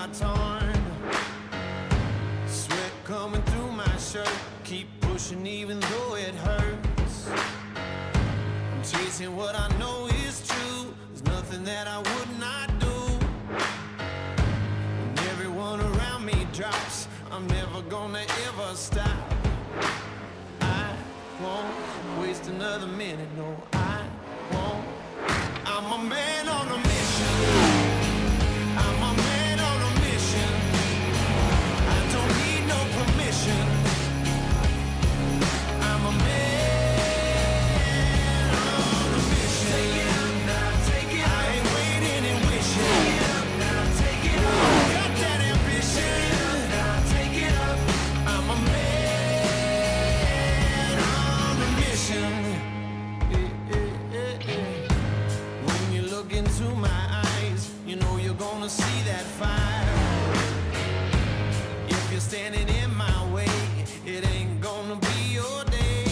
got torn. Sweat coming through my shirt. Keep pushing even though it hurts. I'm chasing what I know is true. There's nothing that I would not do. When everyone around me drops, I'm never gonna ever stop. I won't waste another minute, no, I won't. I'm a man on a mission. I'm a man on a mission. I don't need no permission. I'm a man on a mission. Take it up now, take it up. I ain't waiting and wishing. Take it up now, take it up. Got that ambition. Take it up now, take it up. I'm a man on a mission. When you look into my eyes, you know you're gonna see that fire. If you're standing in my way, it ain't gonna be your day.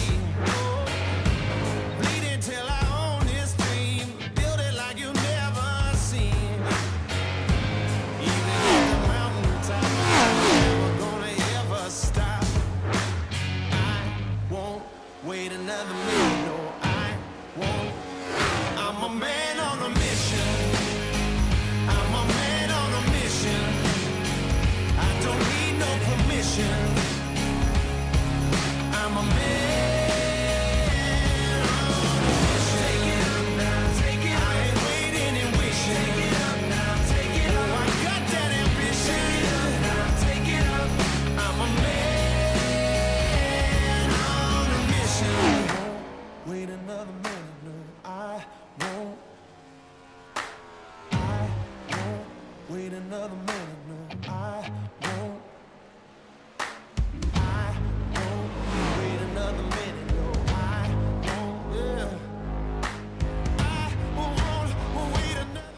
Bleeding till I own this dream, build it like you've never seen. Even at the mountaintop, I'm never gonna ever stop. I won't wait another minute, no, I won't. I'm a man on a mission. I'm a man on a mission. I don't need no permission. I'm a man on a mission. Take it up now, take it up. I ain't waiting and wishing. Take it up now, take it up. Oh, I got that ambition. Take it up now, take it up. I'm a man on a mission. Wait another minute, no, I won't. I won't wait another minute, no, I won't. I won't wait another minute, no, I won't, yeah. I won't wait another.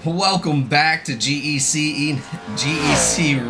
Welcome back to GEC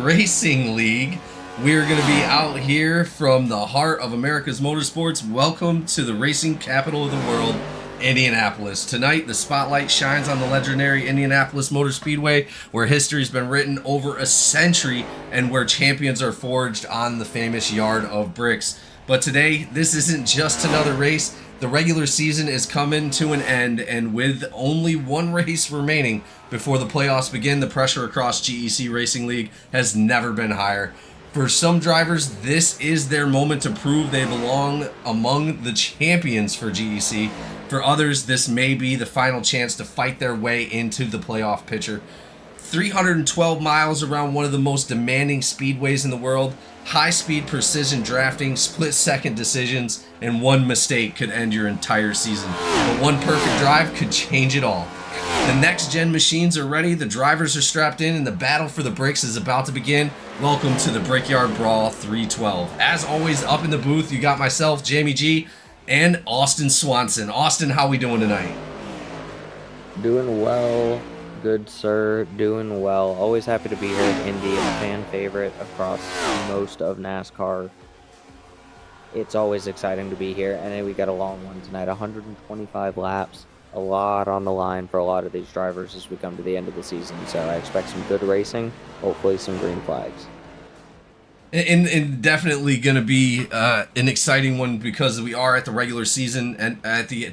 Racing League. We're going to be out here from the heart of America's motorsports. Welcome to the racing capital of the world, Indianapolis. Tonight, the spotlight shines on the legendary Indianapolis Motor Speedway, where history's been written over a century and where champions are forged on the famous yard of bricks. But today, this isn't just another race. The regular season is coming to an end, and with only one race remaining before the playoffs begin, the pressure across GEC Racing League has never been higher. For some drivers, this is their moment to prove they belong among the champions for GEC. For others, this may be the final chance to fight their way into the playoff picture. 312 miles around one of the most demanding speedways in the world, high-speed precision drafting, split-second decisions, and one mistake could end your entire season. But one perfect drive could change it all. The next-gen machines are ready, the drivers are strapped in, and the battle for the bricks is about to begin. Welcome to the Brickyard Brawl 312. As always, up in the booth, you got myself, Jamie G, and Austin Swanson. Austin, how we doing tonight? Doing well, good sir, doing well. Always happy to be here at Indy, a fan favorite across most of NASCAR. It's always exciting to be here, and then we got a long one tonight, 125 laps. A lot on the line for a lot of these drivers as we come to the end of the season, so I expect some good racing, hopefully some green flags. And definitely going to be an exciting one because we are at the regular season, and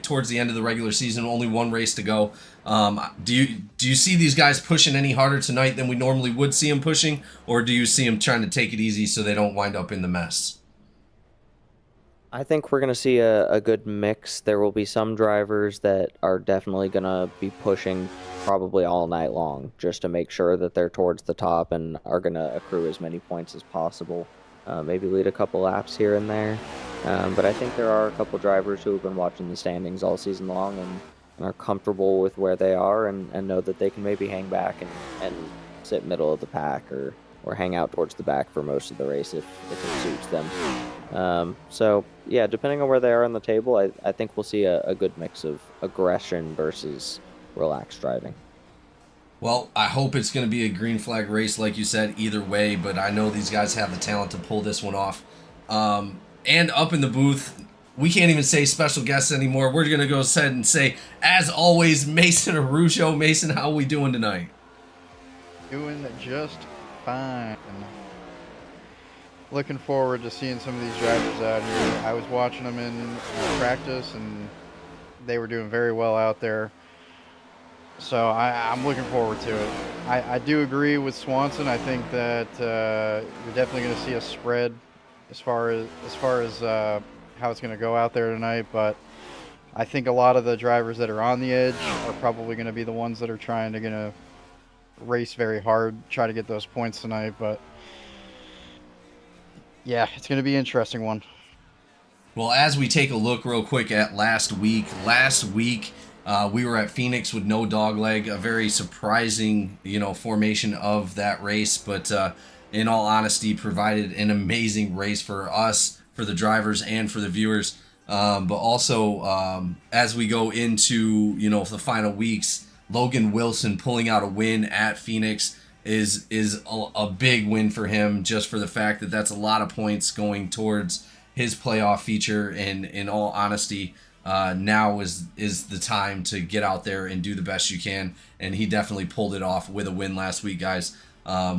towards the end of the regular season, only one race to go. Do you see these guys pushing any harder tonight than we normally would see them pushing, or do you see them trying to take it easy so they don't wind up in the mess? I think we're going to see a good mix. There will be some drivers that are definitely going to be pushing probably all night long just to make sure that they're towards the top and are going to accrue as many points as possible. Maybe lead a couple laps here and there. But I think there are a couple drivers who have been watching the standings all season long and are comfortable with where they are and know that they can maybe hang back and sit middle of the pack or hang out towards the back for most of the race if it suits them. So, yeah, depending on where they are on the table, I think we'll see a good mix of aggression versus relaxed driving. Well, I hope it's going to be a green flag race, like you said, either way, but I know these guys have the talent to pull this one off. And up in the booth, we can't even say special guests anymore. We're going to go ahead and say, as always, Mason Arujo. Mason, how are we doing tonight? Doing just fine. Looking forward to seeing some of these drivers out here. I was watching them in practice, and they were doing very well out there. So I'm looking forward to it. I do agree with Swanson. I think that you're definitely going to see a spread as far as how it's going to go out there tonight. But I think a lot of the drivers that are on the edge are probably going to be the ones that are trying to race very hard, try to get those points tonight. But yeah, it's going to be an interesting one. Well, as we take a look real quick at last week, we were at Phoenix with no dogleg, a very surprising, formation of that race, but in all honesty, provided an amazing race for us, for the drivers, and for the viewers. But also, as we go into, the final weeks, Logan Wilson pulling out a win at Phoenix is a big win for him, just for the fact that that's a lot of points going towards his playoff feature. And in all honesty, now is the time to get out there and do the best you can, and he definitely pulled it off with a win last week, guys.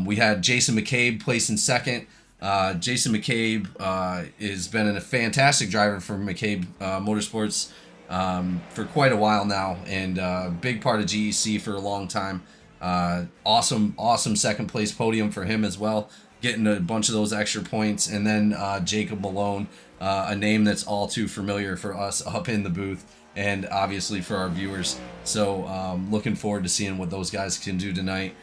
We had Jason McCabe placing second. Jason McCabe has been a fantastic driver for McCabe Motorsports for quite a while now, and big part of GEC for a long time. Awesome second place podium for him as well, getting a bunch of those extra points. And then Jacob Malone, a name that's all too familiar for us up in the booth, and obviously for our viewers. So looking forward to seeing what those guys can do tonight.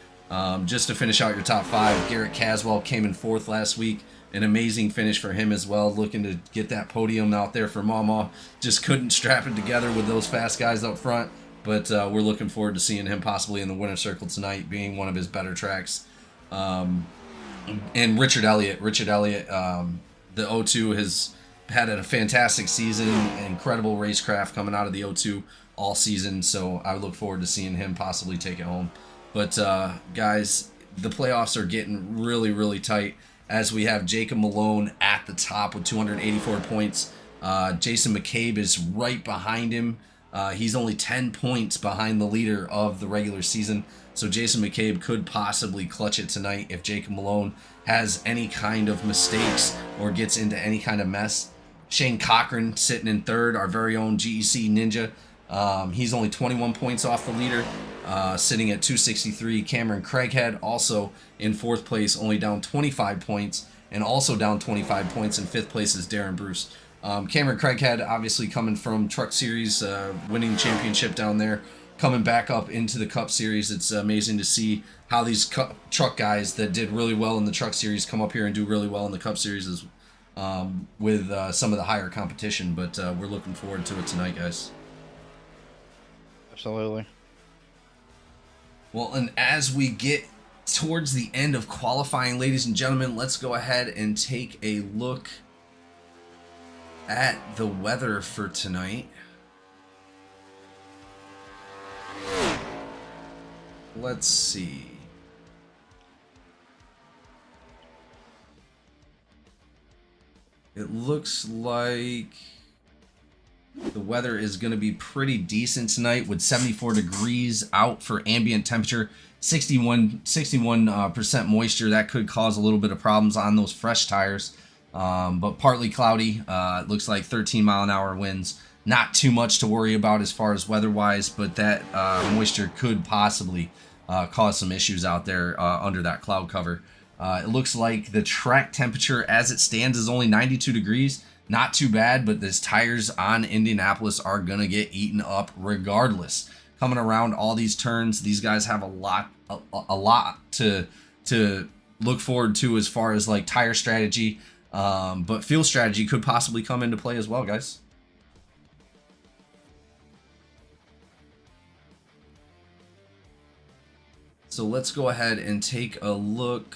Just to finish out your top five, Garrett Caswell came in fourth last week. An amazing finish for him as well, looking to get that podium out there for Mama. Just couldn't strap it together with those fast guys up front, but we're looking forward to seeing him possibly in the winner's circle tonight, being one of his better tracks. And Richard Elliott, the O2 has had a fantastic season, incredible racecraft coming out of the O2 all season, so I look forward to seeing him possibly take it home. But guys, the playoffs are getting really, really tight, as we have Jacob Malone at the top with 284 points. Jason McCabe is right behind him. He's only 10 points behind the leader of the regular season, so Jason McCabe could possibly clutch it tonight if Jacob Malone has any kind of mistakes or gets into any kind of mess. Shane Cochran sitting in third, our very own GEC Ninja. He's only 21 points off the leader, sitting at 263. Cameron Craighead also in fourth place, only down 25 points, and also down 25 points in fifth place is Darren Bruce. Cameron Craighead obviously coming from Truck Series, winning championship down there, coming back up into the Cup Series. It's amazing to see how these truck guys that did really well in the Truck Series come up here and do really well in the Cup Series with some of the higher competition. But we're looking forward to it tonight, guys. Absolutely. Well, and as we get towards the end of qualifying, ladies and gentlemen, let's go ahead and take a look at the weather for tonight. Let's see. It looks like the weather is going to be pretty decent tonight, with 74 degrees out for ambient temperature, 61% moisture. That could cause a little bit of problems on those fresh tires, but partly cloudy. It looks like 13-mile-an-hour winds. Not too much to worry about as far as weather-wise, but that moisture could possibly cause some issues out there under that cloud cover. It looks like the track temperature as it stands is only 92 degrees. Not too bad, but these tires on Indianapolis are going to get eaten up regardless. Coming around all these turns, these guys have a lot to look forward to as far as like tire strategy, but fuel strategy could possibly come into play as well, guys. So let's go ahead and take a look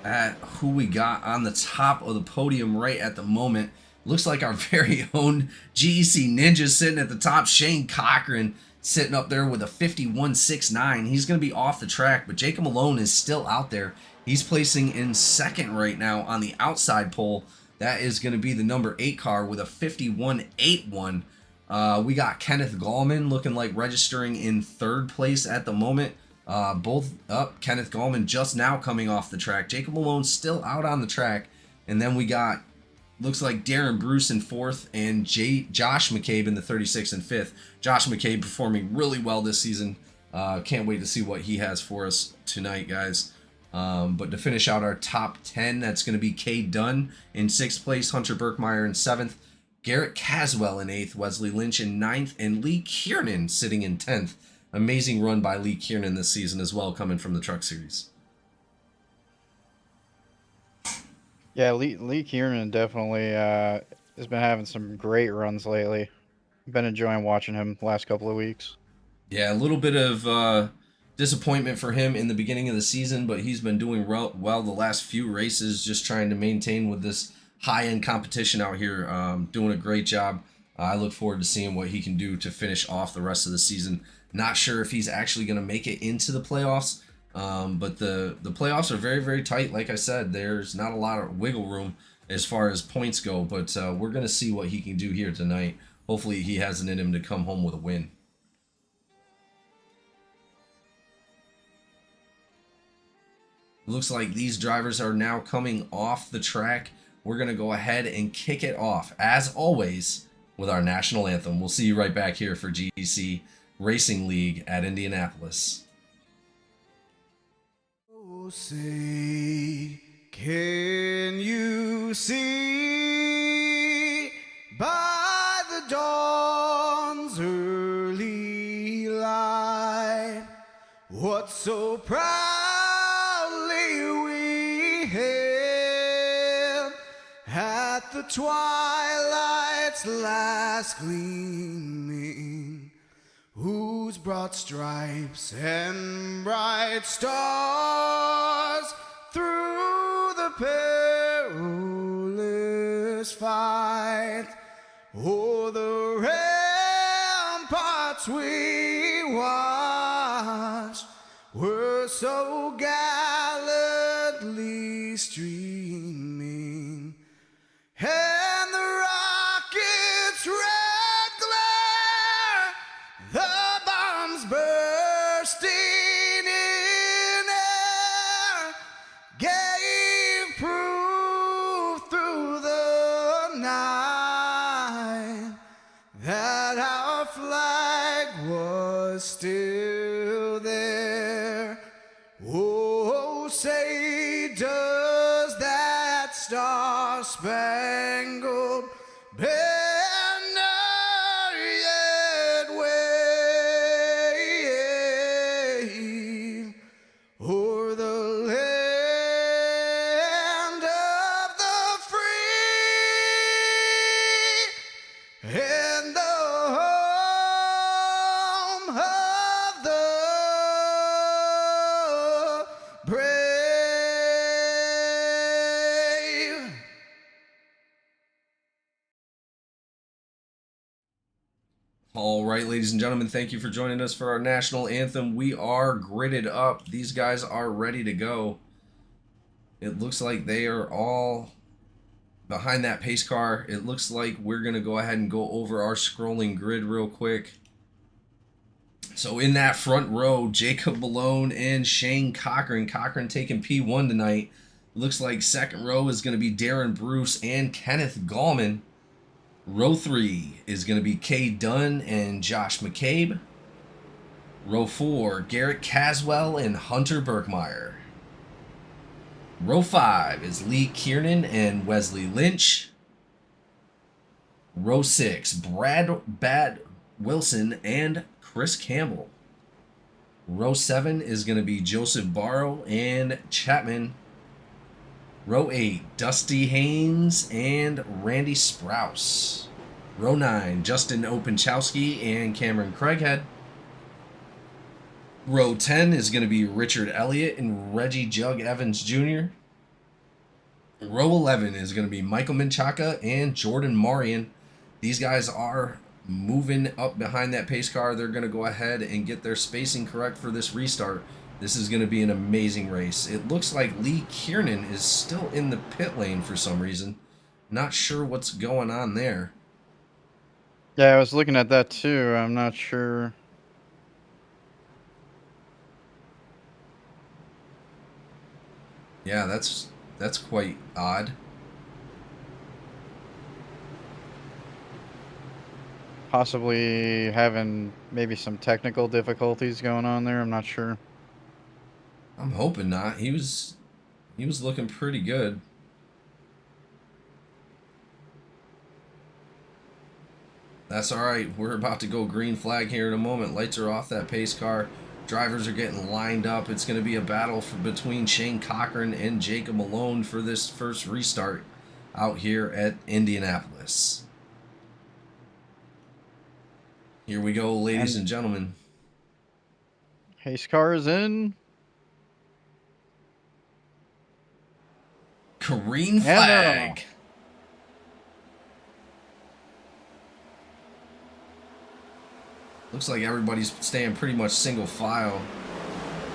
at who we got on the top of the podium right at the moment. Looks like our very own GEC Ninja sitting at the top. Shane Cochran sitting up there with a 51.69. He's going to be off the track, but Jacob Malone is still out there He's placing in second right now on the outside pole. That is going to be the number 8 car with a 51.81. We got Kenneth Gallman looking like registering in third place at the moment. Both up. Kenneth Gallman just now coming off the track. Jacob Malone still out on the track. And then we got, looks like Darren Bruce in fourth and Josh McCabe in the 36th and 5th. Josh McCabe performing really well this season. Can't wait to see what he has for us tonight, guys. But to finish out our top 10, that's going to be Cade Dunn in 6th place, Hunter Burkmeyer in 7th, Garrett Caswell in 8th, Wesley Lynch in 9th, and Lee Kiernan sitting in 10th. Amazing run by Lee Kiernan this season as well, coming from the Truck Series. Yeah, Lee Kiernan definitely has been having some great runs lately. Been enjoying watching him the last couple of weeks. Yeah, a little bit of disappointment for him in the beginning of the season, but he's been doing well the last few races, just trying to maintain with this high-end competition out here. Doing a great job. I look forward to seeing what he can do to finish off the rest of the season. Not sure if he's actually going to make it into the playoffs, but the playoffs are very, very tight. Like I said, there's not a lot of wiggle room as far as points go, but we're going to see what he can do here tonight. Hopefully he has it in him to come home with a win. Looks like these drivers are now coming off the track. We're going to go ahead and kick it off, as always, with our national anthem. We'll see you right back here for GEC Racing League at Indianapolis. Oh, say, can you see by the dawn's early light what so proudly we hailed at the twilight's last gleaming, whose broad stripes and bright stars through the perilous fight o'er the ramparts we watched were so gallantly streaming, and the rocket's red glare, the bombs bursting in air, gave proof through the night that our flag was still there. Oh, say does that star-spangled banner yet wave o'er the land of the free and the home of the brave? All right, ladies and gentlemen, thank you for joining us for our national anthem. We are gridded up. These guys are ready to go. It looks like they are all behind that pace car. It looks like we're going to go ahead and go over our scrolling grid real quick. So in that front row, Jacob Malone and Shane Cochran. Cochran taking P1 tonight. Looks like second row is going to be Darren Bruce and Kenneth Gallman. Row 3 is going to be Cade Dunn and Josh McCabe. Row 4, Garrett Caswell and Hunter Burkmeyer. Row 5 is Lee Kiernan and Wesley Lynch. Row 6, Brad Wilson and Chris Campbell. Row 7 is going to be Joseph Barrow and Chapman. Row 8, Dusty Haynes and Randy Sprouse. Row 9, Justin Openchowski and Cameron Craighead. Row 10 is going to be Richard Elliott and Reggie Jug Evans Jr. Row 11 is going to be Michael Menchaca and Jordan Marion. These guys are moving up behind that pace car. They're going to go ahead and get their spacing correct for this restart. This is going to be an amazing race. It looks like Lee Kiernan is still in the pit lane for some reason. Not sure what's going on there. Yeah, I was looking at that too. I'm not sure. Yeah, that's quite odd. Possibly having maybe some technical difficulties going on there. I'm not sure. I'm hoping not. He was looking pretty good. That's all right. We're about to go green flag here in a moment. Lights are off that pace car. Drivers are getting lined up. It's going to be a battle between Shane Cochran and Jacob Malone for this first restart out here at Indianapolis. Here we go, ladies and gentlemen. Pace car is in. Green flag. Looks like everybody's staying pretty much single file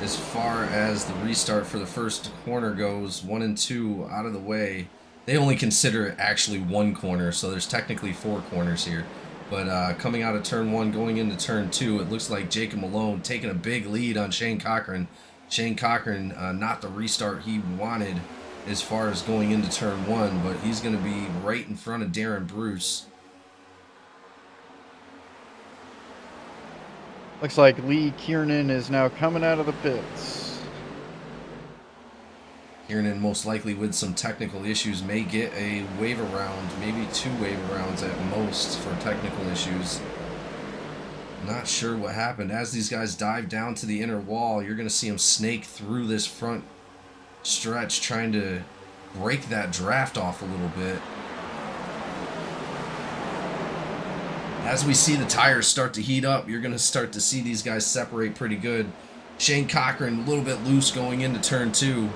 as far as the restart for the first corner goes. 1 and 2 out of the way. They only consider it actually one corner, so there's technically 4 corners here. But coming out of turn 1, going into turn 2, it looks like Jacob Malone taking a big lead on Shane Cochran. Shane Cochran, not the restart he wanted as far as going into turn 1, but he's going to be right in front of Darren Bruce. Looks like Lee Kiernan is now coming out of the pits. Kiernan, most likely with some technical issues, may get a wave around, maybe 2 wave rounds at most for technical issues. Not sure what happened. As these guys dive down to the inner wall, you're going to see them snake through this front stretch, trying to break that draft off a little bit. As we see the tires start to heat up, you're going to start to see these guys separate pretty good. Shane Cochran a little bit loose going into turn 2.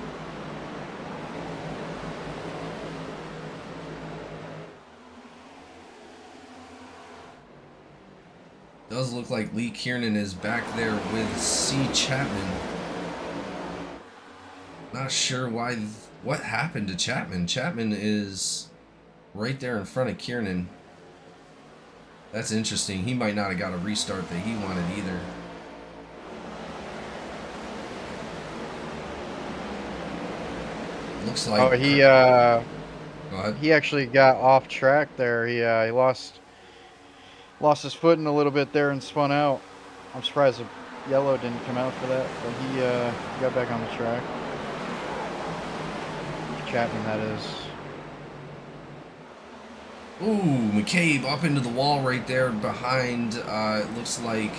Does look like Lee Kiernan is back there with C. Chapman. Not sure what happened to Chapman. Chapman is right there in front of Kiernan. That's interesting. He might not have got a restart that he wanted either. Looks like... Oh, he Go ahead. he actually got off track there. He lost his footing a little bit there and spun out. I'm surprised the yellow didn't come out for that, but he got back on the track. Chapman, that is. Ooh, McCabe up into the wall right there behind, it looks like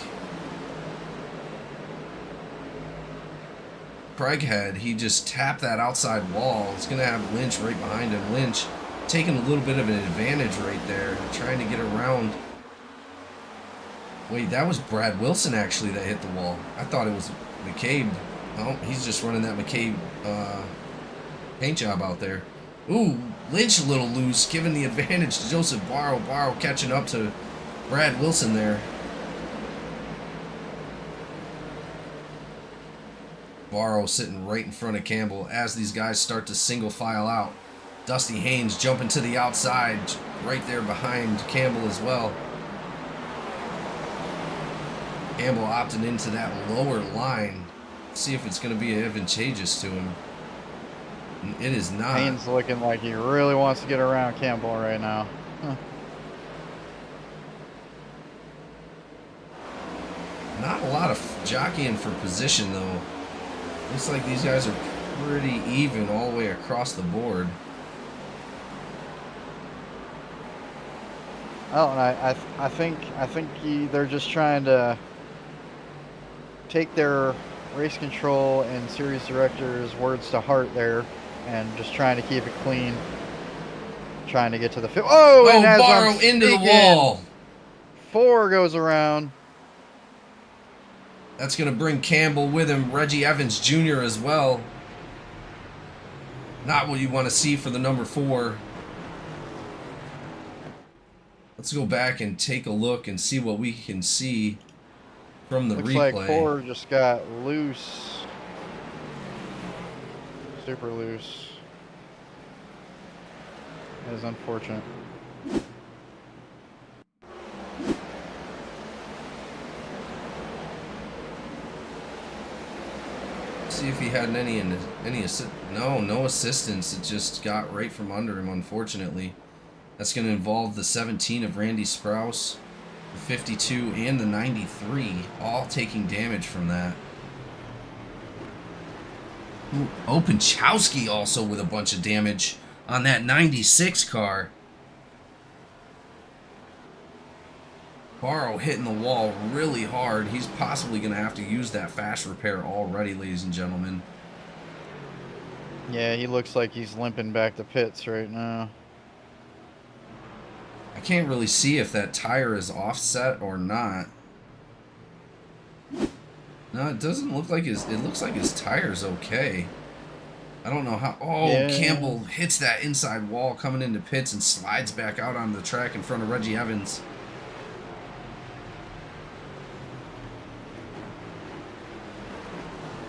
Craighead. He just tapped that outside wall. It's going to have Lynch right behind him. Lynch taking a little bit of an advantage right there, trying to get around. Wait, that was Brad Wilson actually that hit the wall. I thought it was McCabe. Oh, he's just running that McCabe paint job out there. Ooh, Lynch a little loose, giving the advantage to Joseph Barrow. Barrow catching up to Brad Wilson there. Barrow sitting right in front of Campbell as these guys start to single file out. Dusty Haynes jumping to the outside, right there behind Campbell as well. Campbell opting into that lower line. See if it's going to be advantageous to him. It is not. Haynes looking like he really wants to get around Campbell right now. Huh. Not a lot of jockeying for position, though. Looks like these guys are pretty even all the way across the board. Oh, and I think they're just trying to take their race control and series director's words to heart there, and just trying to keep it clean, trying to get to the field. Oh, and as Barrow I'm into the speaking, wall. 4 goes around. That's going to bring Campbell with him. Reggie Evans Jr. as well. Not what you want to see for the number 4. Let's go back and take a look and see what we can see from the Looks replay. like 4 just got loose. Super loose. That is unfortunate. See if he had no assistance. It just got right from under him, unfortunately. That's going to involve the 17 of Randy Sprouse, the 52 and the 93, all taking damage from that. Ooh, Openchowski also with a bunch of damage on that 96 car. Barrow hitting the wall really hard. He's possibly going to have to use that fast repair already, ladies and gentlemen. Yeah, he looks like he's limping back to pits right now. I can't really see if that tire is offset or not. No, it doesn't look like his... It looks like his tire's okay. I don't know how... Oh, yeah. Campbell hits that inside wall coming into pits and slides back out on the track in front of Reggie Evans.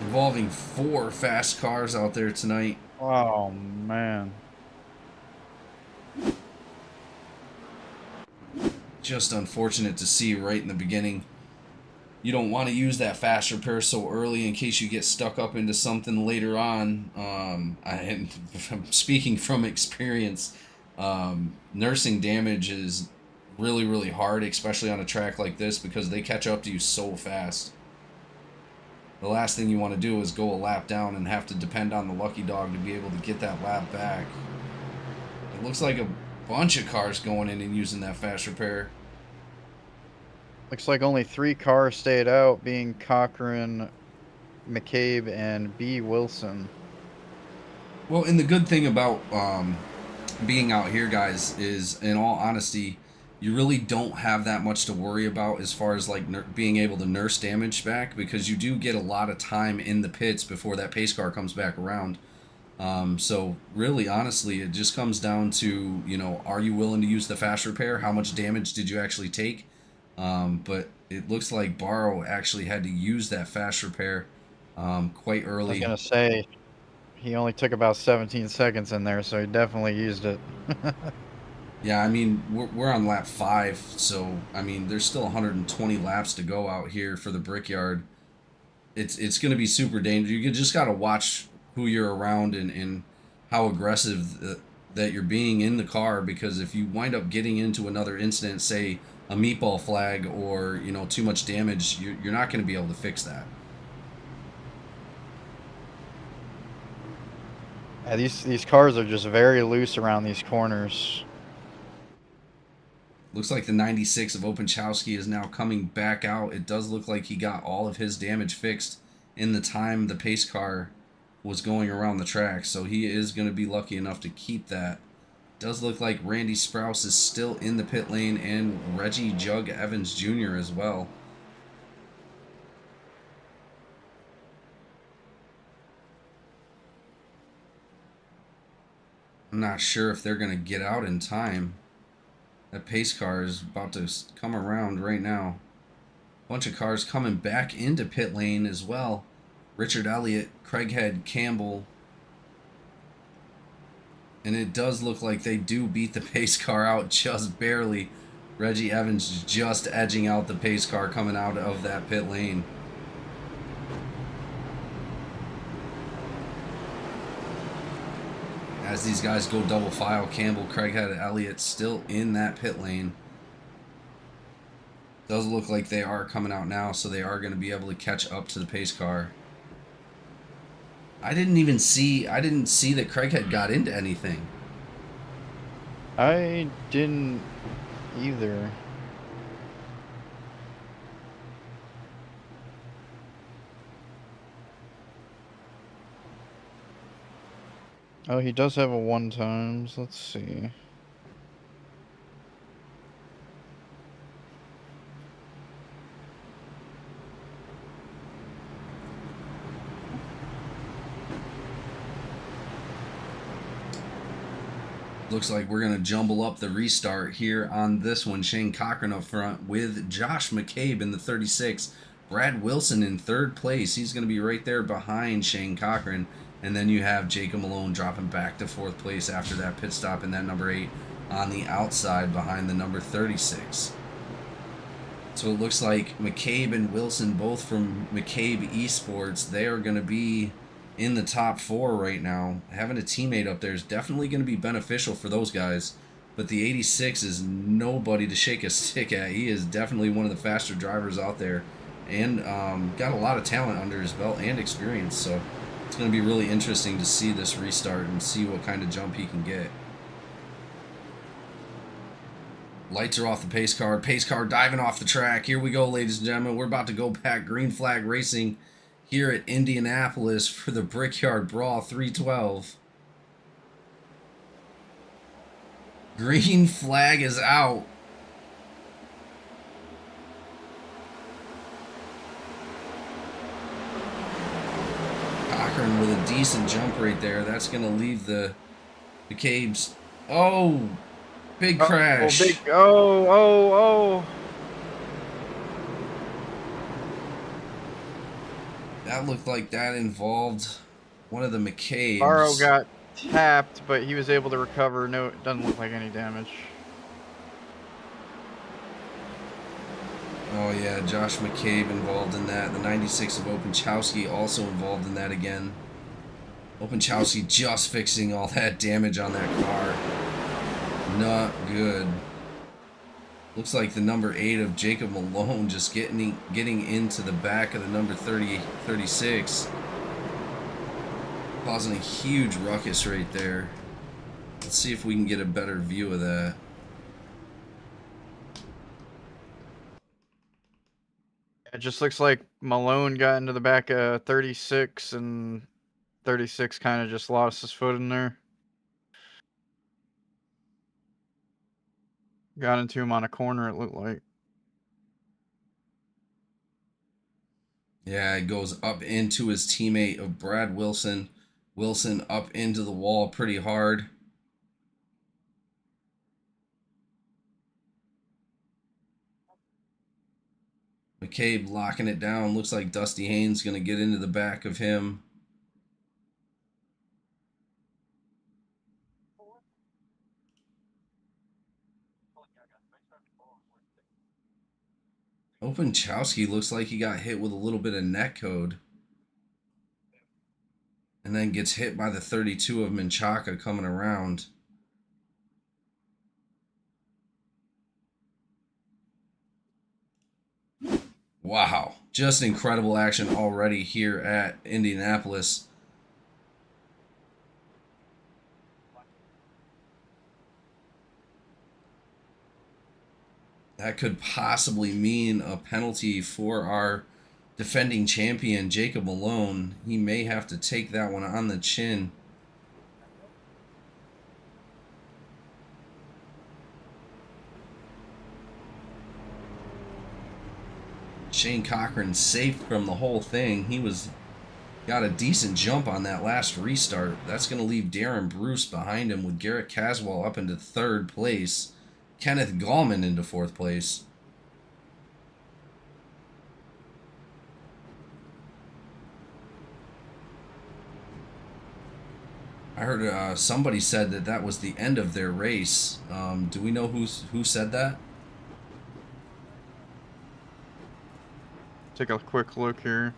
Involving 4 fast cars out there tonight. Oh, man. Just unfortunate to see right in the beginning. You don't want to use that fast repair so early in case you get stuck up into something later on. I'm speaking from experience. Nursing damage is really, really hard, especially on a track like this, because they catch up to you so fast. The last thing you want to do is go a lap down and have to depend on the lucky dog to be able to get that lap back. It looks like a bunch of cars going in and using that fast repair. Looks like only 3 cars stayed out, being Cochran, McCabe, and B. Wilson. Well, and the good thing about being out here, guys, is, in all honesty, you really don't have that much to worry about as far as like being able to nurse damage back, because you do get a lot of time in the pits before that pace car comes back around. So really, honestly, it just comes down to, you know, are you willing to use the fast repair? How much damage did you actually take? But it looks like Barrow actually had to use that fast repair quite early. I was going to say, he only took about 17 seconds in there, so he definitely used it. Yeah, I mean, we're on lap 5, so, I mean, there's still 120 laps to go out here for the Brickyard. It's going to be super dangerous. You just got to watch who you're around and how aggressive that you're being in the car, because if you wind up getting into another incident, say a meatball flag or, you know, too much damage, you're not going to be able to fix that. Yeah, these cars are just very loose around these corners. Looks like the 96 of Openchowski is now coming back out. It does look like he got all of his damage fixed in the time the pace car was going around the track, so he is going to be lucky enough to keep that. Does look like Randy Sprouse is still in the pit lane, and Reggie Jug Evans Jr. as well. I'm not sure if they're going to get out in time. That pace car is about to come around right now. Bunch of cars coming back into pit lane as well. Richard Elliott, Craighead, Campbell. And it does look like they do beat the pace car out just barely. Reggie Evans just edging out the pace car coming out of that pit lane. As these guys go double file, Campbell, Craighead, Elliott still in that pit lane. Does look like they are coming out now, so they are going to be able to catch up to the pace car. I didn't see that Craighead got into anything. I didn't either. Oh, he does have a 1 times. Let's see. Looks like we're going to jumble up the restart here on this one. Shane Cochran up front with Josh McCabe in the 36. Brad Wilson in 3rd place. He's going to be right there behind Shane Cochran. And then you have Jacob Malone dropping back to 4th place after that pit stop in that number 8 on the outside behind the number 36. So it looks like McCabe and Wilson, both from McCabe Esports, they are going to be in the top 4 right now. Having a teammate up there is definitely going to be beneficial for those guys. But the 86 is nobody to shake a stick at. He is definitely one of the faster drivers out there, and got a lot of talent under his belt and experience. So it's going to be really interesting to see this restart and see what kind of jump he can get. Lights are off the pace car. Pace car diving off the track. Here we go, ladies and gentlemen. We're about to go back green flag racing here at Indianapolis for the Brickyard Brawl 312. Green flag is out. Cochran with a decent jump right there. That's going to leave the Cabes. Oh, big crash. Oh. That looked like that involved one of the McCabe's. Barrow got tapped, but he was able to recover. No, it doesn't look like any damage. Oh yeah, Josh McCabe involved in that. The 96 of Openchowski also involved in that again. Openchowski just fixing all that damage on that car. Not good. Looks like the number 8 of Jacob Malone just getting into the back of the number 36. Causing a huge ruckus right there. Let's see if we can get a better view of that. It just looks like Malone got into the back of 36, and 36 kind of just lost his foot in there. Got into him on a corner, it looked like. Yeah, it goes up into his teammate of Brad Wilson. Wilson up into the wall pretty hard. McCabe locking it down. Looks like Dusty Haynes going to get into the back of him. Openchowski looks like he got hit with a little bit of netcode. And then gets hit by the 32 of Menchaca coming around. Wow, just incredible action already here at Indianapolis. That could possibly mean a penalty for our defending champion, Jacob Malone. He may have to take that one on the chin. Shane Cochran safe from the whole thing. He got a decent jump on that last restart. That's going to leave Darren Bruce behind him with Garrett Caswell up into 3rd place. Kenneth Gallman into 4th place. I heard somebody said that was the end of their race. Do we know who said that? Take a quick look here.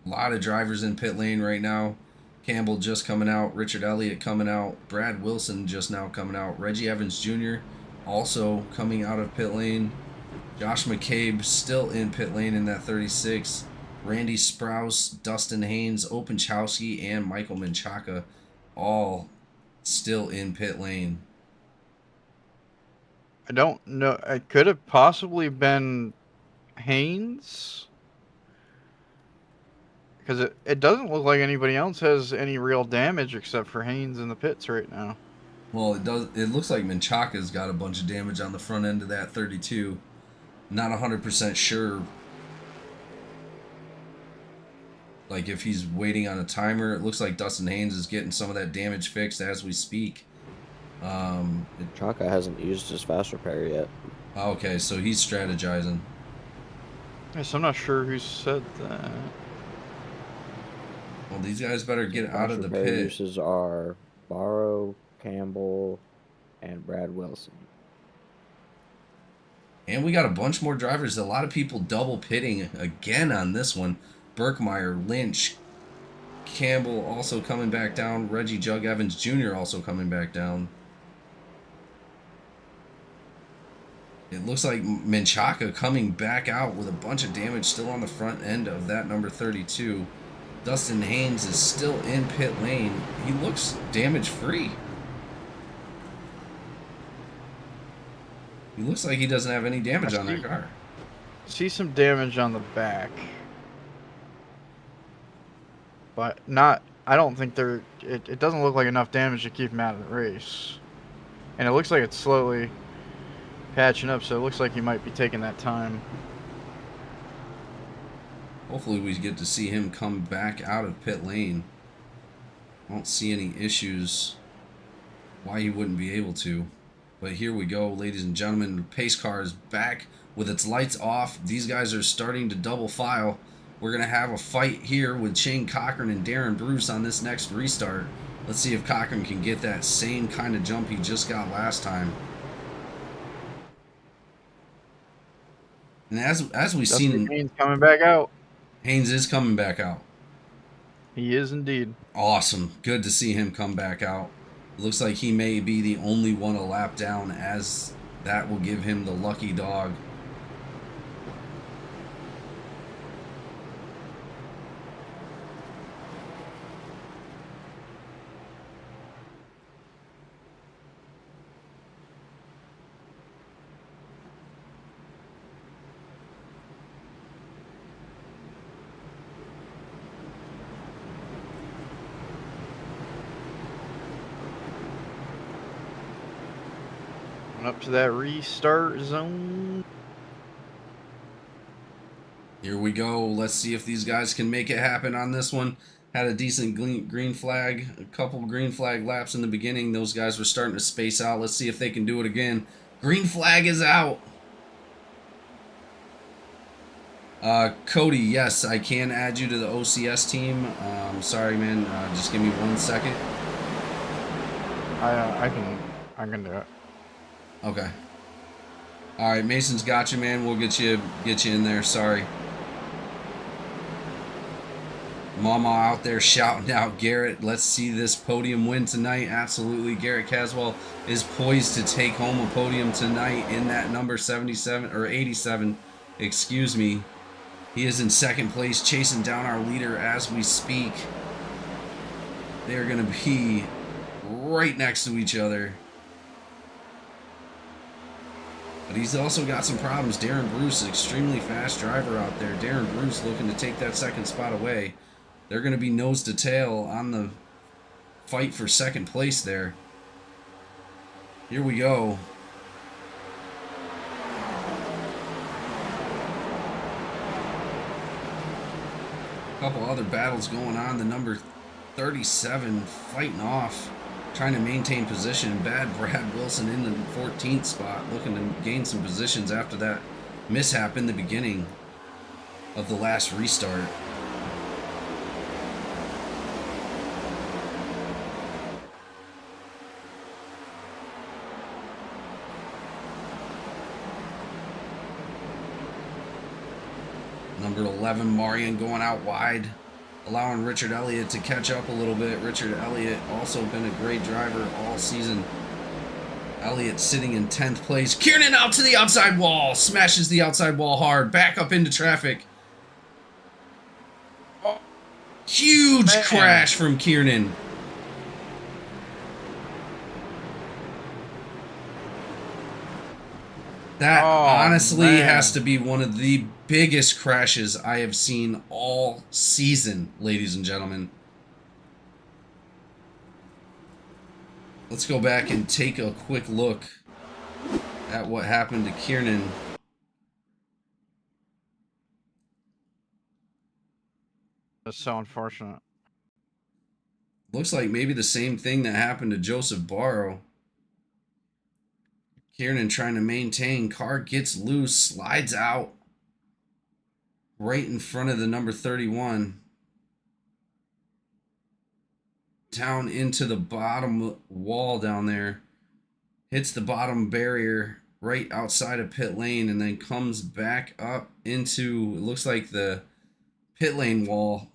A lot of drivers in pit lane right now. Campbell just coming out. Richard Elliott coming out. Brad Wilson just now coming out. Reggie Evans Jr. also coming out of pit lane. Josh McCabe still in pit lane in that 36. Randy Sprouse, Dustin Haynes, Openchowski, and Michael Menchaca all still in pit lane. I don't know. It could have possibly been Haynes. Because it doesn't look like anybody else has any real damage except for Haynes in the pits right now. Well, it does. It looks like Menchaca's got a bunch of damage on the front end of that 32. Not 100% sure. Like if he's waiting on a timer. It looks like Dustin Haynes is getting some of that damage fixed as we speak. Chaka hasn't used his fast repair yet. Okay, so he's strategizing. Yes, I'm not sure who said that. Well, these guys better get out Crash of the repair pit. uses are Barrow, Campbell, and Brad Wilson. And we got a bunch more drivers. A lot of people double pitting again on this one. Berkmeyer, Lynch, Campbell also coming back down. Reggie Jug Evans Jr. also coming back down. It looks like Menchaca coming back out with a bunch of damage still on the front end of that number 32. Dustin Haynes is still in pit lane. He looks damage free. He looks like he doesn't have any damage on that car. See some damage on the back. But not, I don't think it doesn't look like enough damage to keep him out of the race. And it looks like it's slowly patching up, so it looks like he might be taking that time. Hopefully we get to see him come back out of pit lane. I don't see any issues why he wouldn't be able to. But here we go, ladies and gentlemen. The pace car is back with its lights off. These guys are starting to double file. We're going to have a fight here with Shane Cochran and Darren Bruce on this next restart. Let's see if Cochran can get that same kind of jump he just got last time. And as we've seen, Haynes coming back out. Haynes is coming back out. He is indeed. Awesome. Good to see him come back out. Looks like he may be the only one a lap down, as that will give him the lucky dog. Up to that restart zone. Here we go. Let's see if these guys can make it happen on this one. Had a decent green flag, a couple green flag laps in the beginning. Those guys were starting to space out. Let's see if they can do it again. Green flag is out. Cody, yes, I can add you to the OCS team. Sorry, man. Just give me 1 second. I can do it. Okay. All right, Mason's got you, man. We'll get you in there. Sorry. Mama out there shouting out Garrett. Let's see this podium win tonight. Absolutely. Garrett Caswell is poised to take home a podium tonight in that number 77 or 87. Excuse me. He is in second place, chasing down our leader as we speak. They're going to be right next to each other. But he's also got some problems. Darren Bruce, an extremely fast driver out there. Darren Bruce looking to take that second spot away. They're going to be nose to tail on the fight for second place there. Here we go. A couple other battles going on. The number 37 fighting off, trying to maintain position. Bad Brad Wilson in the 14th spot, looking to gain some positions after that mishap in the beginning of the last restart. Number 11, Marion, going out wide, allowing Richard Elliott to catch up a little bit. Richard Elliott also been a great driver all season. Elliott sitting in 10th place. Kiernan out to the outside wall. Smashes the outside wall hard. Back up into traffic. Oh, huge man. crash from Kiernan. That honestly has to be one of the biggest crashes I have seen all season, ladies and gentlemen. Let's go back and take a quick look at what happened to Kiernan. That's so unfortunate. Looks like maybe the same thing that happened to Joseph Barrow. Kiernan trying to maintain. Car gets loose, slides out. right in front of the number 31. Down into the bottom wall down there. Hits the bottom barrier right outside of pit lane and then comes back up into, it looks like the pit lane wall.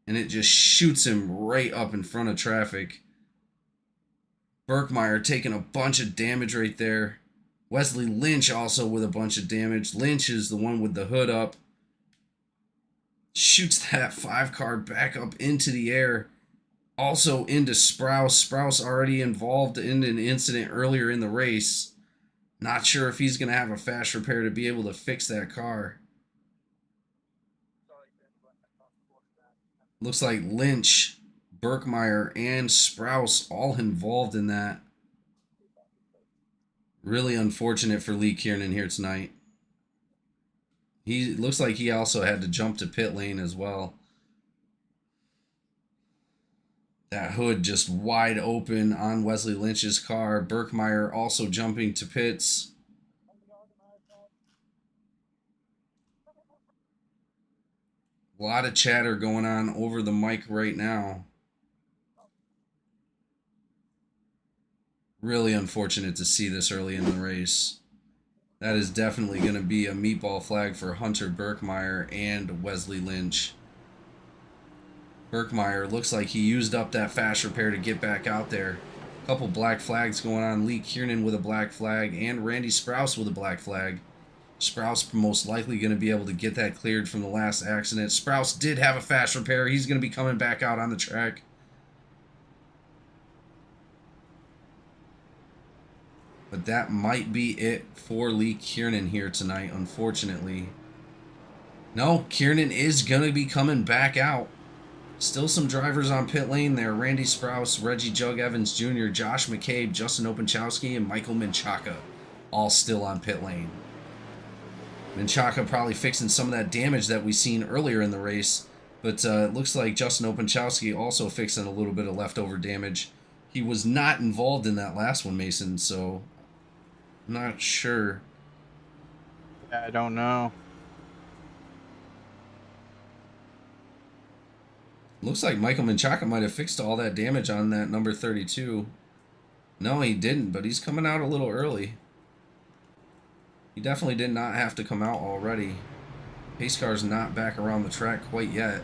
And it just shoots him right up in front of traffic. Berkmeyer taking a bunch of damage right there. Wesley Lynch also with a bunch of damage. Lynch is the one with the hood up. Shoots that 5 car back up into the air. Also into Sprouse. Sprouse already involved in an incident earlier in the race. Not sure if he's going to have a fast repair to be able to fix that car. Looks like Lynch, Berkmeyer, and Sprouse all involved in that. Really unfortunate for Lee Kiernan here tonight. He looks like he also had to jump to pit lane as well. That hood just wide open on Wesley Lynch's car. Berkmeyer also jumping to pits. A lot of chatter going on over the mic right now. Really unfortunate to see this early in the race. That is definitely going to be a meatball flag for Hunter Berkmeyer and Wesley Lynch. Berkmeyer looks like he used up that fast repair to get back out there. A couple black flags going on. Lee Kiernan with a black flag and Randy Sprouse with a black flag. Sprouse most likely going to be able to get that cleared from the last accident. Sprouse did have a fast repair. He's going to be coming back out on the track. But that might be it for Lee Kiernan here tonight, unfortunately. No, Kiernan is going to be coming back out. Still some drivers on pit lane there. Randy Sprouse, Reggie Jug Evans Jr., Josh McCabe, Justin Openchowski, and Michael Menchaca. All still on pit lane. Menchaca probably fixing some of that damage that we seen earlier in the race. But it looks like Justin Openchowski also fixing a little bit of leftover damage. He was not involved in that last one, Mason, so I'm not sure. I don't know. Looks like Michael Menchaca might have fixed all that damage on that number 32. No, he didn't, but he's coming out a little early. He definitely did not have to come out already. Pace car's not back around the track quite yet.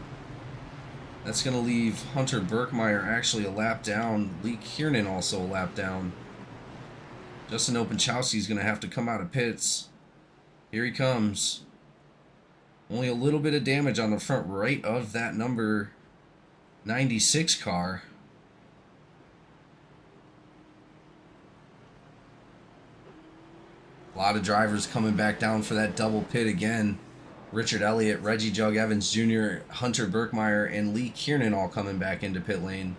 That's going to leave Hunter Berkmeyer actually a lap down. Lee Kiernan also a lap down. Justin Openchowski's going to have to come out of pits. Here he comes. Only a little bit of damage on the front right of that number 96 car. A lot of drivers coming back down for that double pit again. Richard Elliott, Reggie Jug Evans Jr., Hunter Berkmeyer, and Lee Kiernan all coming back into pit lane.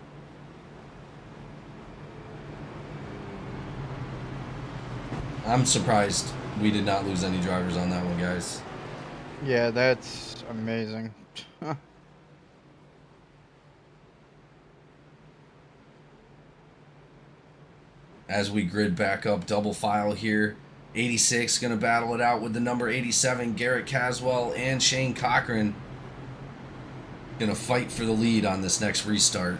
I'm surprised we did not lose any drivers on that one, guys. Yeah, that's amazing. As we grid back up, double file here. 86 going to battle it out with the number 87, Garrett Caswell, and Shane Cochran. Going to fight for the lead on this next restart.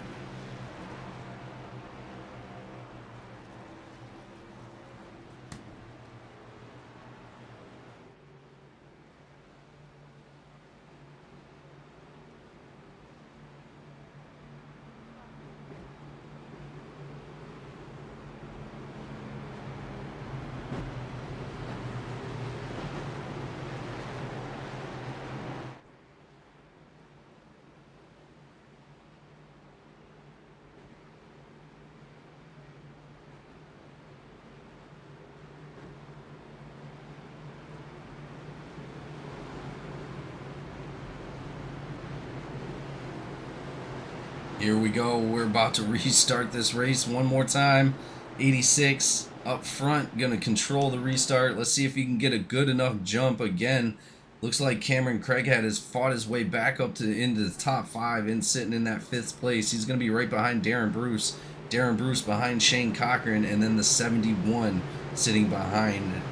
Here we go. We're about to restart this race one more time. 86 up front, going to control the restart. Let's see if he can get a good enough jump again. Looks like Cameron Craighead has fought his way back up to into the top 5 and sitting in that 5th place. He's going to be right behind Darren Bruce. Darren Bruce behind Shane Cochran, and then the 71 sitting behind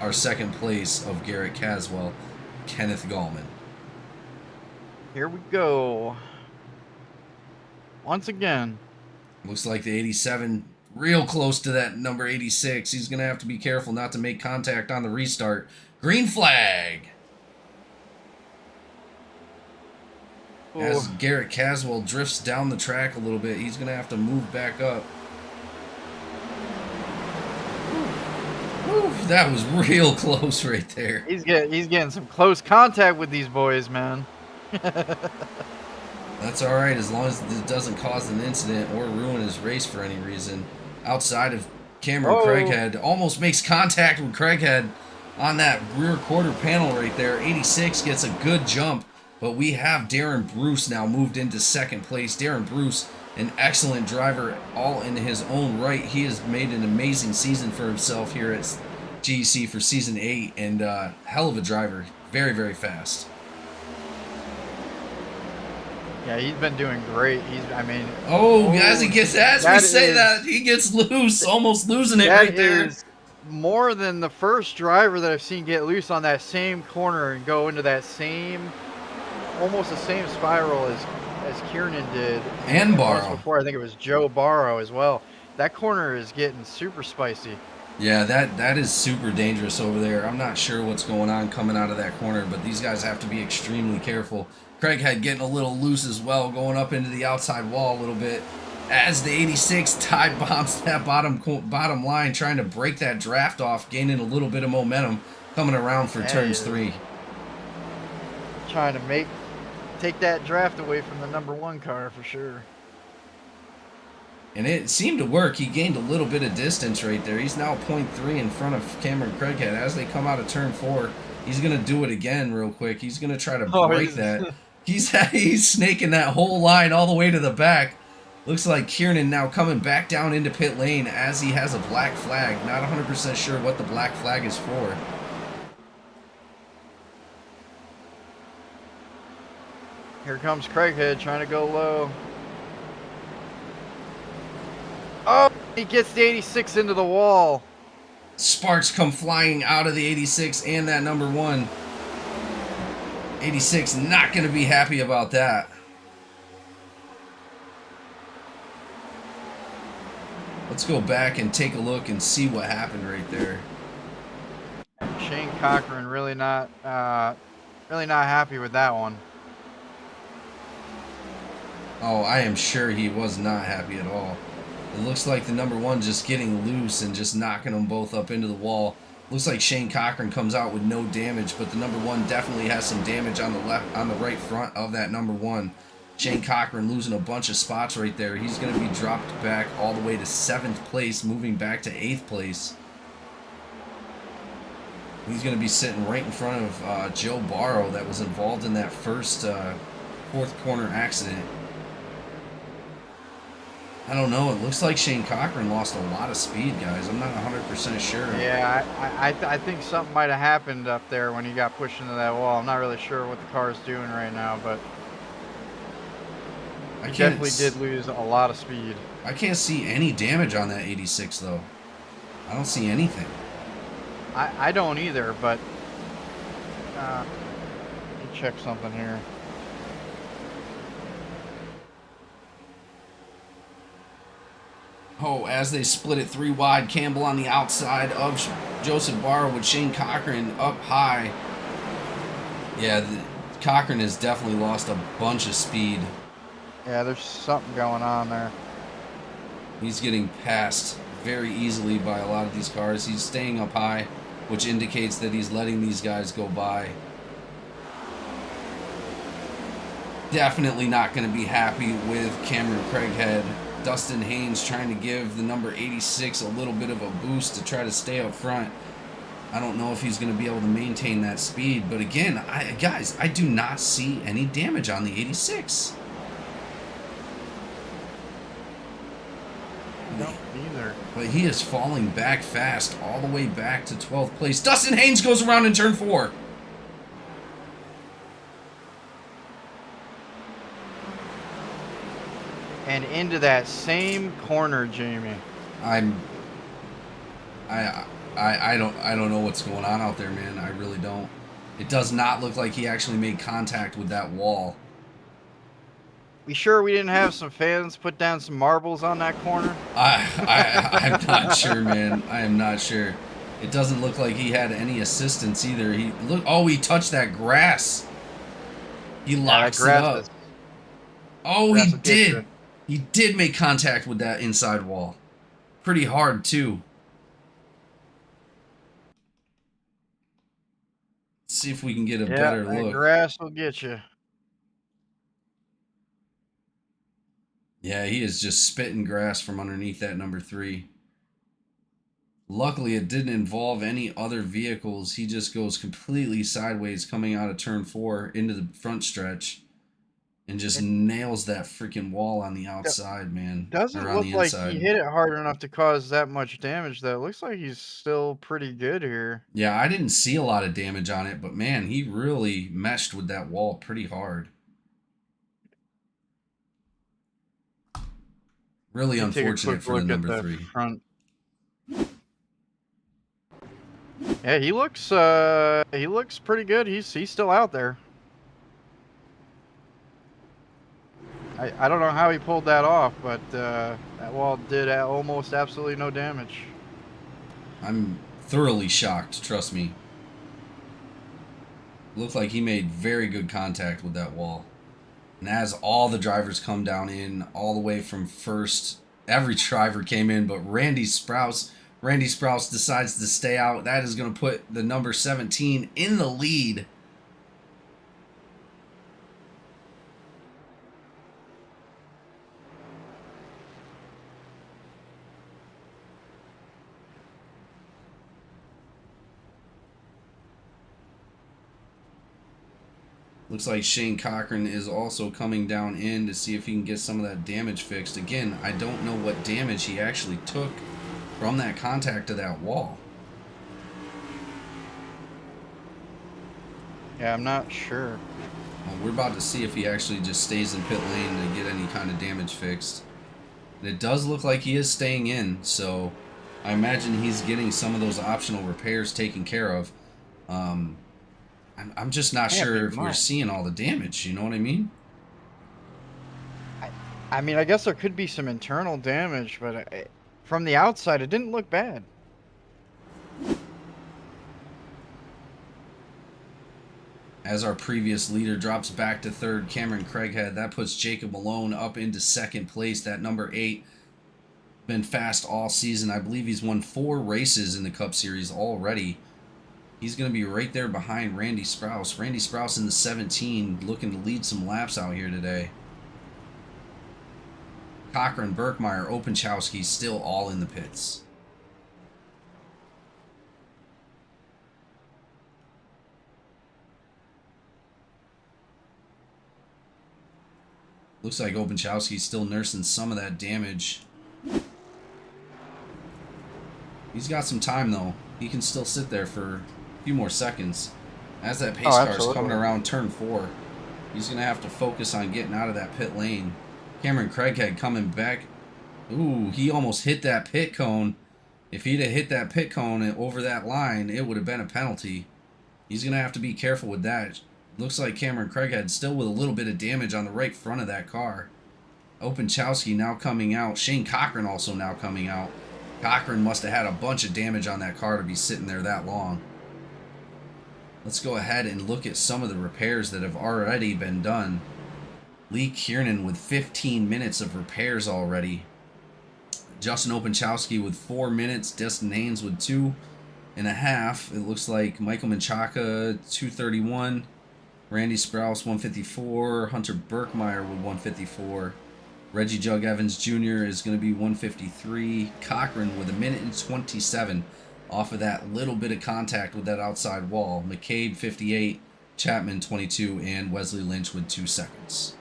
our second place of Garrett Caswell, Kenneth Gallman. Here we go. Once again. Looks like the 87 real close to that number 86. He's going to have to be careful not to make contact on the restart. Green flag. As Garrett Caswell drifts down the track a little bit, he's going to have to move back up. Whew, that was real close right there. He's getting some close contact with these boys, man. That's all right, as long as it doesn't cause an incident or ruin his race for any reason. Outside of Cameron Craighead, almost makes contact with Craighead on that rear quarter panel right there. 86 gets a good jump, but we have Darren Bruce now moved into second place. Darren Bruce, an excellent driver all in his own right. He has made an amazing season for himself here at GEC for Season 8, and hell of a driver. Very, very fast. Yeah, he's been doing great. As he gets, he gets loose, almost losing it right there. Is more than the first driver that I've seen get loose on that same corner and go into that same, almost the same spiral as Kiernan did. And Barrow. Before, I think it was Joe Barrow as well. That corner is getting super spicy. Yeah, that is super dangerous over there. I'm not sure what's going on coming out of that corner, but these guys have to be extremely careful. Craighead getting a little loose as well, going up into the outside wall a little bit. As the 86 tie bombs that bottom line, trying to break that draft off, gaining a little bit of momentum, coming around for turns 3. Trying to take that draft away from the number 1 car for sure. And it seemed to work. He gained a little bit of distance right there. He's now 0.3 in front of Cameron Craighead. As they come out of turn 4, he's going to do it again real quick. He's going to try to break that. He's snaking that whole line all the way to the back. Looks like Kiernan now coming back down into pit lane as he has a black flag. Not 100% sure what the black flag is for. Here comes Craighead trying to go low. Oh, he gets the 86 into the wall. Sparks come flying out of the 86 and that number 1. 86 not going to be happy about that. Let's go back and take a look and see what happened right there. Shane Cochran really not happy with that one. Oh, I am sure he was not happy at all. It looks like the number 1 just getting loose and just knocking them both up into the wall. Looks like Shane Cochran comes out with no damage, but the number 1 definitely has some damage on the right front of that number 1. Shane Cochran losing a bunch of spots right there. He's going to be dropped back all the way to 7th place, moving back to 8th place. He's going to be sitting right in front of Joe Barrow that was involved in that first 4th corner accident. I don't know. It looks like Shane Cochran lost a lot of speed, guys. I'm not 100% sure. Yeah, I think something might have happened up there when he got pushed into that wall. I'm not really sure what the car is doing right now, but he definitely did lose a lot of speed. I can't see any damage on that 86, though. I don't see anything. I don't either, but let me check something here. Oh, as they split it 3 wide, Campbell on the outside of Joseph Barrow with Shane Cochran up high. Yeah, Cochran has definitely lost a bunch of speed. Yeah, there's something going on there. He's getting passed very easily by a lot of these cars. He's staying up high, which indicates that he's letting these guys go by. Definitely not going to be happy with Cameron Craighead. Dustin Haynes trying to give the number 86 a little bit of a boost to try to stay up front. I don't know if he's going to be able to maintain that speed, but again, guys, I do not see any damage on the 86. No, neither. But he is falling back fast, all the way back to 12th place. Dustin Haynes goes around in turn 4. And into that same corner, Jamie. I don't know what's going on out there, man. I really don't. It does not look like he actually made contact with that wall. We sure we didn't have some fans put down some marbles on that corner? I'm not sure, man. I am not sure. It doesn't look like he had any assistance either. He touched that grass. He locks it up. Oh, he did. He did make contact with that inside wall. Pretty hard too. Let's see if we can get a better look. Grass will get you. Yeah, he is just spitting grass from underneath that number 3. Luckily, it didn't involve any other vehicles. He just goes completely sideways coming out of turn 4 into the front stretch and just nails that freaking wall on the outside, man. Doesn't look like he hit it hard enough to cause that much damage, though. It looks like he's still pretty good here. Yeah, I didn't see a lot of damage on it, but man, he really meshed with that wall pretty hard. Really unfortunate for the number 3. Front. Yeah, he looks pretty good. He's still out there. I don't know how he pulled that off, but that wall did almost absolutely no damage. I'm thoroughly shocked, trust me. Looked like he made very good contact with that wall. And as all the drivers come down in, all the way from first, every driver came in, but Randy Sprouse decides to stay out. That is going to put the number 17 in the lead. Looks like Shane Cochran is also coming down in to see if he can get some of that damage fixed. Again, I don't know what damage he actually took from that contact to that wall. Yeah, I'm not sure. Well, we're about to see if he actually just stays in pit lane to get any kind of damage fixed. And it does look like he is staying in, so I imagine he's getting some of those optional repairs taken care of. I'm just not sure if we're seeing all the damage, you know what I mean? I mean, I guess there could be some internal damage, but from the outside, it didn't look bad. As our previous leader drops back to 3rd, Cameron Craighead, that puts Jacob Malone up into 2nd place. That number 8, been fast all season. I believe he's won 4 races in the Cup Series already. He's going to be right there behind Randy Sprouse. Randy Sprouse in the 17, looking to lead some laps out here today. Cochran, Berkmeyer, Openchowski still all in the pits. Looks like Openchowski's still nursing some of that damage. He's got some time, though. He can still sit there for a few more seconds. As that pace car is coming around turn 4, he's going to have to focus on getting out of that pit lane. Cameron Craighead coming back. Ooh, he almost hit that pit cone. If he'd have hit that pit cone over that line, it would have been a penalty. He's going to have to be careful with that. Looks like Cameron Craighead still with a little bit of damage on the right front of that car. Openchowski now coming out. Shane Cochran also now coming out. Cochran must have had a bunch of damage on that car to be sitting there that long. Let's go ahead and look at some of the repairs that have already been done. Lee Kiernan with 15 minutes of repairs already. Justin Openchowski with 4 minutes. Dustin Haynes with 2.5. It looks like Michael Menchaca 2:31. Randy Sprouse 1:54. Hunter Berkmeyer with 1:54. Reggie Jug Evans Jr. is going to be 1:53. Cochran with 1:27 off of that little bit of contact with that outside wall. McCabe 58. Chapman 22. And Wesley Lynch with 2 seconds.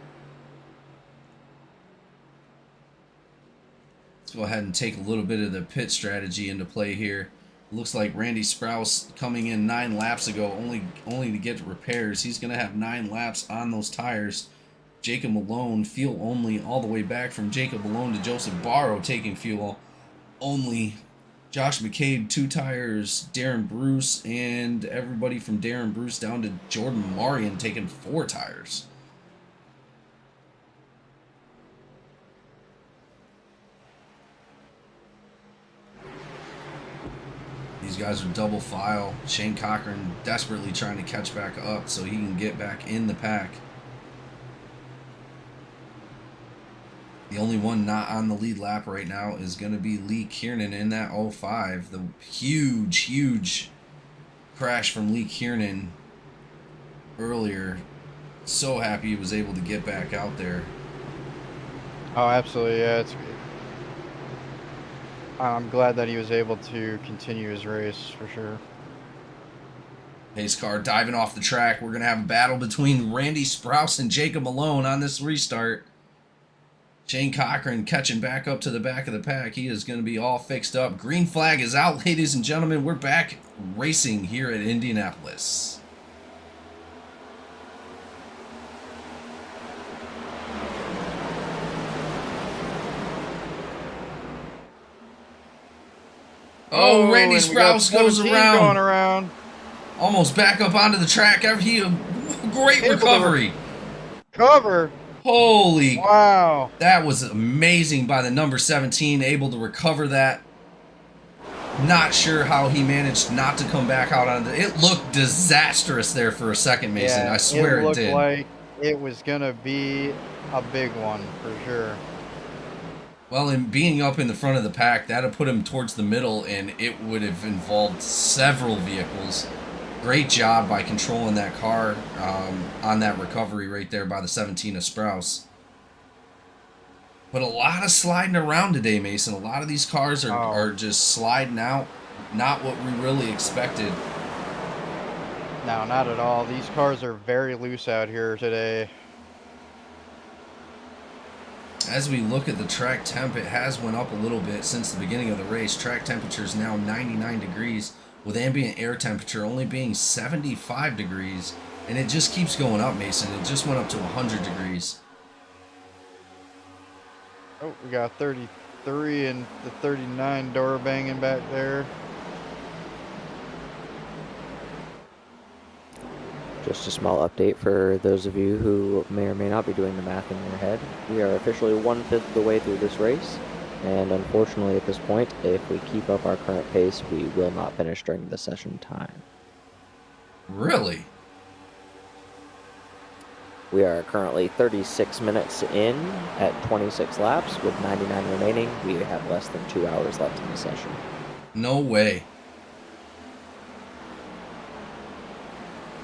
Let's go ahead and take a little bit of the pit strategy into play here. Looks like Randy Sprouse coming in 9 laps ago, only to get repairs. He's going to have 9 laps on those tires. Jacob Malone, fuel only, all the way back from Jacob Malone to Joseph Barrow taking fuel only. Josh McCade, 2 tires. Darren Bruce, and everybody from Darren Bruce down to Jordan Marion taking 4 tires. These guys are double file. Shane Cochran desperately trying to catch back up so he can get back in the pack. The only one not on the lead lap right now is going to be Lee Kiernan in that 05. The huge crash from Lee Kiernan earlier. So happy he was able to get back out there. Oh, absolutely. Yeah, I'm glad that he was able to continue his race for sure. Pace car diving off the track. We're going to have a battle between Randy Sprouse and Jacob Malone on this restart. Shane Cochran catching back up to the back of the pack. He is going to be all fixed up. Green flag is out, ladies and gentlemen. We're back racing here at Indianapolis. Oh, Randy and we got Sprouse goes 17 around. Going around. Almost back up onto the track. Great Able to recovery. Cover. Holy. Wow. That was amazing by the number 17, able to recover that. Not sure how he managed not to come back out on it. Looked disastrous there for a second, Mason. Yeah, I swear it looked did. like it was going to be a big one for sure. Well, in being up in the front of the pack, that would put him towards the middle, and it would have involved several vehicles. Great job by controlling that car on that recovery right there by the 17 of Sprouse. But a lot of sliding around today, Mason. A lot of these cars are just sliding out. Not what we really expected. No, not at all. These cars are very loose out here today. As we look at the track temp, it has went up a little bit since the beginning of the race. Track temperature is now 99 degrees, with ambient air temperature only being 75 degrees. And it just keeps going up, Mason. It just went up to 100 degrees. Oh, we got 33 and the 39 door banging back there. Just a small update for those of you who may or may not be doing the math in your head. We are officially 1/5 of the way through this race, and unfortunately at this point, if we keep up our current pace, we will not finish during the session time. Really? We are currently 36 minutes in at 26 laps with 99 remaining. We have less than 2 hours left in the session. No way.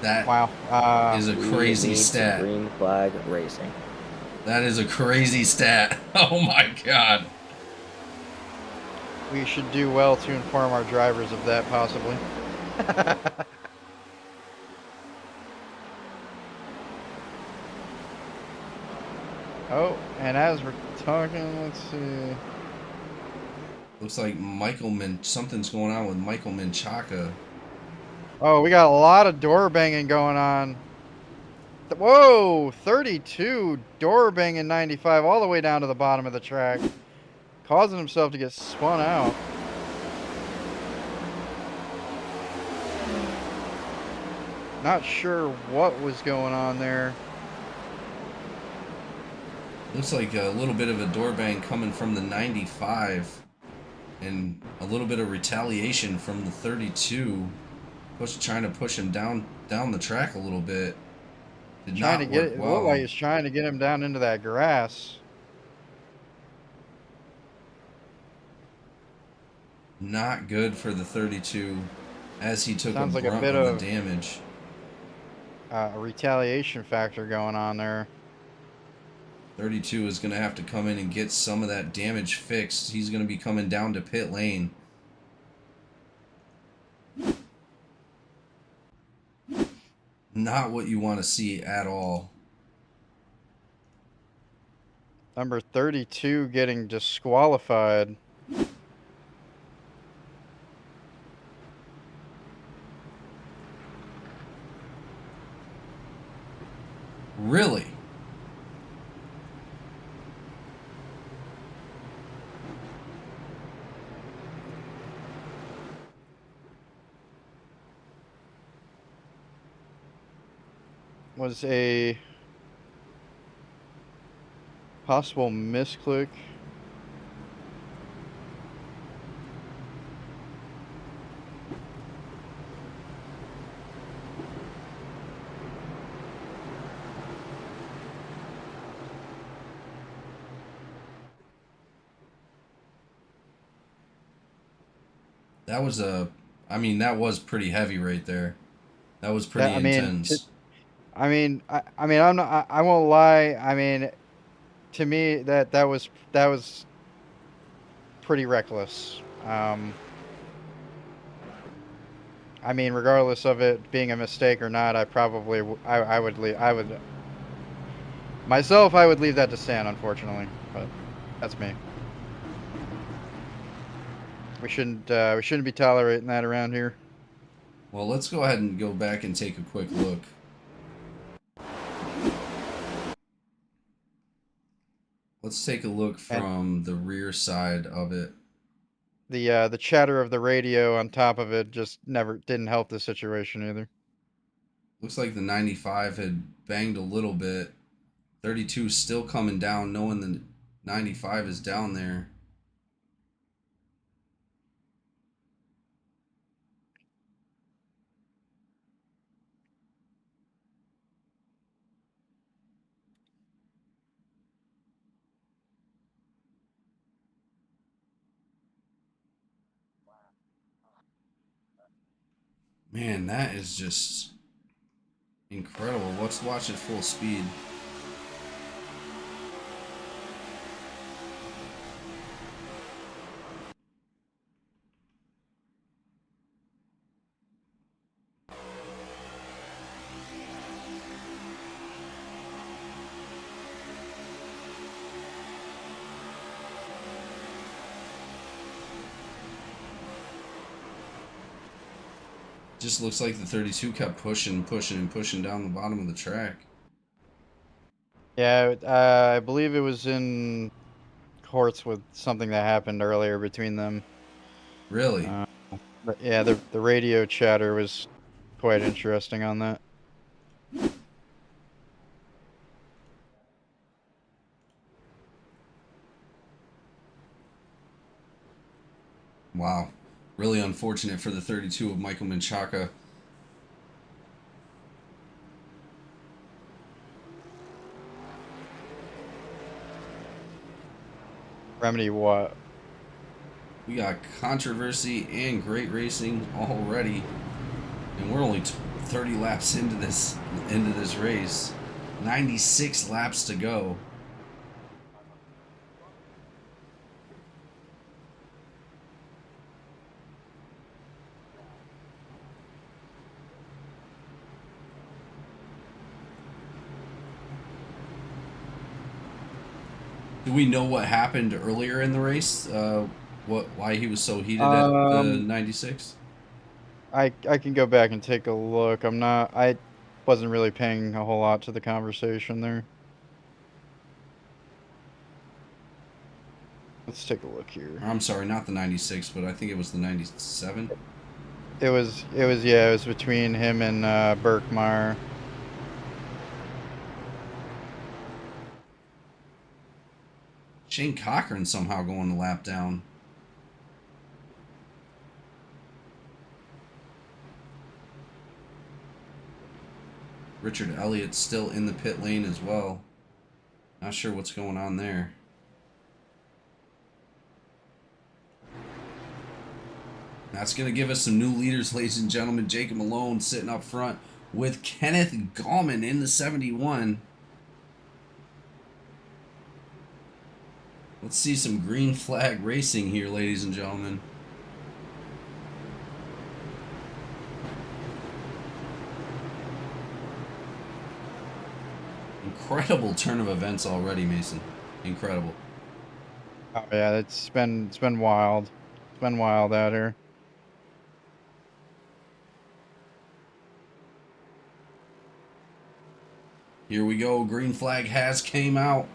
That Wow. is a We crazy need some stat. green flag racing. That is a crazy stat. Oh my God. We should do well to inform our drivers of that, possibly. Oh, and as we're talking, let's see. Looks like something's going on with Michael Menchaca. Oh, we got a lot of door banging going on. Whoa, 32 door banging 95 all the way down to the bottom of the track, causing himself to get spun out. Not sure what was going on there. Looks like a little bit of a door bang coming from the 95 and a little bit of retaliation from the 32. Trying to push him down the track a little bit. Did Trying not to get work it well. looked like he's trying to get him down into that grass. Not good for the 32 as he took Sounds a like a brunt bit of of- the damage. A retaliation factor going on there. 32 is going to have to come in and get some of that damage fixed. He's going to be coming down to pit lane. Not what you want to see at all. Number 32 getting disqualified. Really? was a possible misclick. That was I mean, that was pretty heavy right there. That was pretty That, intense. I'm not. I won't lie. I mean, to me, that was pretty reckless. I mean, regardless of it being a mistake or not, I probably I would leave. I would myself. I would leave that to stand, unfortunately. But that's me. We shouldn't be tolerating that around here. Well, let's go ahead and go back and take a quick look. Let's take a look from the rear side of it. The chatter of the radio on top of it just never didn't help the situation either. Looks like the 95 had banged a little bit. 32 still coming down, knowing the 95 is down there. Man, that is just incredible. Let's watch it full speed. Just looks like the 32 kept pushing down the bottom of the track. Yeah, I believe it was in courts with something that happened earlier between them. Really? But yeah, the radio chatter was quite interesting on that. Wow. Really unfortunate for the 32 of Michael Menchaca. Remedy what? We got controversy and great racing already, and we're only 30 laps into this race. 96 laps to go. Do we know what happened earlier in the race? Why he was so heated at the 96? I can go back and take a look. I wasn't really paying a whole lot to the conversation there. Let's take a look here. I'm sorry, not the 96, but I think it was the 97. It was it was between him and Birkmeyer. Shane Cochran somehow going the lap down. Richard Elliott still in the pit lane as well. Not sure what's going on there. That's going to give us some new leaders, ladies and gentlemen. Jacob Malone sitting up front with Kenneth Gallman in the 71. Let's see some green flag racing here, ladies and gentlemen. Incredible turn of events already, Mason. Incredible. Oh yeah, it's been wild. It's been wild out here. Here we go. Green flag has came out.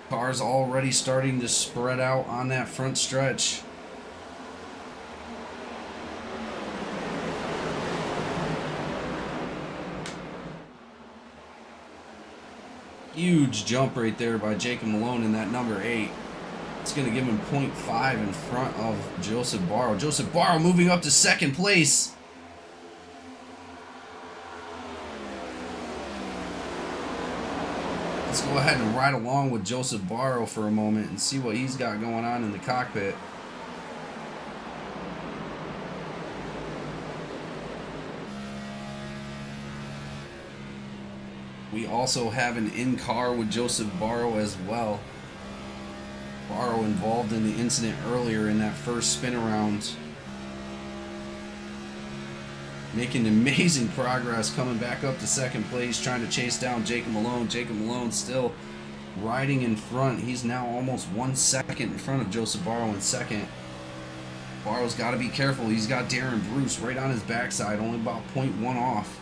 Cars already starting to spread out on that front stretch. Huge jump right there by Jacob Malone in that number 8. It's going to give him 0.5 in front of Joseph Barrow. Joseph Barrow moving up to second place. Let's go ahead and ride along with Joseph Barrow for a moment and see what he's got going on in the cockpit. We also have an in-car with Joseph Barrow as well. Barrow involved in the incident earlier in that first spin around. Making amazing progress, coming back up to second place, trying to chase down Jacob Malone. Jacob Malone still riding in front. He's now almost 1 second in front of Joseph Barrow in second. Barrow's got to be careful. He's got Darren Bruce right on his backside, only about 0.1 off.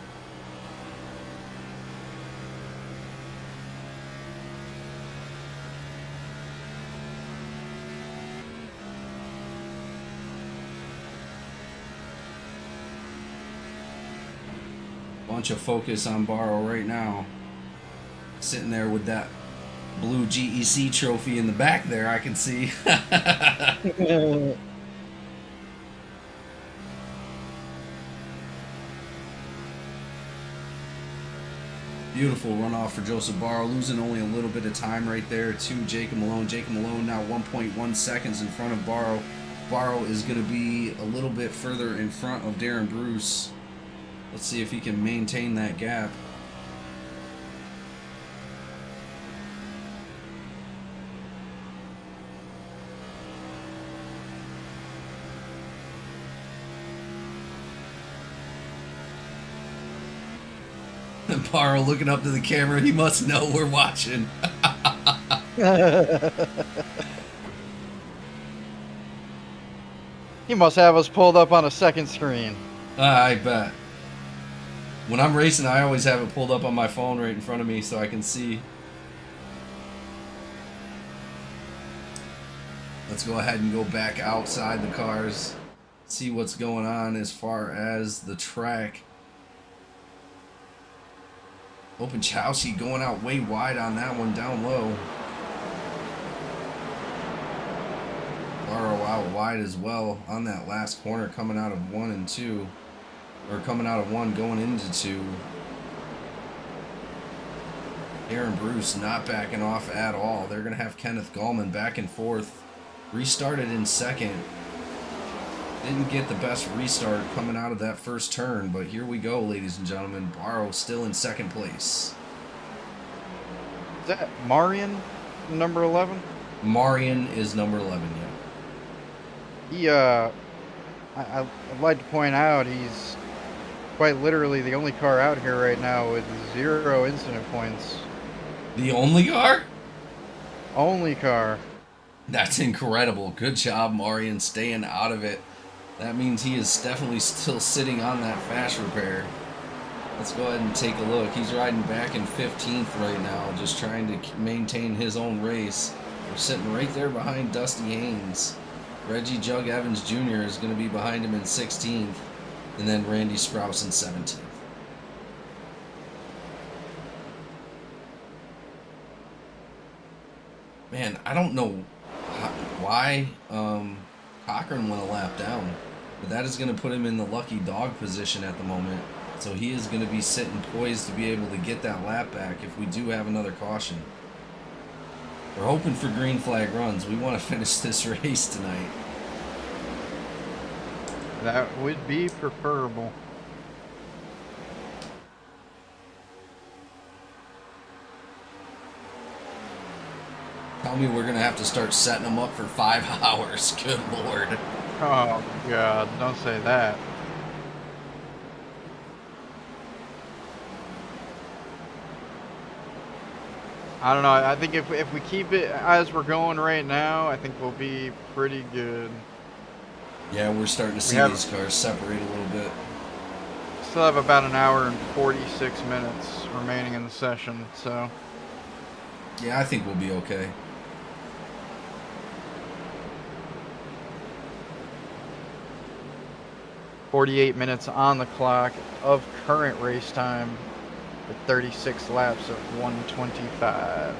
Bunch of focus on Barrow right now. Sitting there with that blue GEC trophy in the back there, I can see. Beautiful runoff for Joseph Barrow, losing only a little bit of time right there to Jacob Malone. Jacob Malone now 1.1 seconds in front of Barrow. Barrow is going to be a little bit further in front of Darren Bruce. Let's see if he can maintain that gap. Barrow looking up to the camera. He must know we're watching. He must have us pulled up on a second screen. I bet. When I'm racing, I always have it pulled up on my phone right in front of me so I can see. Let's go ahead and go back outside the cars. See what's going on as far as the track. Openchowski going out way wide on that one, down low. Barrow out wide as well on that last corner, coming out of 1 and 2. Or coming out of 1, going into 2. Aaron Bruce not backing off at all. They're going to have Kenneth Gallman back and forth. Restarted in second. Didn't get the best restart coming out of that first turn, but here we go, ladies and gentlemen. Barrow still in second place. Is that Marion, number 11? Marion is number 11, yeah. I'd like to point out he's quite literally the only car out here right now with 0 incident points. The only car? Only car. That's incredible. Good job, Marion, staying out of it. That means he is definitely still sitting on that fast repair. Let's go ahead and take a look. He's riding back in 15th right now, just trying to maintain his own race. We're sitting right there behind Dusty Haynes. Reggie Jug Evans Jr. is going to be behind him in 16th, and then Randy Sprouse in 17th. Man, I don't know why Cochran went a lap down, but that is going to put him in the lucky dog position at the moment. So he is going to be sitting poised to be able to get that lap back if we do have another caution. We're hoping for green flag runs. We want to finish this race tonight. That would be preferable. Tell me we're going to have to start setting them up for 5 hours. Good Lord. Oh, God, don't say that. I don't know. I think if we keep it as we're going right now, I think we'll be pretty good. Yeah, we're starting to see these cars separate a little bit. Still have about an hour and 46 minutes remaining in the session, so. Yeah, I think we'll be okay. "48 minutes on the clock of current race time. with 36 laps of 125.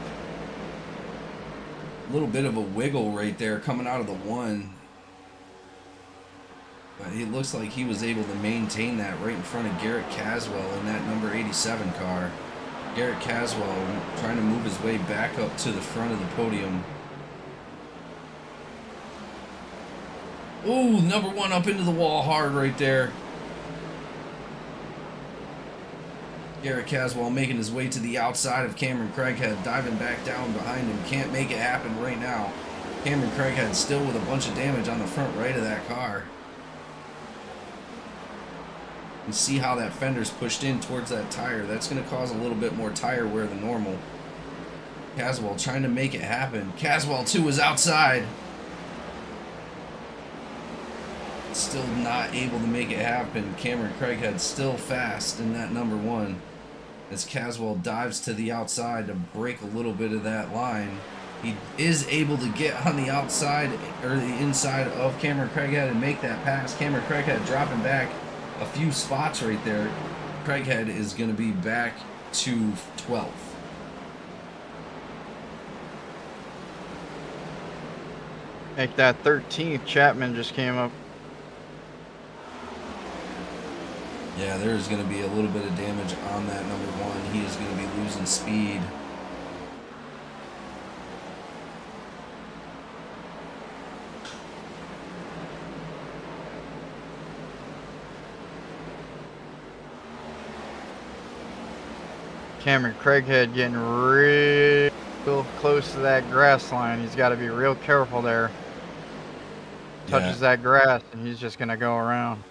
A little bit of a wiggle right there coming out of the one. But it looks like he was able to maintain that right in front of Garrett Caswell in that number 87 car. Garrett Caswell trying to move his way back up to the front of the podium. Ooh, number one up into the wall hard right there. Garrett Caswell making his way to the outside of Cameron Craighead, diving back down behind him. Can't make it happen right now. Cameron Craighead still with a bunch of damage on the front right of that car. You see how that fender's pushed in towards that tire. That's going to cause a little bit more tire wear than normal. Caswell trying to make it happen. Caswell too is outside. Still not able to make it happen. Cameron Craighead still fast in that number one. As Caswell dives to the outside to break a little bit of that line. He is able to get on the outside or the inside of Cameron Craighead and make that pass. Cameron Craighead dropping back a few spots right there. Craighead is going to be back to 12th. Make that 13th. Chapman just came up. Yeah, there's going to be a little bit of damage on that number one. He is going to be losing speed. Cameron Craighead getting real close to that grass line. He's got to be real careful there. Touches that grass and he's just going to go around.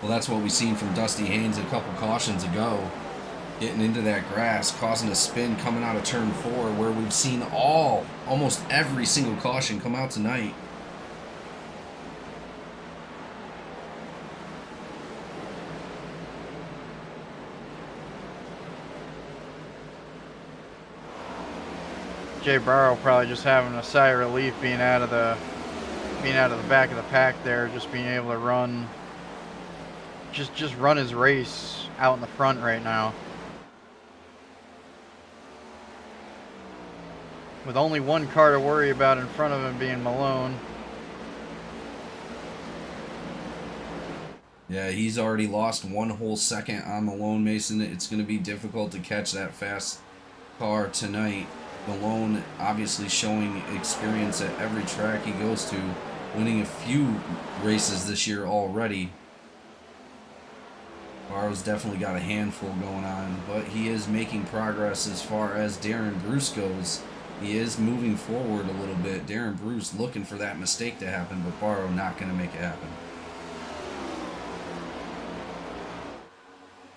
Well, that's what we seen from Dusty Haynes a couple cautions ago. Getting into that grass, causing a spin coming out of turn 4, where we've seen almost every single caution come out tonight. Jay Barrow probably just having a sigh of relief being out of the back of the pack there, just being able to run. Just run his race out in the front right now. With only one car to worry about in front of him being Malone. Yeah, he's already lost 1 whole second on Malone Mason. It's going to be difficult to catch that fast car tonight. Malone obviously showing experience at every track he goes to, winning a few races this year already. Barrow's definitely got a handful going on, but he is making progress as far as Darren Bruce goes. He is moving forward a little bit. Darren Bruce looking for that mistake to happen, but Barrow not going to make it happen.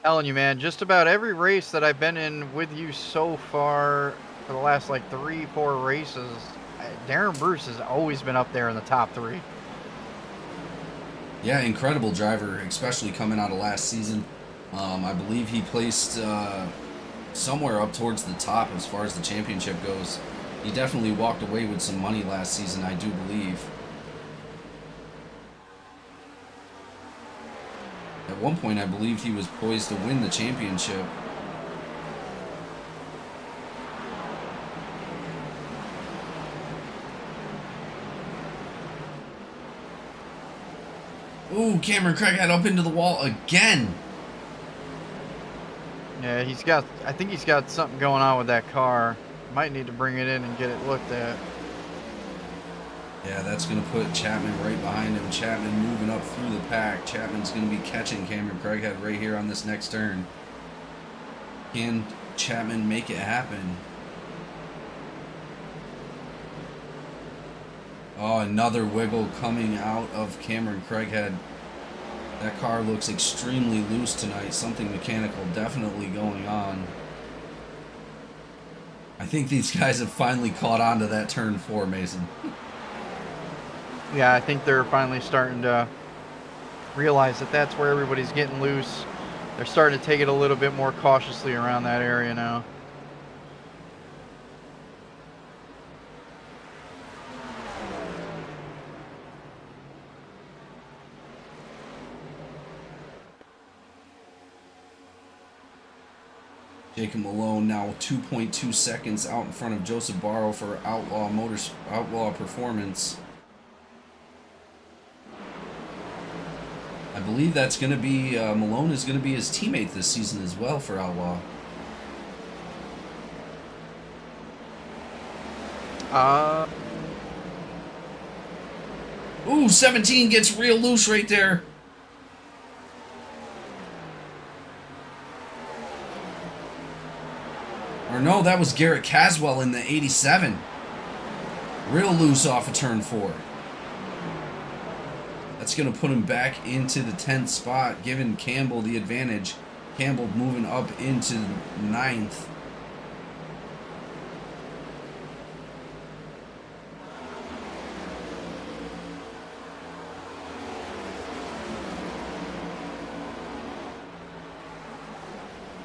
Telling you, man, just about every race that I've been in with you so far for the last like 3-4 races, Darren Bruce has always been up there in the top 3. Yeah, incredible driver, especially coming out of last season. I believe he placed somewhere up towards the top as far as the championship goes. He definitely walked away with some money last season, I do believe. At one point, I believed he was poised to win the championship. Ooh, Cameron Craighead up into the wall again. Yeah, I think he's got something going on with that car. Might need to bring it in and get it looked at. Yeah, that's going to put Chapman right behind him. Chapman moving up through the pack. Chapman's going to be catching Cameron Craighead right here on this next turn. Can Chapman make it happen? Oh, another wiggle coming out of Cameron Craighead. That car looks extremely loose tonight. Something mechanical definitely going on. I think these guys have finally caught on to that turn 4, Mason. Yeah, I think they're finally starting to realize that that's where everybody's getting loose. They're starting to take it a little bit more cautiously around that area now. Jacob Malone now 2.2 seconds out in front of Joseph Barrow for Outlaw Performance. I believe that's going to be, Malone is going to be his teammate this season as well for Outlaw. Ooh, 17 gets real loose right there. Or no, that was Garrett Caswell in the 87. Real loose off of turn 4. That's going to put him back into the 10th spot, giving Campbell the advantage. Campbell moving up into 9th.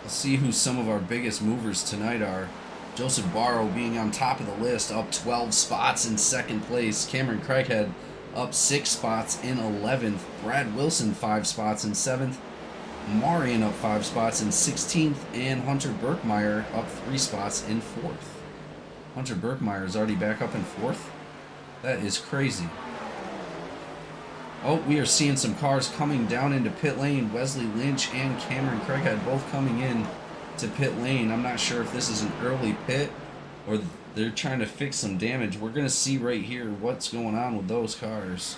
Let's see who some of our biggest movers tonight are. Joseph Barrow being on top of the list, up 12 spots in 2nd place. Cameron Craighead up 6 spots in 11th. Brad Wilson 5 spots in 7th. Marion up 5 spots in 16th. And Hunter Berkmeyer up 3 spots in 4th. Hunter Berkmeyer is already back up in 4th? That is crazy. Oh, we are seeing some cars coming down into pit lane. Wesley Lynch and Cameron Craighead both coming in to pit lane. I'm not sure if this is an early pit or they're trying to fix some damage. We're going to see right here what's going on with those cars.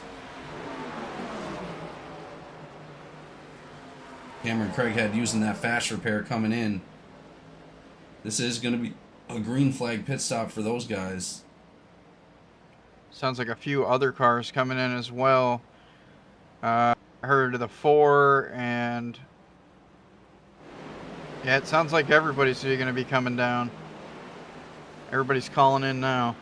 Cameron Craighead using that fast repair coming in. This is going to be a green flag pit stop for those guys. Sounds like a few other cars coming in as well. I heard of the 4, and yeah, it sounds like everybody's going to be coming down. Everybody's calling in now.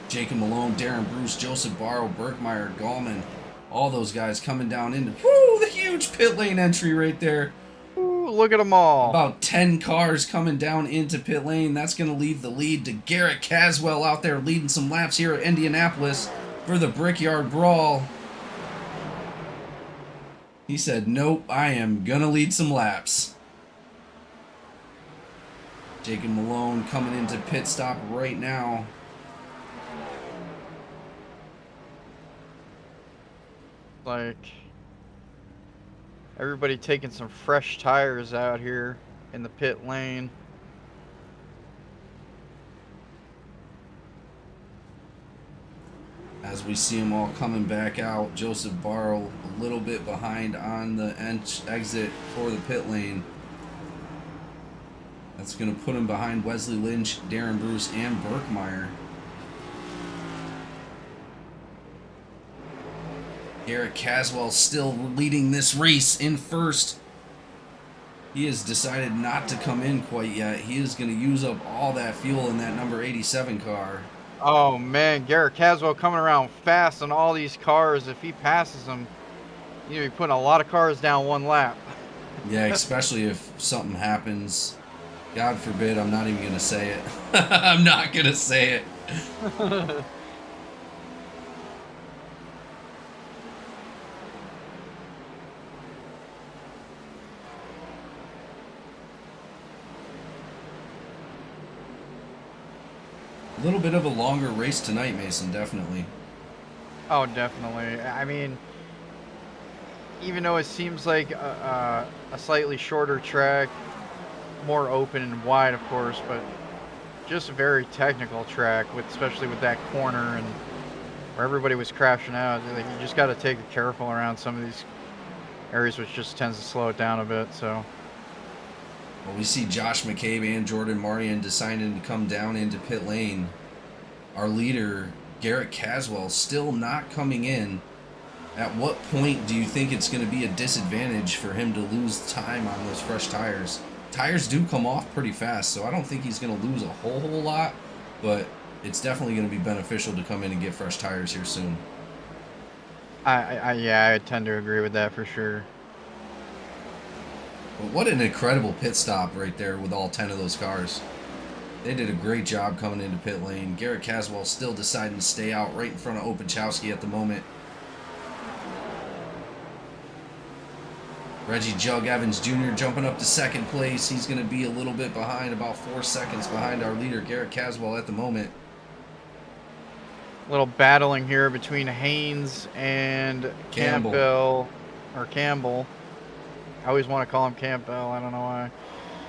Jacob Malone, Darren Bruce, Joseph Barrow, Berkmeyer, Gallman, all those guys coming down into the huge pit lane entry right there. Ooh, look at them all. About 10 cars coming down into pit lane. That's going to leave the lead to Garrett Caswell out there leading some laps here at Indianapolis for the Brickyard Brawl. He said, nope, I am going to lead some laps. Jacob Malone coming into pit stop right now. Like, everybody taking some fresh tires out here in the pit lane. As we see them all coming back out, Joseph Barrow a little bit behind on the exit for the pit lane. That's going to put him behind Wesley Lynch, Darren Bruce, and Berkmeyer. Garrett Caswell still leading this race in first. He has decided not to come in quite yet. He is going to use up all that fuel in that number 87 car. Oh man, Garrett Caswell coming around fast on all these cars. If he passes them, you know, be putting a lot of cars down one lap. Yeah, especially if something happens. God forbid, I'm not even going to say it. I'm not going to say it. A little bit of a longer race tonight, Mason, definitely. Oh, definitely. I mean, even though it seems like a slightly shorter track, more open and wide, of course, but just a very technical track, with especially with that corner and where everybody was crashing out. Like, you just got to take it careful around some of these areas, which just tends to slow it down a bit. So. Well, we see Josh McCabe and Jordan Marion deciding to come down into pit lane. Our leader, Garrett Caswell, still not coming in. At what point do you think it's going to be a disadvantage for him to lose time on those fresh tires? Tires do come off pretty fast, so I don't think he's going to lose a whole lot, but it's definitely going to be beneficial to come in and get fresh tires here soon. Yeah, I tend to agree with that for sure. But what an incredible pit stop right there with all 10 of those cars. They did a great job coming into pit lane. Garrett Caswell still deciding to stay out right in front of Opachowski at the moment. Reggie Jug Evans Jr. jumping up to second place. He's going to be a little bit behind, about 4 seconds behind our leader, Garrett Caswell, at the moment. A little battling here between Haynes and Campbell. Campbell. I always want to call him Campbell. I don't know why.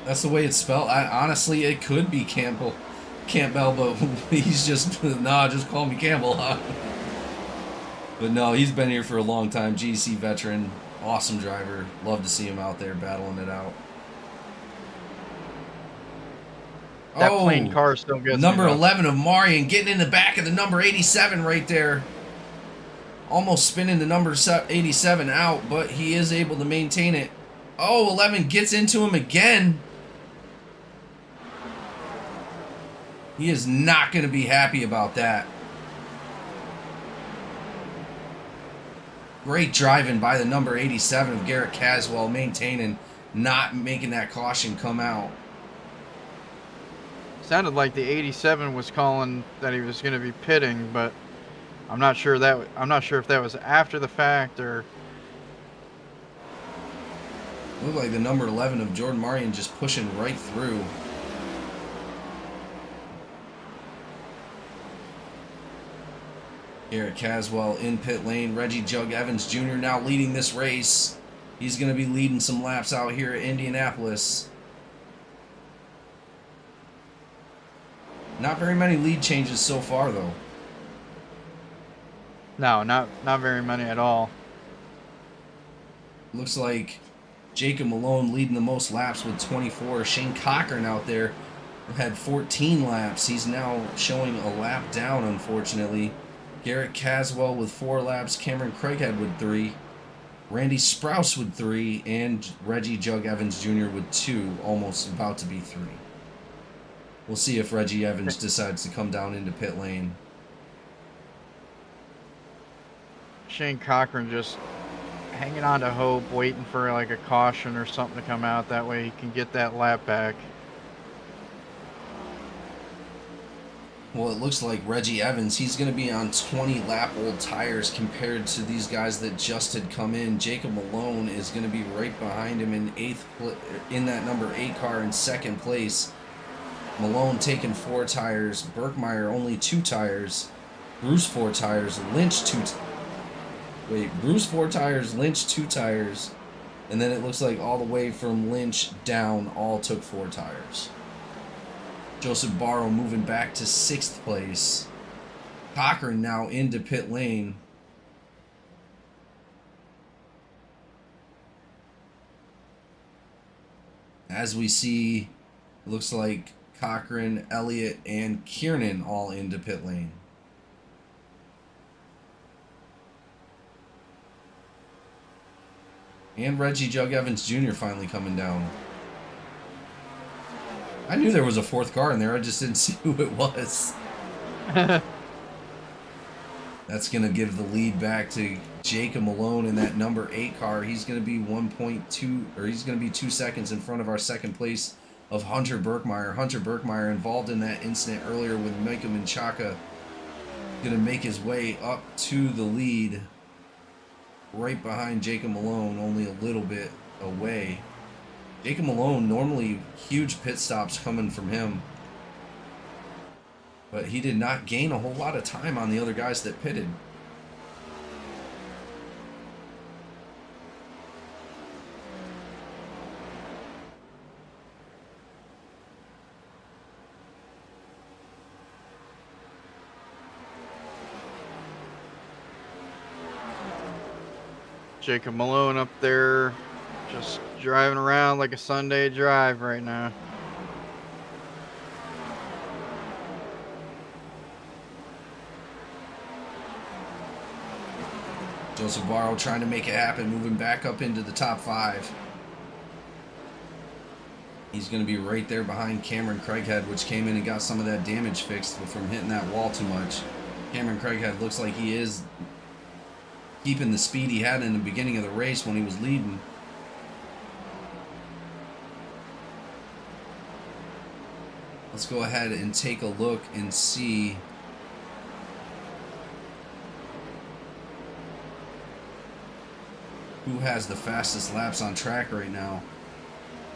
That's the way it's spelled. Honestly, it could be Campbell, but he's just, nah, just call me Campbell. But no, he's been here for a long time. GEC veteran, awesome driver. Love to see him out there battling it out. That plain car still gets number 11 of Marion getting in the back of the number 87 right there. Almost spinning the number 87 out, but he is able to maintain it. Oh, 11 gets into him again. He is not going to be happy about that. Great driving by the number 87 of Garrett Caswell, maintaining, not making that caution come out. Sounded like the 87 was calling that he was going to be pitting, but I'm not sure if that was after the fact or. Looked like the number 11 of Jordan Marion just pushing right through. Garrett Caswell in pit lane. Reggie Jug Evans Jr. now leading this race. He's going to be leading some laps out here at Indianapolis. Not very many lead changes so far, though. No, not very many at all. Looks like Jacob Malone leading the most laps with 24. Shane Cochran out there had 14 laps. He's now showing a lap down, unfortunately. Garrett Caswell with 4 laps. Cameron Craighead with 3. Randy Sprouse with 3. And Reggie Jug Evans Jr. with 2. Almost about to be 3. We'll see if Reggie Evans decides to come down into pit lane. Shane Cochran just hanging on to hope, waiting for like a caution or something to come out. That way he can get that lap back. Well, it looks like Reggie Evans, he's going to be on 20 lap old tires compared to these guys that just had come in. Jacob Malone is going to be right behind him in that number 8 car in second place. Malone taking 4 tires. Burkmeyer only 2 tires. Bruce 4 tires. Lynch 2. Bruce 4 tires. Lynch 2 tires. And then it looks like all the way from Lynch down, all took 4 tires. Joseph Barrow moving back to 6th place. Cochran now into pit lane. As we see, it looks like Cochran, Elliott, and Kiernan all into pit lane. And Reggie Jug Evans Jr. finally coming down. I knew there was a 4th car in there, I just didn't see who it was. That's going to give the lead back to Jacob Malone in that number 8 car. He's going to be 2 seconds in front of our second place of Hunter Burkmeyer. Hunter Burkmeyer involved in that incident earlier with Micah Menchaca. Going to make his way up to the lead right behind Jacob Malone, only a little bit away. Jacob Malone, normally huge pit stops coming from him, but he did not gain a whole lot of time on the other guys that pitted. Jacob Malone up there just driving around like a Sunday drive right now. Joseph Barrow trying to make it happen, moving back up into the top 5. He's going to be right there behind Cameron Craighead, which came in and got some of that damage fixed from hitting that wall too much. Cameron Craighead looks like he is keeping the speed he had in the beginning of the race when he was leading. Let's go ahead and take a look and see who has the fastest laps on track right now.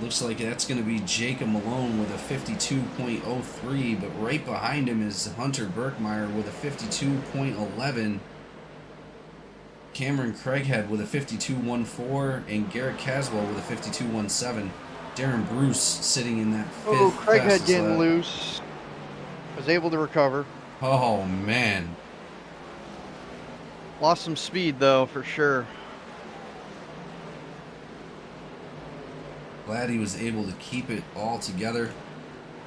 Looks like that's going to be Jacob Malone with a 52.03, but right behind him is Hunter Birkmeyer with a 52.11. Cameron Craighead with a 52.14, and Garrett Caswell with a 52.17. Darren Bruce sitting in that fifth. Oh, Craighead fastest getting lap. loose. Was able to recover. Oh, man. Lost some speed, though, for sure. Glad he was able to keep it all together.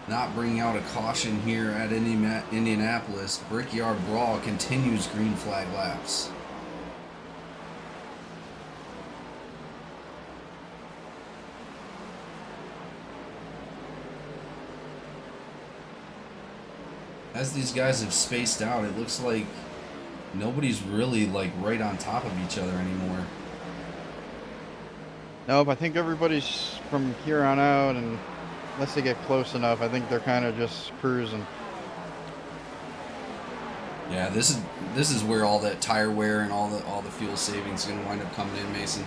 Not bringing out a caution here at Indianapolis. Brickyard Brawl continues green flag laps. As these guys have spaced out, it looks like nobody's really like right on top of each other anymore. Nope, I think everybody's from here on out, and unless they get close enough, I think they're kind of just cruising. Yeah, this is where all that tire wear and all the fuel savings is going to wind up coming in, Mason.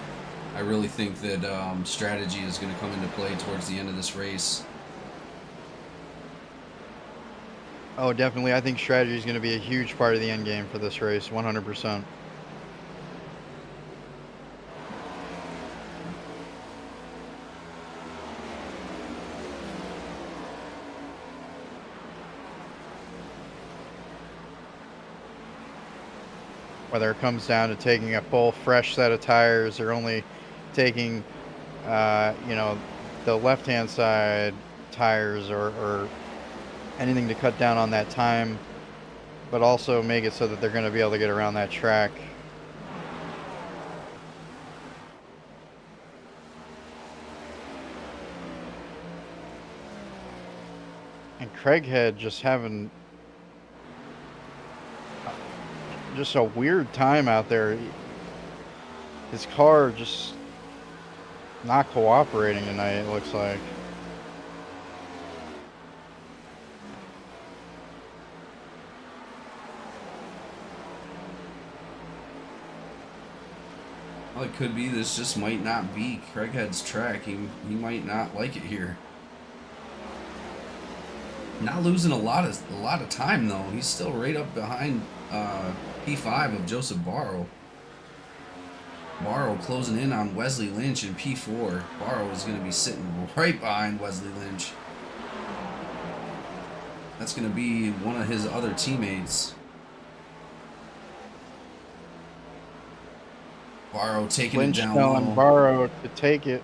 I really think that strategy is going to come into play towards the end of this race. Oh, definitely. I think strategy is going to be a huge part of the end game for this race, 100%. Whether it comes down to taking a full, fresh set of tires or only taking, the left-hand side tires or anything to cut down on that time, but also make it so that they're going to be able to get around that track. And Craighead just having just a weird time out there. His car just not cooperating tonight, it looks like. Well, it could be this just might not be Craighead's track. He might not like it here. Not losing a lot of time though. He's still right up behind P5 of Joseph Barrow. Barrow closing in on Wesley Lynch in P4. Barrow is going to be sitting right behind Wesley Lynch. That's going to be one of his other teammates. Barrow taking Lynch it down telling low. Barrow to take it.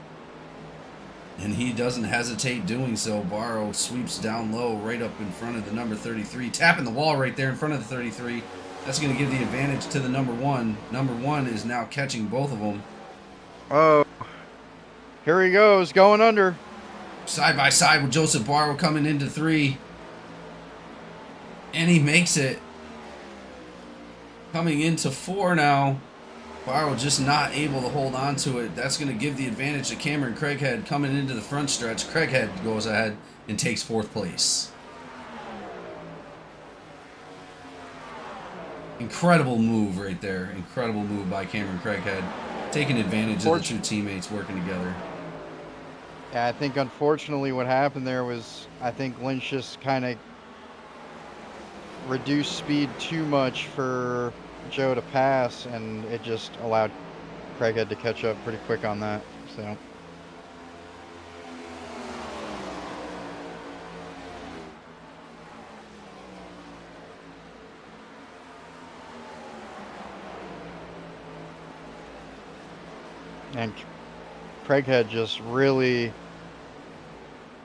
And he doesn't hesitate doing so. Barrow sweeps down low right up in front of the number 33. Tapping the wall right there in front of the 33. That's going to give the advantage to the number 1. Number 1 is now catching both of them. Oh, here he goes, going under. Side by side with Joseph Barrow coming into 3. And he makes it. Coming into 4 now. Barrow just not able to hold on to it. That's going to give the advantage to Cameron Craighead coming into the front stretch. Craighead goes ahead and takes 4th place. Incredible move right there. Incredible move by Cameron Craighead. Taking advantage of the two teammates working together. Yeah, I think unfortunately what happened there was I think Lynch just kind of reduced speed too much for Joe to pass, and it just allowed Craighead to catch up pretty quick on that. So and Craighead just really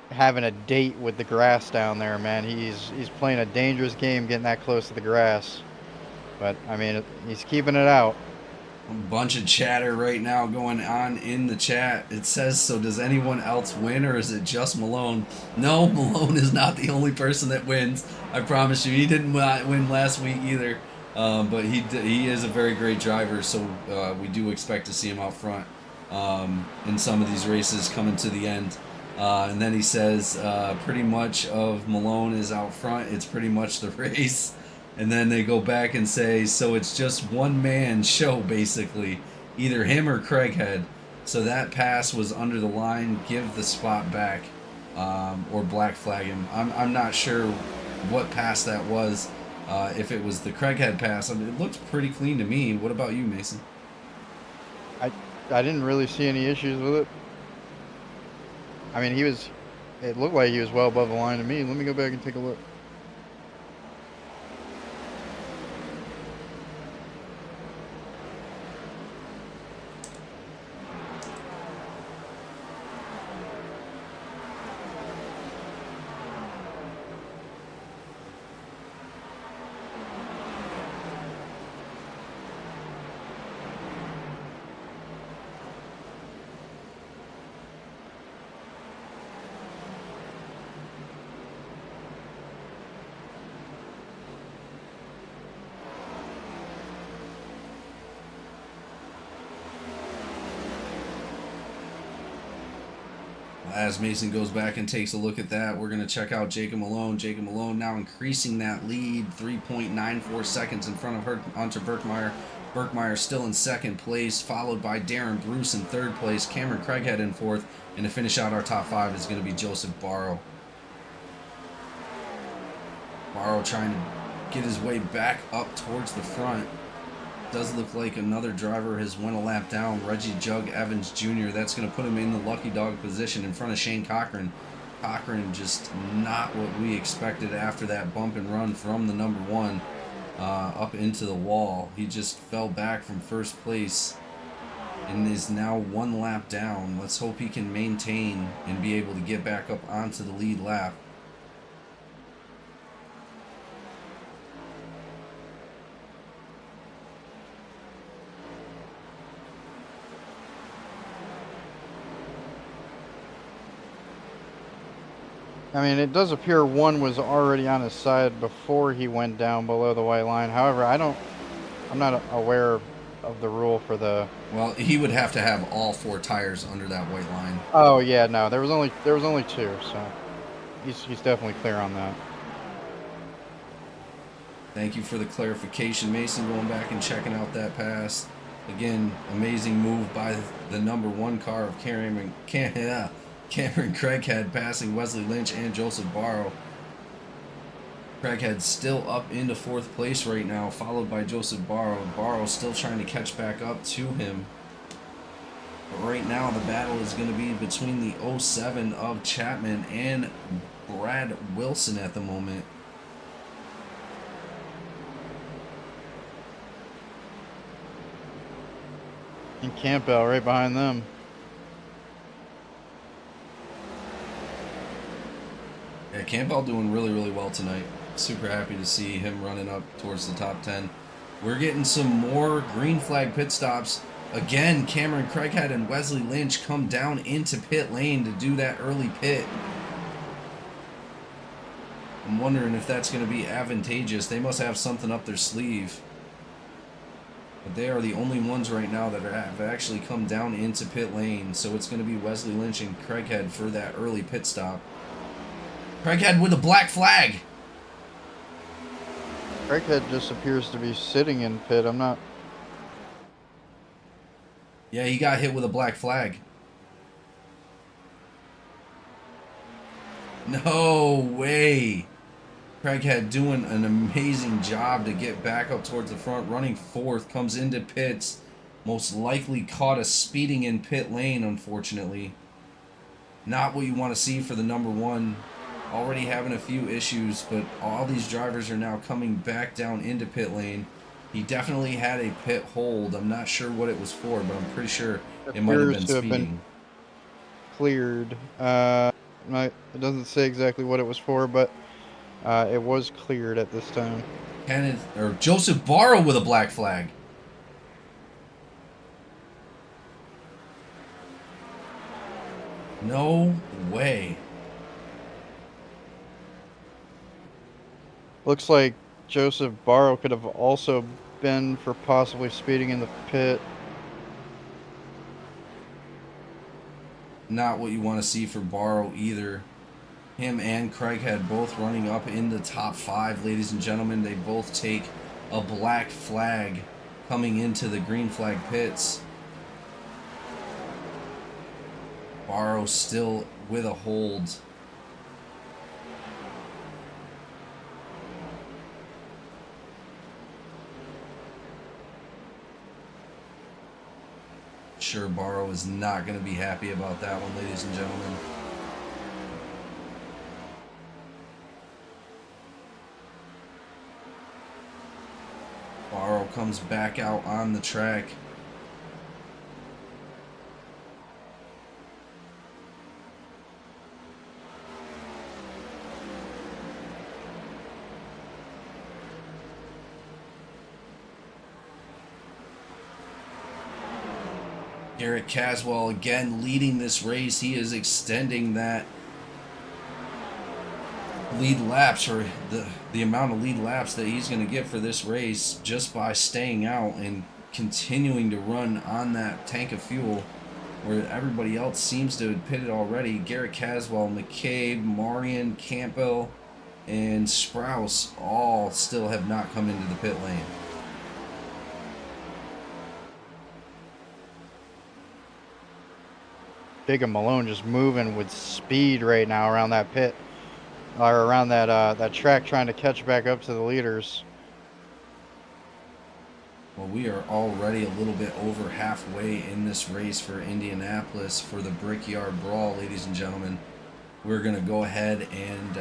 having a date with the grass down there, man. He's playing a dangerous game getting that close to the grass. But, I mean, he's keeping it out. A bunch of chatter right now going on in the chat. It says, so does anyone else win, or is it just Malone? No, Malone is not the only person that wins. I promise you. He didn't win last week either. But he is a very great driver, so we do expect to see him out front in some of these races coming to the end. And then he says, pretty much of Malone is out front. It's pretty much the race. And then they go back and say, so it's just one man show, basically. either him or Craighead. So that pass was under the line. Give the spot back, or black flag him. I'm not sure what pass that was. If it was the Craighead pass, I mean, it looked pretty clean to me. What about you, Mason? I didn't really see any issues with it. I mean, it looked like he was well above the line to me. Let me go back and take a look. As Mason goes back and takes a look at that, we're going to check out Jacob Malone. Jacob Malone now increasing that lead, 3.94 seconds in front of Hunter Berkmeyer. Berkmeyer still in second place, followed by Darren Bruce in third place, Cameron Craighead in fourth, and to finish out our top five is going to be Joseph Barrow. Barrow trying to get his way back up towards the front. Does look like another driver has went a lap down. Reggie Jug Evans Jr. That's going to put him in the lucky dog position in front of Shane Cochran. Cochran just not what we expected after that bump and run from the number one up into the wall. He just fell back from first place and is now one lap down. Let's hope he can maintain and be able to get back up onto the lead lap. I mean, it does appear one was already on his side before he went down below the white line. However, I'm not aware of the rule for the. Well, he would have to have all four tires under that white line. Oh yeah, no, there was only two, so he's definitely clear on that. Thank you for the clarification, Mason. Going back and checking out that pass. Again, amazing move by the number one car of Cameron Craighead, passing Wesley Lynch and Joseph Barrow. Craighead still up into fourth place right now, followed by Joseph Barrow. Barrow still trying to catch back up to him. But right now, the battle is going to be between the 07 of Chapman and Brad Wilson at the moment. And Campbell right behind them. Yeah, Campbell doing really, really well tonight. Super happy to see him running up towards the top 10. We're getting some more green flag pit stops. Again, Cameron Craighead and Wesley Lynch come down into pit lane to do that early pit. I'm wondering if that's going to be advantageous. They must have something up their sleeve. But they are the only ones right now that have actually come down into pit lane. So it's going to be Wesley Lynch and Craighead for that early pit stop. Craighead with a black flag. Craighead just appears to be sitting in pit. I'm not. Yeah, he got hit with a black flag. No way. Craighead doing an amazing job to get back up towards the front, running fourth, comes into pits. Most likely caught us speeding in pit lane, unfortunately. Not what you want to see for the number one. Already having a few issues, but all these drivers are now coming back down into pit lane. He definitely had a pit hold. I'm not sure what it was for, but I'm pretty sure it might have been speeding. Cleared. It doesn't say exactly what it was for, but it was cleared at this time. Joseph Barrow with a black flag. No way. Looks like Joseph Barrow could have also been for possibly speeding in the pit. Not what you want to see for Barrow either. Him and Craighead both running up in the top five, ladies and gentlemen. They both take a black flag coming into the green flag pits. Barrow still with a hold. Sure, Barrow is not going to be happy about that one, ladies and gentlemen. Barrow comes back out on the track. Garrett Caswell again leading this race. He is extending that lead laps, or the amount of lead laps that he's going to get for this race, just by staying out and continuing to run on that tank of fuel, where everybody else seems to have pitted already. Garrett Caswell, McCabe, Marion, Campbell, and Sprouse all still have not come into the pit lane. Big and Malone just moving with speed right now around that pit, or around that track, trying to catch back up to the leaders. Well, we are already a little bit over halfway in this race for Indianapolis for the Brickyard Brawl, ladies and gentlemen. We're going to go ahead and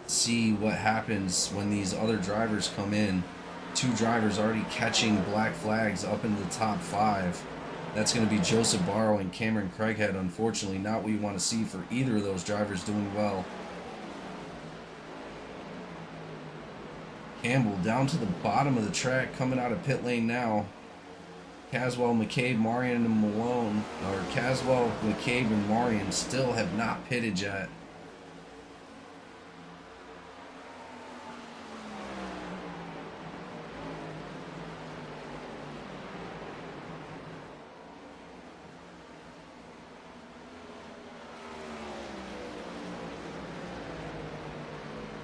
see what happens when these other drivers come in. 2 drivers already catching black flags up into the top 5. That's going to be Joseph Barrow and Cameron Craighead. Unfortunately, not what you want to see for either of those drivers doing well. Campbell down to the bottom of the track, coming out of pit lane now. Caswell, McCabe, Marion, and Malone, or Caswell, McCabe, and Marion still have not pitted yet.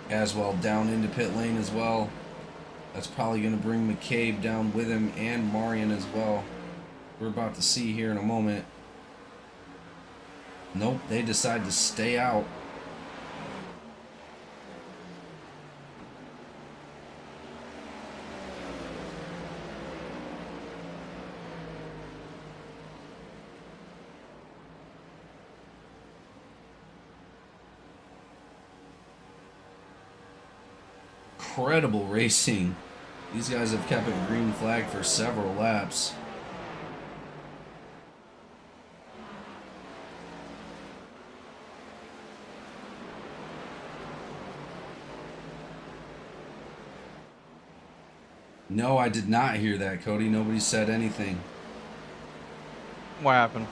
Caswell down into pit lane as well. That's probably going to bring McCabe down with him, and Marion as well. We're about to see here in a moment. Nope, they decide to stay out. Incredible racing. These guys have kept a green flag for several laps. No, I did not hear that, Cody. Nobody said anything. What happened?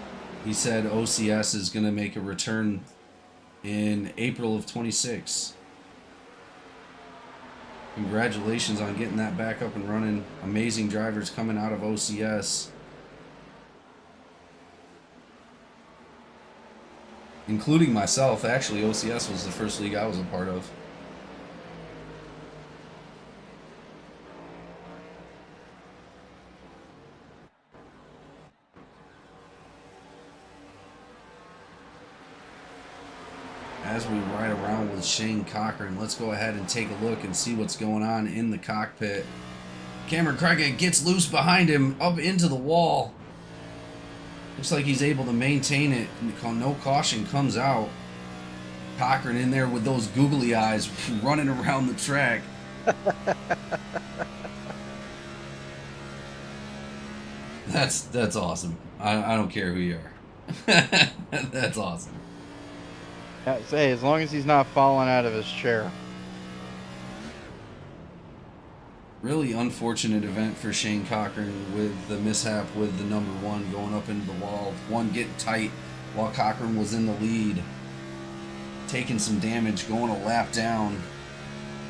He said OCS is going to make a return in April of 26. Congratulations on getting that back up and running. Amazing drivers coming out of OCS. Including myself. Actually, OCS was the first league I was a part of. As we ride around with Shane Cochran, let's go ahead and take a look and see what's going on in the cockpit. Cameron Craighead gets loose behind him, up into the wall. Looks like he's able to maintain it. No caution comes out. Cochran in there with those googly eyes running around the track. That's awesome. I don't care who you are. That's awesome. Hey, as long as he's not falling out of his chair. Really unfortunate event for Shane Cochran with the mishap with the number 1 going up into the wall. One getting tight while Cochran was in the lead. Taking some damage, going a lap down.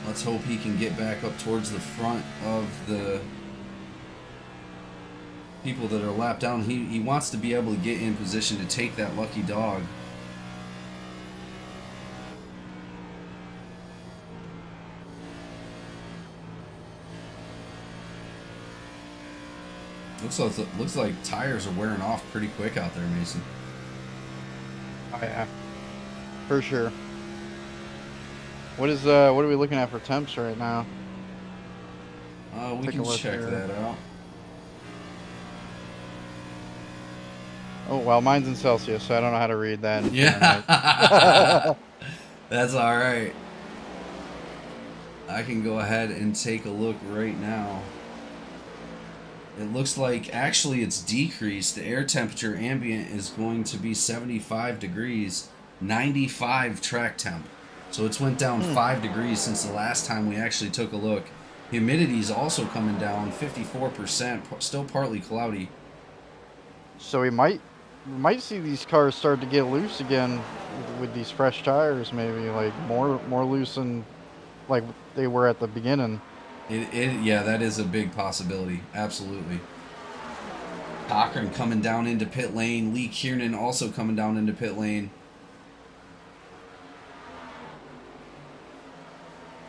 Let's hope he can get back up towards the front of the people that are lapped down. He wants to be able to get in position to take that lucky dog. Looks like tires are wearing off pretty quick out there, Mason. Oh yeah, for sure. What are we looking at for temps right now? We Take a can look check here. that out. Oh well, mine's in Celsius, so I don't know how to read that. In Yeah. Fahrenheit. That's all right. I can go ahead and take a look right now. It looks like actually it's decreased. The air temperature ambient is going to be 75 degrees, 95 track temp. So it's went down 5 degrees since the last time we actually took a look. Humidity is also coming down 54%, still partly cloudy. So we might see these cars start to get loose again with these fresh tires, maybe like more loose than like they were at the beginning. Yeah, that is a big possibility. Absolutely. Cochran coming down into pit lane. Lee Kiernan also coming down into pit lane.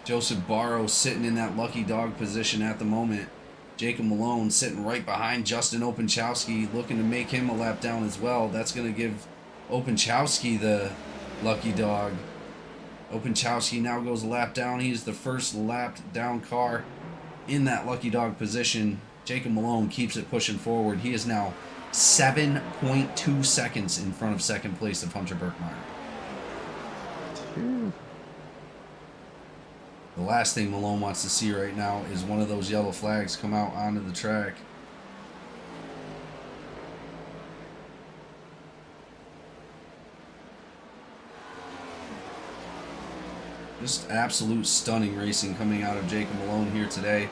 Joseph Barrow sitting in that lucky dog position at the moment. Jacob Malone sitting right behind Justin Openchowski, looking to make him a lap down as well. That's going to give Openchowski the lucky dog. Openchowski now goes a lap down. He's the first lap down car in that lucky dog position. Jacob Malone keeps it pushing forward. He is now 7.2 seconds in front of second place of Hunter Birkmeyer. The last thing Malone wants to see right now is one of those yellow flags come out onto the track. Just absolute stunning racing coming out of Jacob Malone here today.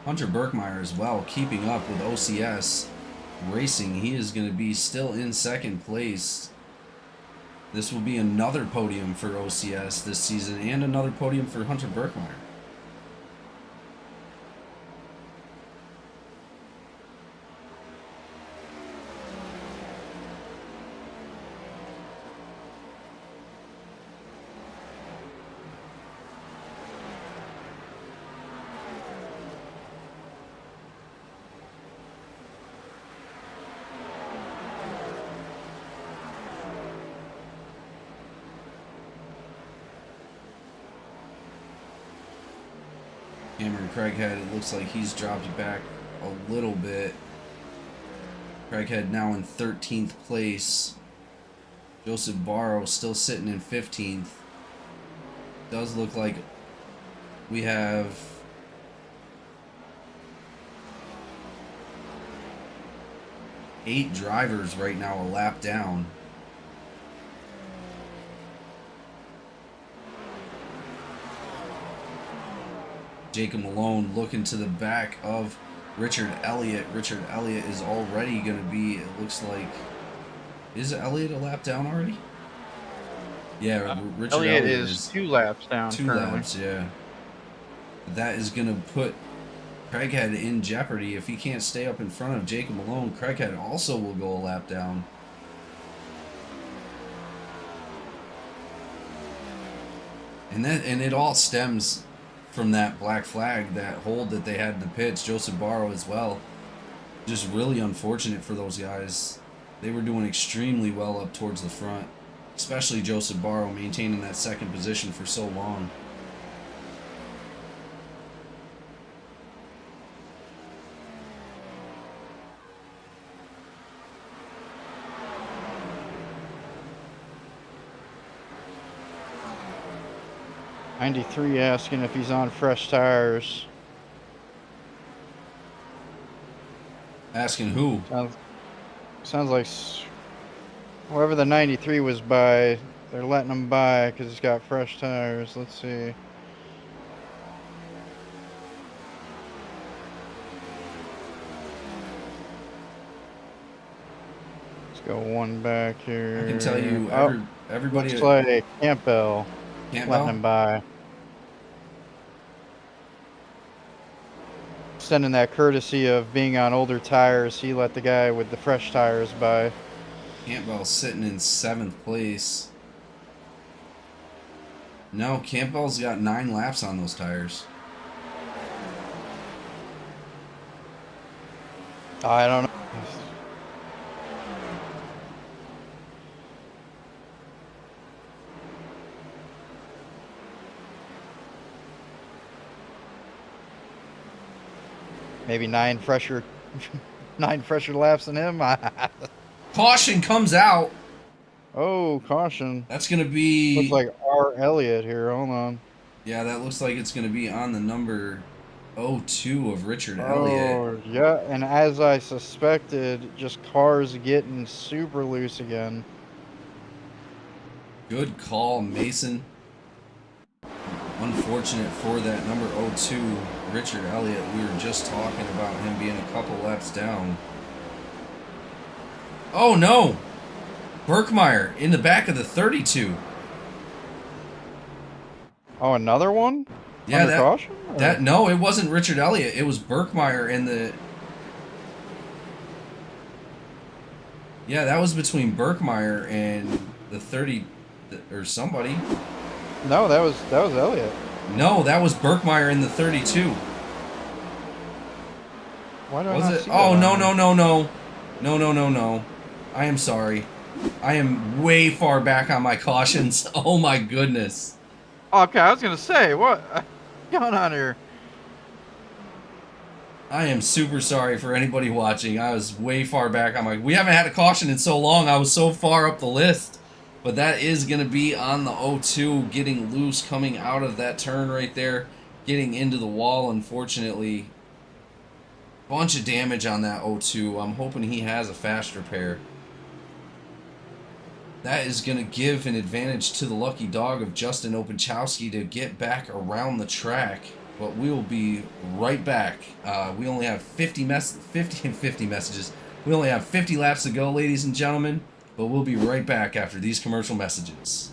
Hunter Birkmeyer as well, keeping up with OCS racing. He is going to be still in second place. This will be another podium for OCS this season and another podium for Hunter Birkmeyer. Cameron Craighead, it looks like he's dropped back a little bit. Craighead now in 13th place. Joseph Barrow still sitting in 15th. Does look like we have eight drivers right now a lap down. Jacob Malone looking to the back of Richard Elliott. Richard Elliott is already going to be, it looks like, is Elliott a lap down already? Yeah, Richard Elliott is 2 laps down. Two currently. laps, yeah. That is going to put Craighead in jeopardy if he can't stay up in front of Jacob Malone. Craighead also will go a lap down. And it all stems from that black flag, that hold that they had in the pits. Joseph Barrow as well. Just really unfortunate for those guys. They were doing extremely well up towards the front, especially Joseph Barrow maintaining that second position for so long. '93 asking if he's on fresh tires. Asking who? Sounds like whoever the '93 was by, they're letting him by because he's got fresh tires. Let's see. Let's go one back here. I can tell you, everybody. Looks like Campbell letting him by. Sending that courtesy of being on older tires, he let the guy with the fresh tires by. Campbell sitting in 7th place. No, Campbell's got 9 laps on those tires. I don't know. Maybe 9 fresher, 9 fresher laps than him. Caution comes out. Oh, caution! That's gonna Looks be. like R. Elliott here. Hold on. Yeah, that looks like it's gonna be on the number 02 of Richard Elliott. Oh, yeah, and as I suspected, just cars getting super loose again. Good call, Mason. Unfortunate for that number 02, Richard Elliott. We were just talking about him being a couple laps down. Oh no! Berkmeyer in the back of the 32. Oh, another one? Yeah, Under caution? Or- no, it wasn't Richard Elliott. It was Berkmeyer in the. Yeah, that was between Berkmeyer and the 30 or somebody. No, that was Elliott. No, that was Berkmeyer in the 32. Why do I Was not it? see Oh, that no, on no, there? no, no. No, no, no, no. I am sorry. I am way far back on my cautions. Oh my goodness. Okay, I was gonna say what going on here. I am super sorry for anybody watching. I was way far back on my. We haven't had a caution in so long. I was so far up the list. But that is going to be on the 02, getting loose, coming out of that turn right there, getting into the wall, unfortunately. Bunch of damage on that 02. I'm hoping he has a fast repair. That is going to give an advantage to the lucky dog of Justin Openchowski to get back around the track. But we will be right back. We only have 50 messages. We only have 50 laps to go, ladies and gentlemen. But we'll be right back after these commercial messages.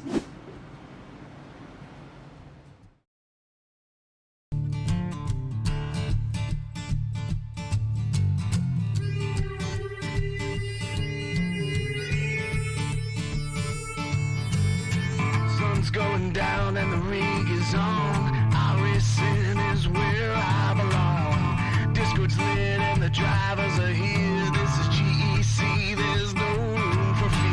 Sun's going down and the rig is on. iRacing is where I belong. Discord's lit and the drivers are here. This is GEC, there's no room for fear.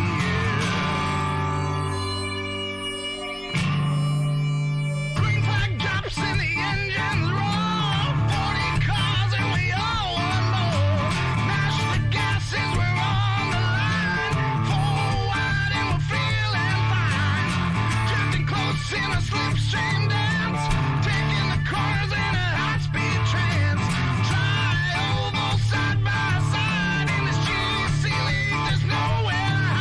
Green flag drops and the engines roar. 40 cars and we all want more. Mash the gases, we're on the line. Forward and we're feeling fine. Drifting close in a slipstream dance. Taking the cars in a high-speed trance. Try oval side by side. In this GEC league, there's nowhere to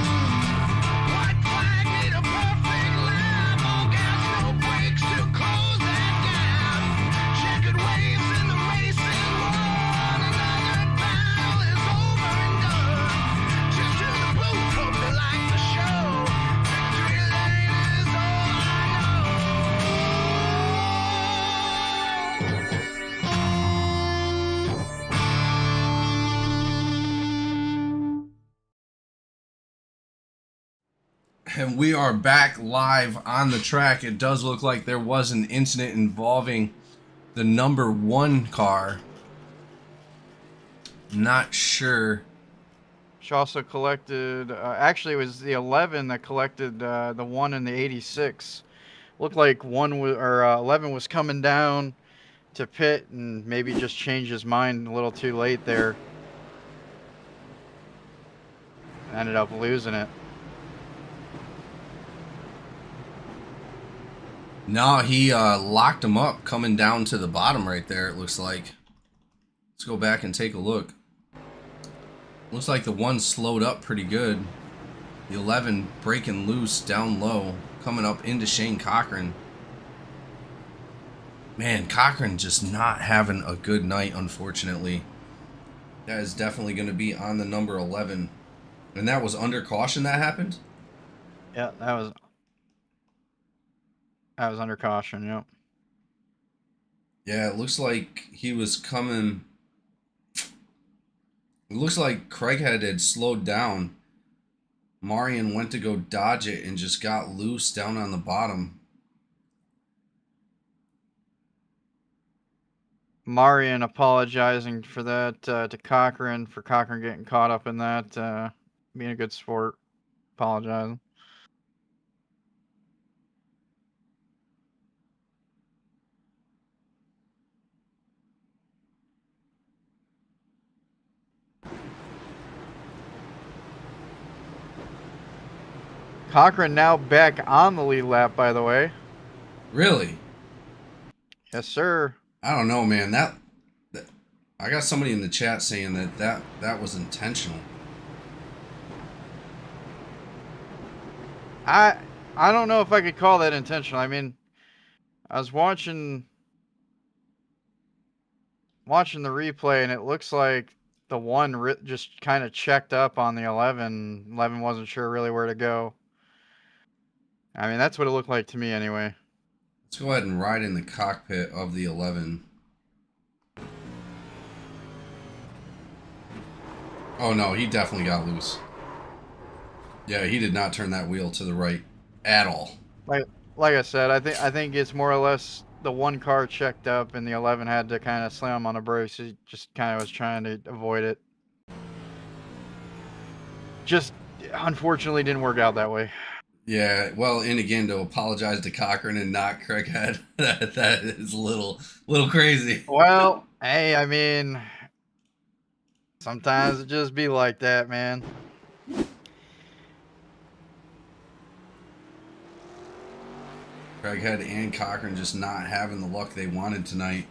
White flag need a perfect lap. All gas, no brakes to close that gap. Checkered waves in the racing world. Another battle is over and done. Cheers to the booth, hope they like the show. Victory lane is all I And we are back live on the track. It does look like there was an incident involving the number 1 car. Not sure. She also collected. Actually, it was the 11 that collected the 1 in the 86. Looked like 11 was coming down to pit and maybe just changed his mind a little too late there. Ended up losing it. No, he locked him up coming down to the bottom right there, it looks like. Let's go back and take a look. Looks like the 1 slowed up pretty good. The 11 breaking loose down low, coming up into Shane Cochran. Man, Cochran just not having a good night, unfortunately. That is definitely going to be on the number 11. And that was under caution that happened? Yeah, that was. I was under caution. Yep. Yeah, it looks like he was coming. It looks like Craighead had slowed down. Marion went to go dodge it and just got loose down on the bottom. Marion apologizing for that to Cochran, for Cochran getting caught up in that, being a good sport. Apologizing. Cochran now back on the lead lap, by the way. Really? Yes, sir. I don't know, man. That I got somebody in the chat saying that was intentional. I don't know if I could call that intentional. I mean, I was watching the replay, and it looks like the one just kind of checked up on the 11. 11 wasn't sure really where to go. I mean, that's what it looked like to me anyway. Let's go ahead and ride in the cockpit of the 11. Oh no, he definitely got loose. Yeah, he did not turn that wheel to the right at all. Like I said, I think it's more or less the one car checked up, and the 11 had to kind of slam on the brakes. He just kind of was trying to avoid it. Just unfortunately didn't work out that way. Yeah, well, and again, to apologize to Cochran and not Craighead, that is a little crazy. Well, hey, I mean, sometimes it just be like that, man. Craighead and Cochran just not having the luck they wanted tonight.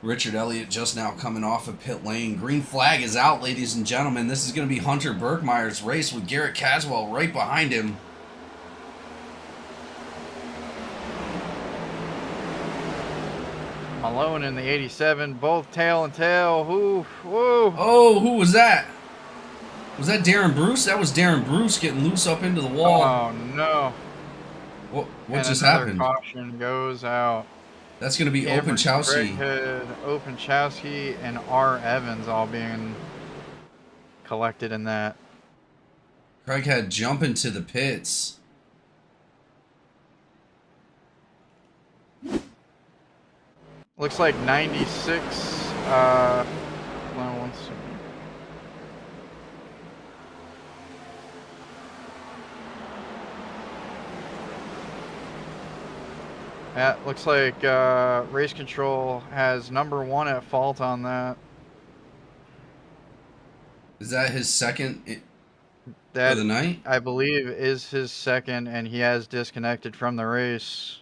Richard Elliott just now coming off of pit lane. Green flag is out, ladies and gentlemen. This is going to be Hunter Berkmeyer's race with Garrett Caswell right behind him. Malone in the 87, both tail and tail. Whoo. Oh, who was that? Was that Darren Bruce? That was Darren Bruce getting loose up into the wall. Oh, no. What just happened? Caution goes out. That's going to be Cameron Openchowski. Craighead, Openchowski, and R. Evans all being collected in that. Craighead jumping to the pits. Looks like 96. Hold on one second. Yeah, looks like race control has number 1 at fault on that. Is that his second That, for the night? I believe, is his second, and he has disconnected from the race.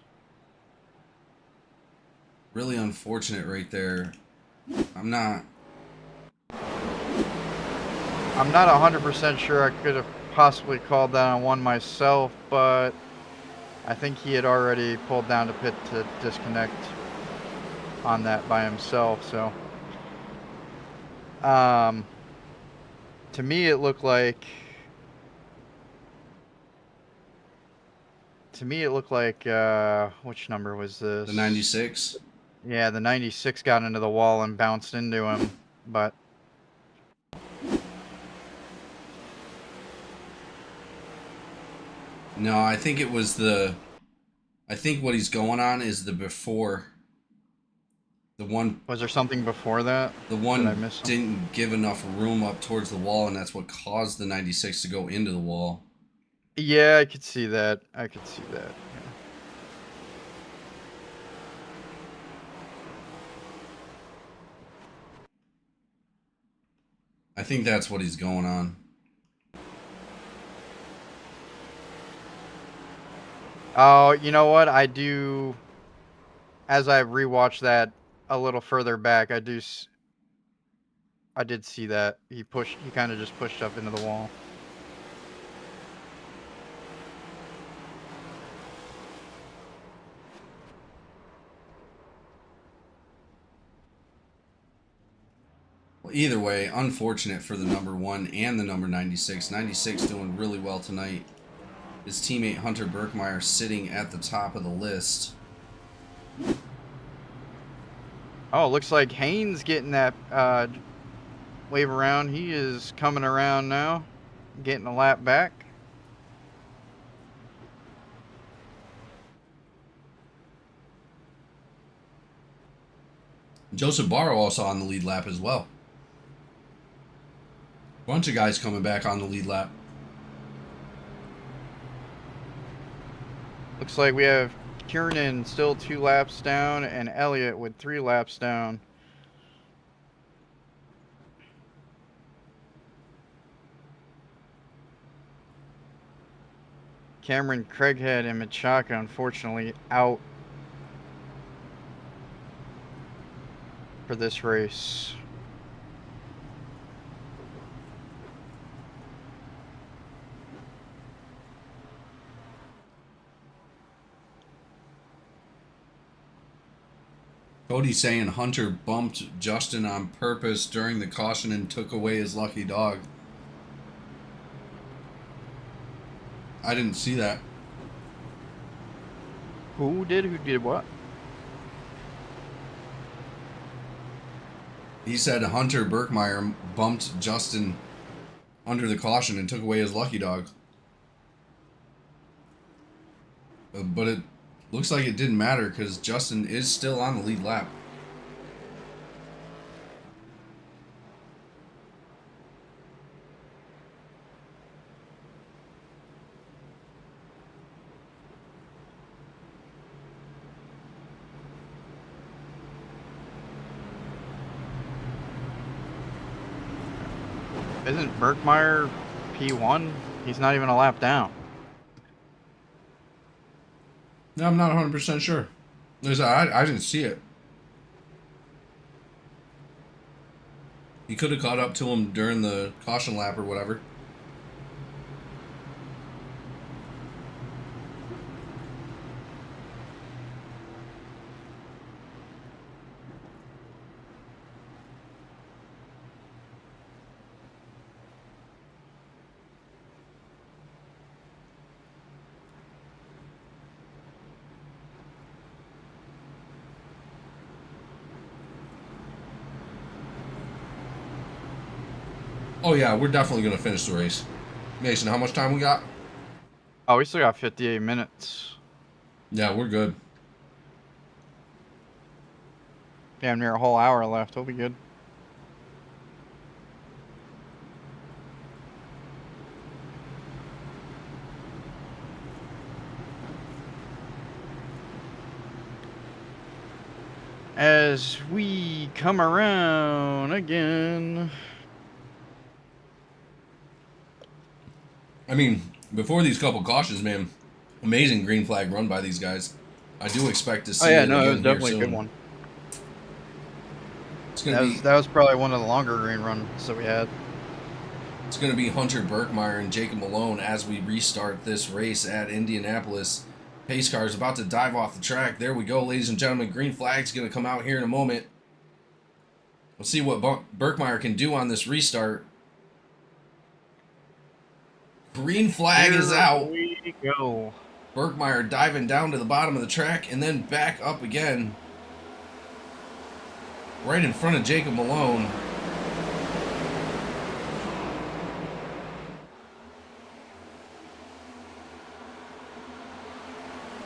Really unfortunate right there. I'm not 100% sure. I could have possibly called that on one myself, but I think he had already pulled down to pit to disconnect on that by himself. So, to me, it looked like. Which number was this? the 96. Yeah, the 96 got into the wall and bounced into him, but No, I think it was I think what he's going on is the before. The one was there something before that? The Did I one miss something? didn't give enough room up towards the wall, and that's what caused the 96 to go into the wall. Yeah, I could see that. Yeah. I think that's what he's going on. Oh, you know what? I do. As I rewatched that a little further back, I did see that he kind of just pushed up into the wall. Well, either way, unfortunate for the number 1 and the number 96. 96 doing really well tonight. his teammate Hunter Berkmeyer sitting at the top of the list. Oh, looks like Haynes getting that wave around. He is coming around now, getting a lap back. Joseph Barrow also on the lead lap as well. Bunch of guys coming back on the lead lap. Looks like we have Kiernan still 2 laps down and Elliott with 3 laps down. Cameron Craighead and Machaka unfortunately out for this race. Cody's saying Hunter bumped Justin on purpose during the caution and took away his lucky dog. I didn't see that. Who did what? He said Hunter Berkmeyer bumped Justin under the caution and took away his lucky dog. But it looks like it didn't matter because Justin is still on the lead lap. Isn't Berkmeyer P1? He's not even a lap down. No, I'm not 100% sure. I didn't see it. He could have caught up to him during the caution lap or whatever. Oh yeah, we're definitely going to finish the race. Mason, how much time we got? Oh, we still got 58 minutes. Yeah, we're good. Damn near a whole hour left. We'll be good. As we come around again. I mean, before these couple cautions, man, amazing green flag run by these guys. I do expect to see it No, it was again definitely here a good soon. one. It's gonna That was probably one of the longer green runs that we had. It's going to be Hunter Berkmeyer and Jacob Malone as we restart this race at Indianapolis. Pace car is about to dive off the track. There we go, ladies and gentlemen. Green flag's going to come out here in a moment. We'll see what Berkmeyer can do on this restart. Green flag is out. Here we go. Berkmeyer diving down to the bottom of the track and then back up again. Right in front of Jacob Malone.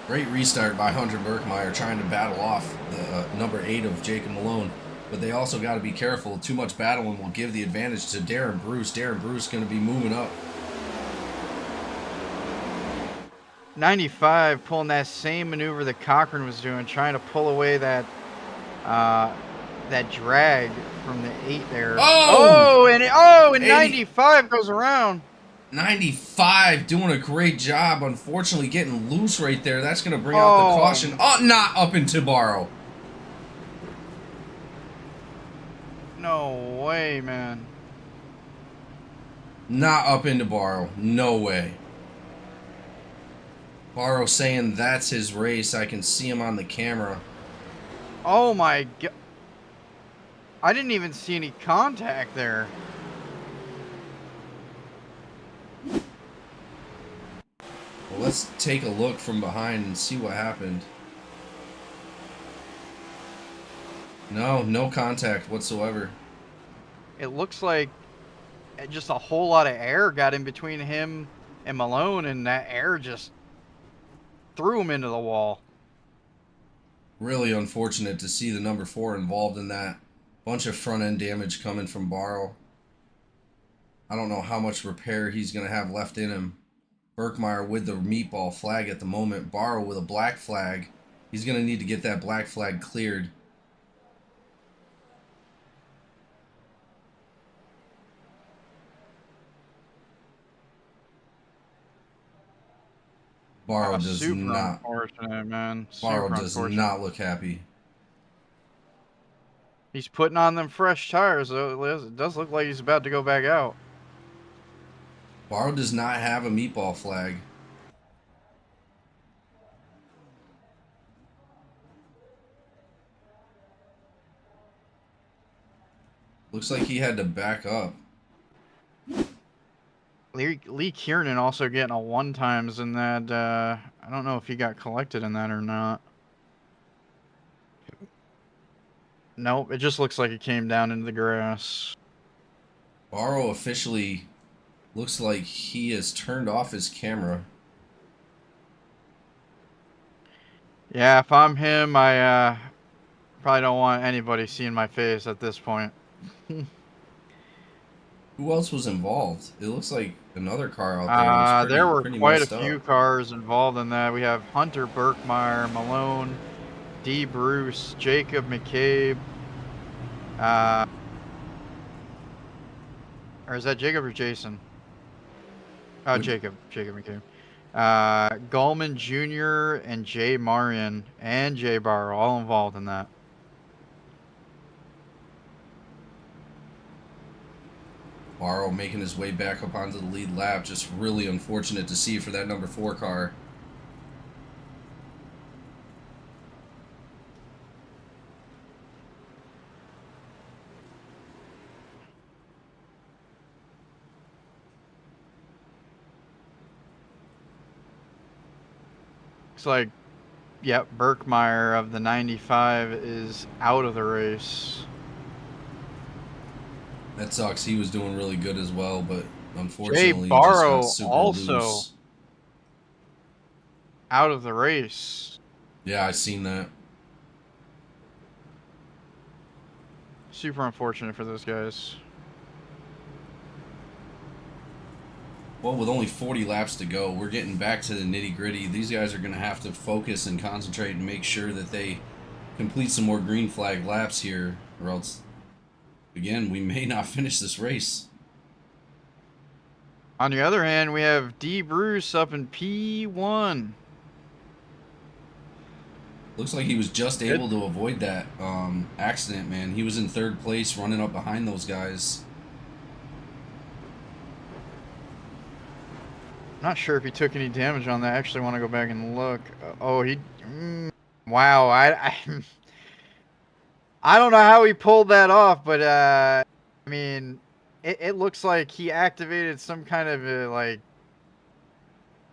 Great restart by Hunter Berkmeyer trying to battle off the number 8 of Jacob Malone. But they also got to be careful. Too much battling will give the advantage to Darren Bruce. Darren Bruce going to be moving up. 95 pulling that same maneuver that Cochran was doing, trying to pull away that that drag from the 8 there. And 95 goes around. 95 doing a great job. Unfortunately getting loose right there. That's going to bring out the caution. Oh, not up into Barrow. No way, man. Not up into Barrow. No way. Barrow saying that's his race. I can see him on the camera. Oh my god. I didn't even see any contact there. Well, let's take a look from behind and see what happened. No contact whatsoever. It looks like just a whole lot of air got in between him and Malone, and that air just threw him into the wall. Really unfortunate to see the number 4 involved in that. Bunch of front end damage coming from Brawl. I don't know how much repair he's going to have left in him. Berkmeyer with the meatball flag at the moment. Brawl with a black flag. He's going to need to get that black flag cleared. Brawl does Super not. unfortunate, man. Brawl Super does unfortunate. not look happy. He's putting on them fresh tires, though. It does look like he's about to go back out. Brawl does not have a meatball flag. Looks like he had to back up. Lee Kiernan also getting a 1 times in that. I don't know if he got collected in that or not. Nope, it just looks like it came down into the grass. Brawl officially looks like he has turned off his camera. Yeah, if I'm him, I probably don't want anybody seeing my face at this point. Who else was involved? It looks like another car out there. There were pretty quite a messed few up. cars involved in that. We have Hunter Berkmeyer, Malone, D. Bruce, Jacob McCabe. Or is that Jacob or Jason? Oh, Jacob McCabe. Gallman Jr. and Jay Marion and Jay Barr all involved in that. Brawl making his way back up onto the lead lap. Just really unfortunate to see for that number 4 car. Looks like, yep, Berkmeyer of the 95 is out of the race. That sucks. He was doing really good as well, but Jay unfortunately Barrow he just got super also loose. out of the race. Yeah, I seen that. Super unfortunate for those guys. Well, with only 40 laps to go, we're getting back to the nitty-gritty. These guys are going to have to focus and concentrate and make sure that they complete some more green flag laps here, or else, again, we may not finish this race. On the other hand, we have D. Bruce up in P1. Looks like he was just able to avoid that accident, man. He was in 3rd place running up behind those guys. Not sure if he took any damage on that. I actually want to go back and look. Oh, he... wow, I don't know how he pulled that off, but, I mean, it looks like he activated some kind of, like,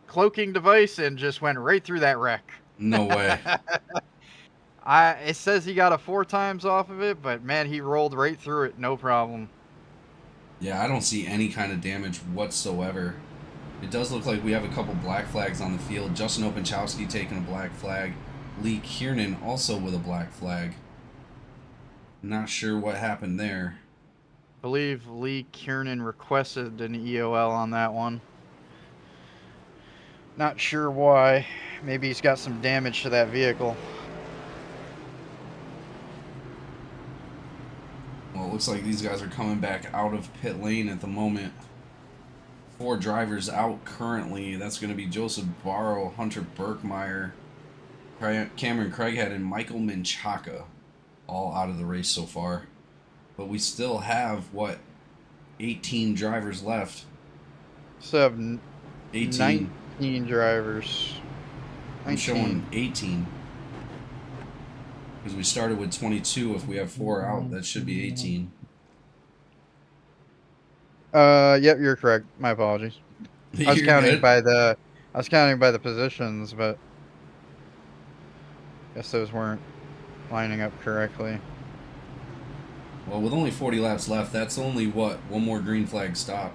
cloaking device and just went right through that wreck. No way. It says he got a 4 times off of it, but, man, he rolled right through it, no problem. Yeah, I don't see any kind of damage whatsoever. It does look like we have a couple black flags on the field. Justin Openchowski taking a black flag. Lee Kiernan also with a black flag. Not sure what happened there. I believe Lee Kiernan requested an EOL on that one. Not sure why. Maybe he's got some damage to that vehicle. Well, it looks like these guys are coming back out of pit lane at the moment. 4 drivers out currently. That's going to be Joseph Barrow, Hunter Berkmeyer, Cameron Craighead, and Michael Menchaca, all out of the race so far. But we still have, what, 18 drivers left. So have 18. 19 drivers. I'm showing 18. Because we started with 22. If we have 4 out, that should be 18. Yep, you're correct. My apologies. I was I was counting by the positions, but guess those weren't lining up correctly. Well, with only 40 laps left, that's only, what, one more green flag stop.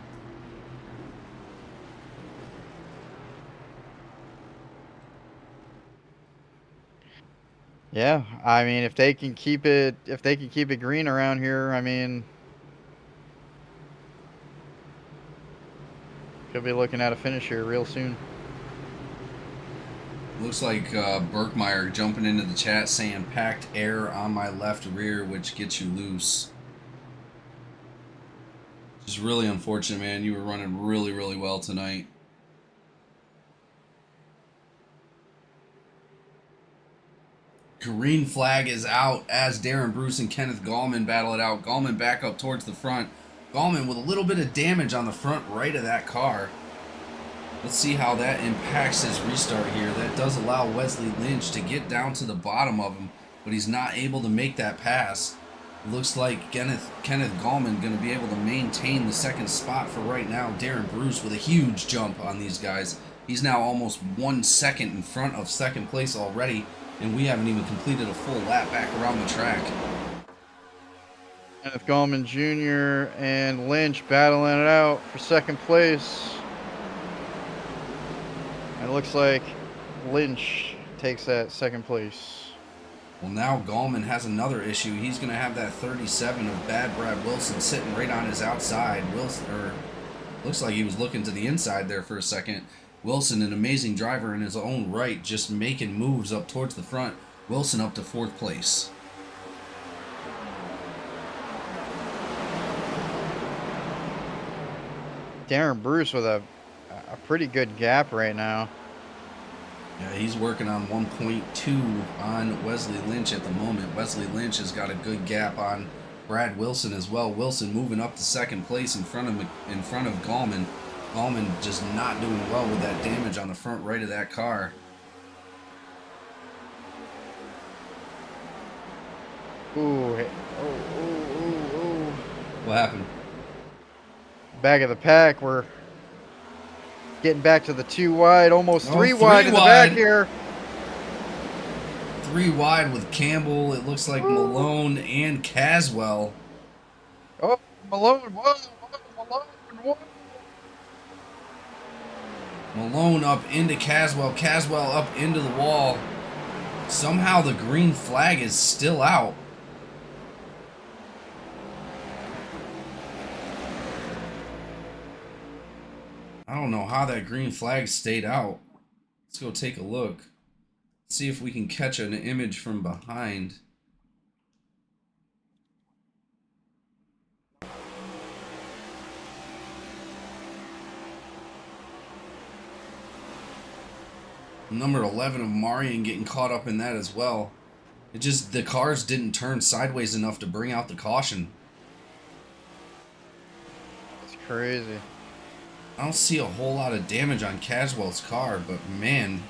Yeah, I mean, if they can keep it green around here, I mean, could be looking at a finish here real soon. Looks like Berkmeyer jumping into the chat saying packed air on my left rear, which gets you loose. Just really unfortunate, man. You were running really, really well tonight. Green flag is out as Darren Bruce and Kenneth Gallman battle it out. Gallman back up towards the front. Gallman with a little bit of damage on the front right of that car. Let's see how that impacts his restart here. That does allow Wesley Lynch to get down to the bottom of him, but he's not able to make that pass. It looks like Kenneth Gallman going to be able to maintain the second spot for right now. Darren Bruce with a huge jump on these guys. He's now almost 1 second in front of second place already, and we haven't even completed a full lap back around the track. Kenneth Gallman Jr. and Lynch battling it out for second place. It looks like Lynch takes that second place. Well, now Gallman has another issue. He's going to have that 37 of bad Brad Wilson sitting right on his outside. Looks like he was looking to the inside there for a second. Wilson, an amazing driver in his own right, just making moves up towards the front. Wilson up to 4th place. Darren Bruce with a pretty good gap right now. Yeah, he's working on 1.2 on Wesley Lynch at the moment. Wesley Lynch has got a good gap on Brad Wilson as well. Wilson moving up to second place in front of Gallman. Gallman just not doing well with that damage on the front right of that car. Ooh, ooh. What happened? Back of the pack, we're getting back to the 2 wide, almost 3 wide in the back here. 3 wide with Campbell. It looks like Malone and Caswell. Oh, Malone, whoa, Malone, whoa. Malone up into Caswell. Caswell up into the wall. Somehow the green flag is still out. I don't know how that green flag stayed out. Let's go take a look. See if we can catch an image from behind. Number 11 of Marion getting caught up in that as well. The cars didn't turn sideways enough to bring out the caution. It's crazy. I don't see a whole lot of damage on Caswell's car, but man,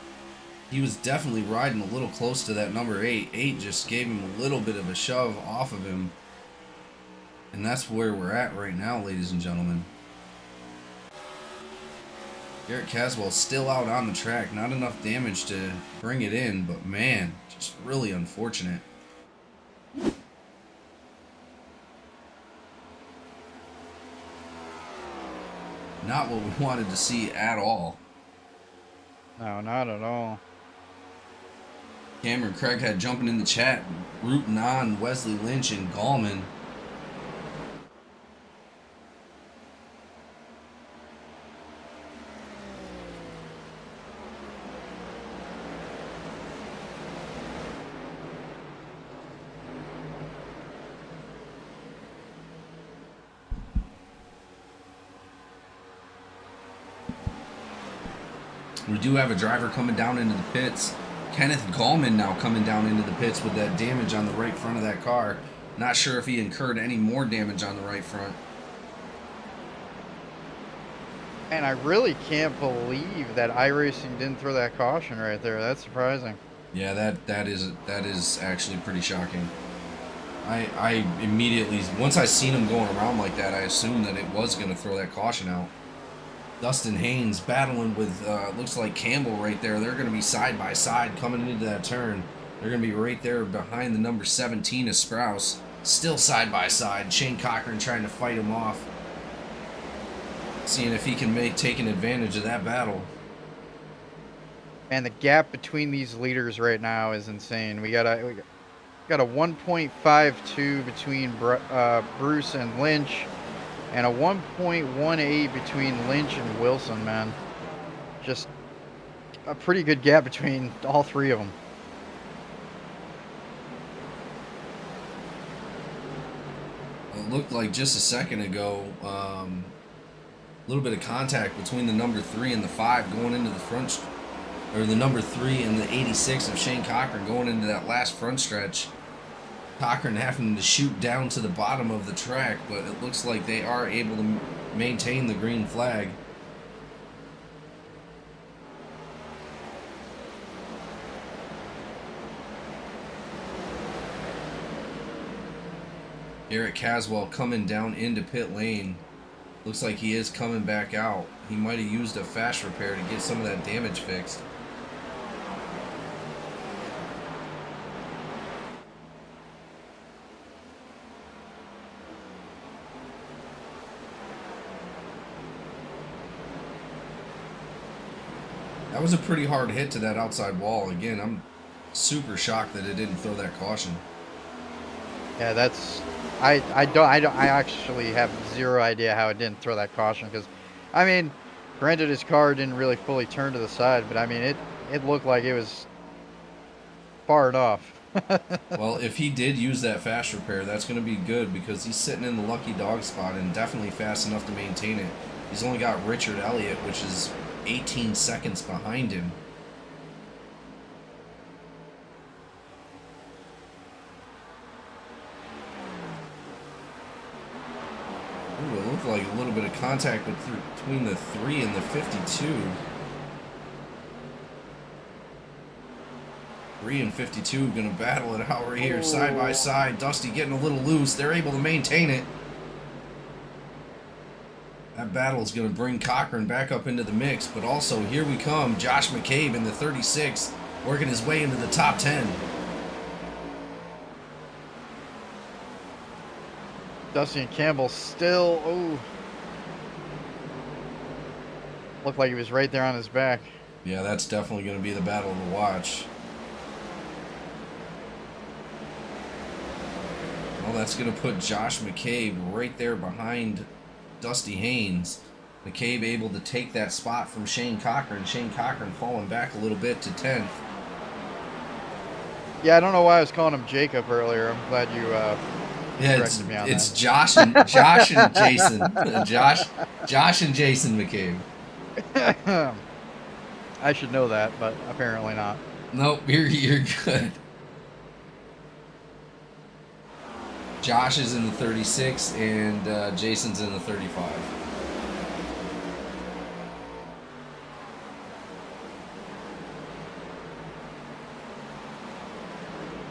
he was definitely riding a little close to that number 8. 8 just gave him a little bit of a shove off of him. And that's where we're at right now, ladies and gentlemen. Garrett Caswell still out on the track. Not enough damage to bring it in, but man, just really unfortunate. Not what we wanted to see at all. No, not at all. Cameron Craighead jumping in the chat, rooting on Wesley Lynch and Gallman. We do have a driver coming down into the pits. Kenneth Gallman now coming down into the pits with that damage on the right front of that car. Not sure if he incurred any more damage on the right front. And I really can't believe that iRacing didn't throw that caution right there. That's surprising. Yeah, that is actually pretty shocking. I immediately, once I seen him going around like that, I assumed that it was going to throw that caution out. Dustin Haynes battling with, looks like Campbell right there. They're going to be side by side coming into that turn. They're going to be right there behind the number 17 of Sprouse. Still side by side. Shane Cochran trying to fight him off. Seeing if he can take an advantage of that battle. And the gap between these leaders right now is insane. We got a 1.52 between Bruce and Lynch, and a 1.18 between Lynch and Wilson, man. Just a pretty good gap between all three of them. It looked like just a second ago, a little bit of contact between the number 3 and the 5 going into the front, or the number 3 and the 86 of Shane Cochran going into that last front stretch. Cochran having to shoot down to the bottom of the track, but it looks like they are able to maintain the green flag. Eric Caswell coming down into pit lane. Looks like he is coming back out. He might have used a fast repair to get some of that damage fixed. That was a pretty hard hit to that outside wall. Again, I'm super shocked that it didn't throw that caution. Yeah, that's I actually have zero idea how it didn't throw that caution, because I mean, granted his car didn't really fully turn to the side, but I mean it looked like it was far enough. Well, if he did use that fast repair, that's going to be good, because he's sitting in the lucky dog spot and definitely fast enough to maintain it. He's only got Richard Elliott, which is 18 seconds behind him. Ooh, it looked like a little bit of contact between the 3 and the 52. 3 and 52 going to battle it out right here, side by side. Dusty getting a little loose. They're able to maintain it. That battle is going to bring Cochran back up into the mix, but also here we come. Josh McCabe in the 36, working his way into the top 10. Dusty and Campbell still, looked like he was right there on his back. Yeah, that's definitely going to be the battle to watch. Well, that's going to put Josh McCabe right there behind Dusty Haynes. McCabe able to take that spot from Shane Cochran. Shane Cochran falling back a little bit to 10th. Yeah, I don't know why I was calling him Jacob earlier. I'm glad you corrected me on it's that. Josh and Jason. Josh and Jason McCabe. I should know that, but apparently not. Nope, you're good. Josh is in the 36 and Jason's in the 35.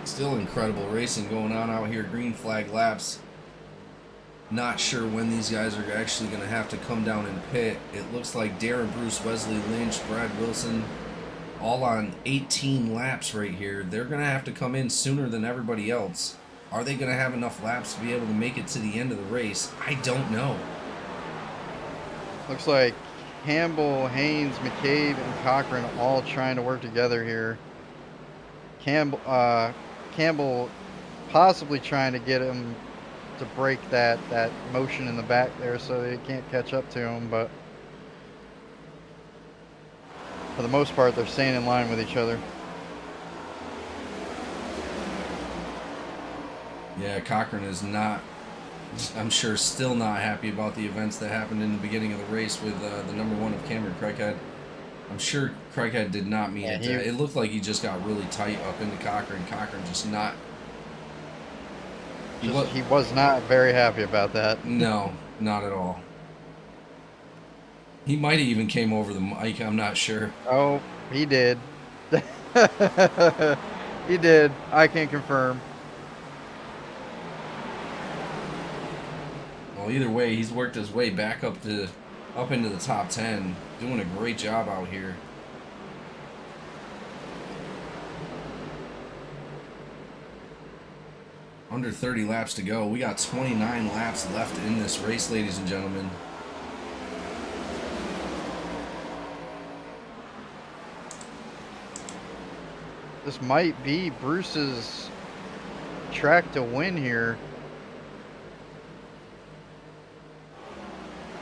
Still incredible racing going on out here. Green flag laps. Not sure when these guys are actually going to have to come down and pit. It looks like Darren Bruce, Wesley Lynch, Brad Wilson, all on 18 laps right here. They're going to have to come in sooner than everybody else. Are they going to have enough laps to be able to make it to the end of the race? I don't know. Looks like Campbell, Haynes, McCabe, and Cochran all trying to work together here. Campbell possibly trying to get him to break that motion in the back there so they can't catch up to him, but for the most part they're staying in line with each other. Yeah, Cochran is not, I'm sure, still not happy about the events that happened in the beginning of the race with the number 1 of Cameron Craighead. I'm sure Craighead did not mean it. It looked like he just got really tight up into Cochran. Cochran just not. He was not very happy about that. No, not at all. He might have even came over the mic. I'm not sure. Oh, he did. He did. I can confirm. Well, either way, he's worked his way back up to up into the top 10. Doing a great job out here. Under 30 laps to go. We got 29 laps left in this race, ladies and gentlemen. This might be Bruce's track to win here.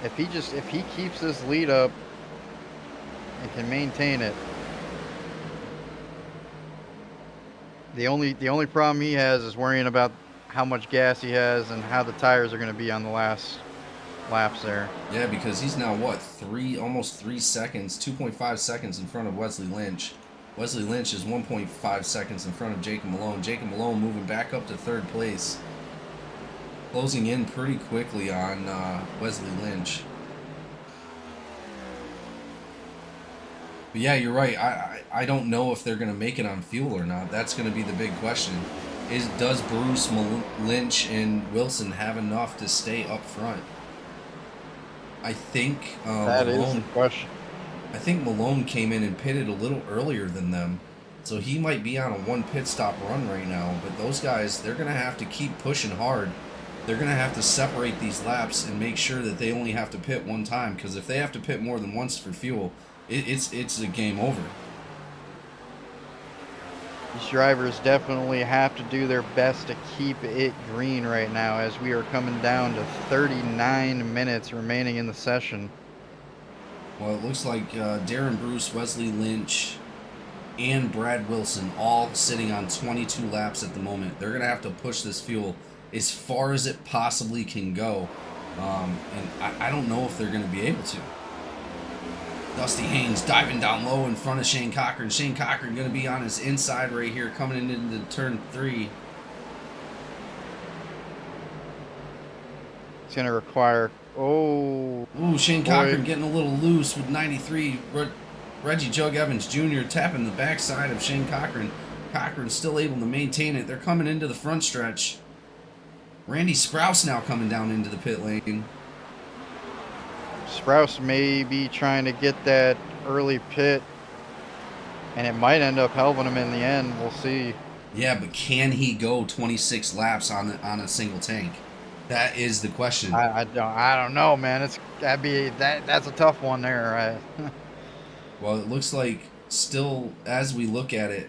If he keeps this lead up and can maintain it. The only problem he has is worrying about how much gas he has and how the tires are going to be on the last laps there. Yeah, because he's now what, almost 3 seconds, 2.5 seconds in front of Wesley Lynch. Wesley Lynch is 1.5 seconds in front of Jacob Malone. Jacob Malone moving back up to 3rd place. Closing in pretty quickly on Wesley Lynch. But yeah, you're right. I don't know if they're going to make it on fuel or not. That's going to be the big question. Does Bruce, Lynch, and Wilson have enough to stay up front? I think that is the question. I think Malone came in and pitted a little earlier than them. So he might be on a 1 pit stop run right now. But those guys, they're going to have to keep pushing hard. They're going to have to separate these laps and make sure that they only have to pit 1 time. Because if they have to pit more than once for fuel, it's a game over. These drivers definitely have to do their best to keep it green right now as we are coming down to 39 minutes remaining in the session. Well, it looks like Darren Bruce, Wesley Lynch, and Brad Wilson all sitting on 22 laps at the moment. They're going to have to push this fuel as far as it possibly can go. And I don't know if they're going to be able to. Dusty Haynes diving down low in front of Shane Cochran. Shane Cochran going to be on his inside right here coming into turn 3. It's going to require... Oh. Ooh, Shane Cochran getting a little loose with 93. Reggie Jug Evans Jr. tapping the backside of Shane Cochran. Cochran still able to maintain it. They're coming into the front stretch. Randy Sprouse now coming down into the pit lane. Sprouse may be trying to get that early pit, and it might end up helping him in the end. We'll see. Yeah, but can he go 26 laps on a single tank? That is the question. I don't know, man. That's a tough one there. Well, it looks like still, as we look at it,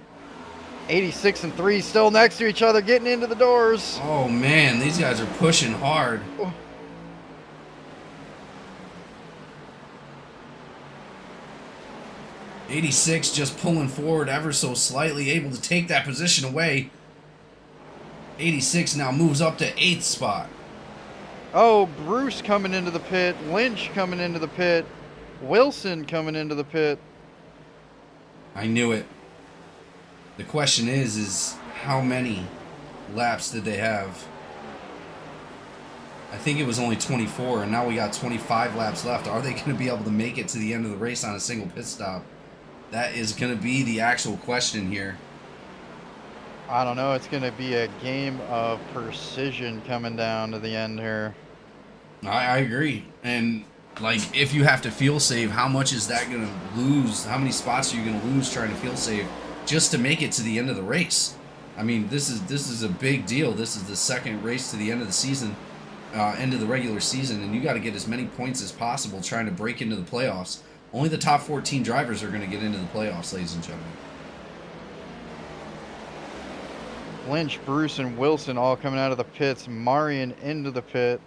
86 and 3 still next to each other, getting into the doors. Oh man, these guys are pushing hard. Oh. 86 just pulling forward ever so slightly, able to take that position away. 86 now moves up to 8th spot. Oh, Bruce coming into the pit, Lynch coming into the pit, Wilson coming into the pit. I knew it. The question is how many laps did they have? I think it was only 24, and now we got 25 laps left. Are they going to be able to make it to the end of the race on a single pit stop? That is going to be the actual question here. I don't know. It's going to be a game of precision coming down to the end here. I agree. And, like, if you have to fuel save, how much is that going to lose? How many spots are you going to lose trying to fuel save just to make it to the end of the race? I mean, this is a big deal. This is the second race to the end of the season, end of the regular season, and you got to get as many points as possible trying to break into the playoffs. Only the top 14 drivers are going to get into the playoffs, ladies and gentlemen. Lynch, Bruce, and Wilson all coming out of the pits. Marion into the pit.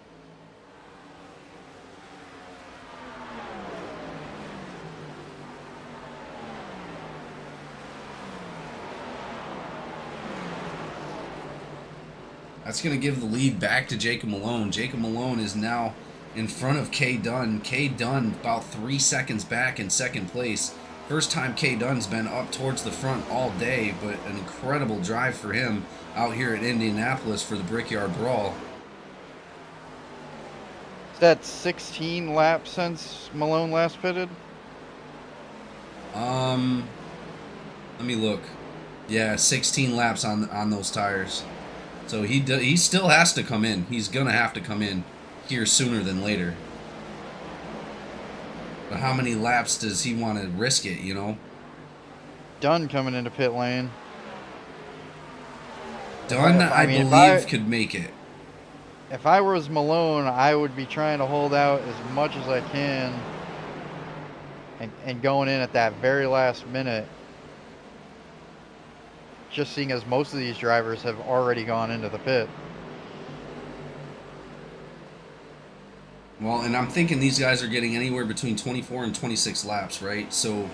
That's going to give the lead back to Jacob Malone. Jacob Malone is now in front of K. Dunn. K. Dunn about 3 seconds back in second place. First time K. Dunn's been up towards the front all day, but an incredible drive for him out here at Indianapolis for the Brickyard Brawl. Is that 16 laps since Malone last pitted? Let me look. Yeah, 16 laps on those tires. So he still has to come in. He's going to have to come in here sooner than later. But how many laps does he want to risk it, you know? Dunn coming into pit lane. Dunn, I mean, believe, could make it. If I was Malone, I would be trying to hold out as much as I can and going in at that very last minute. Just seeing as most of these drivers have already gone into the pit. Well, and I'm thinking these guys are getting anywhere between 24 and 26 laps, right? So,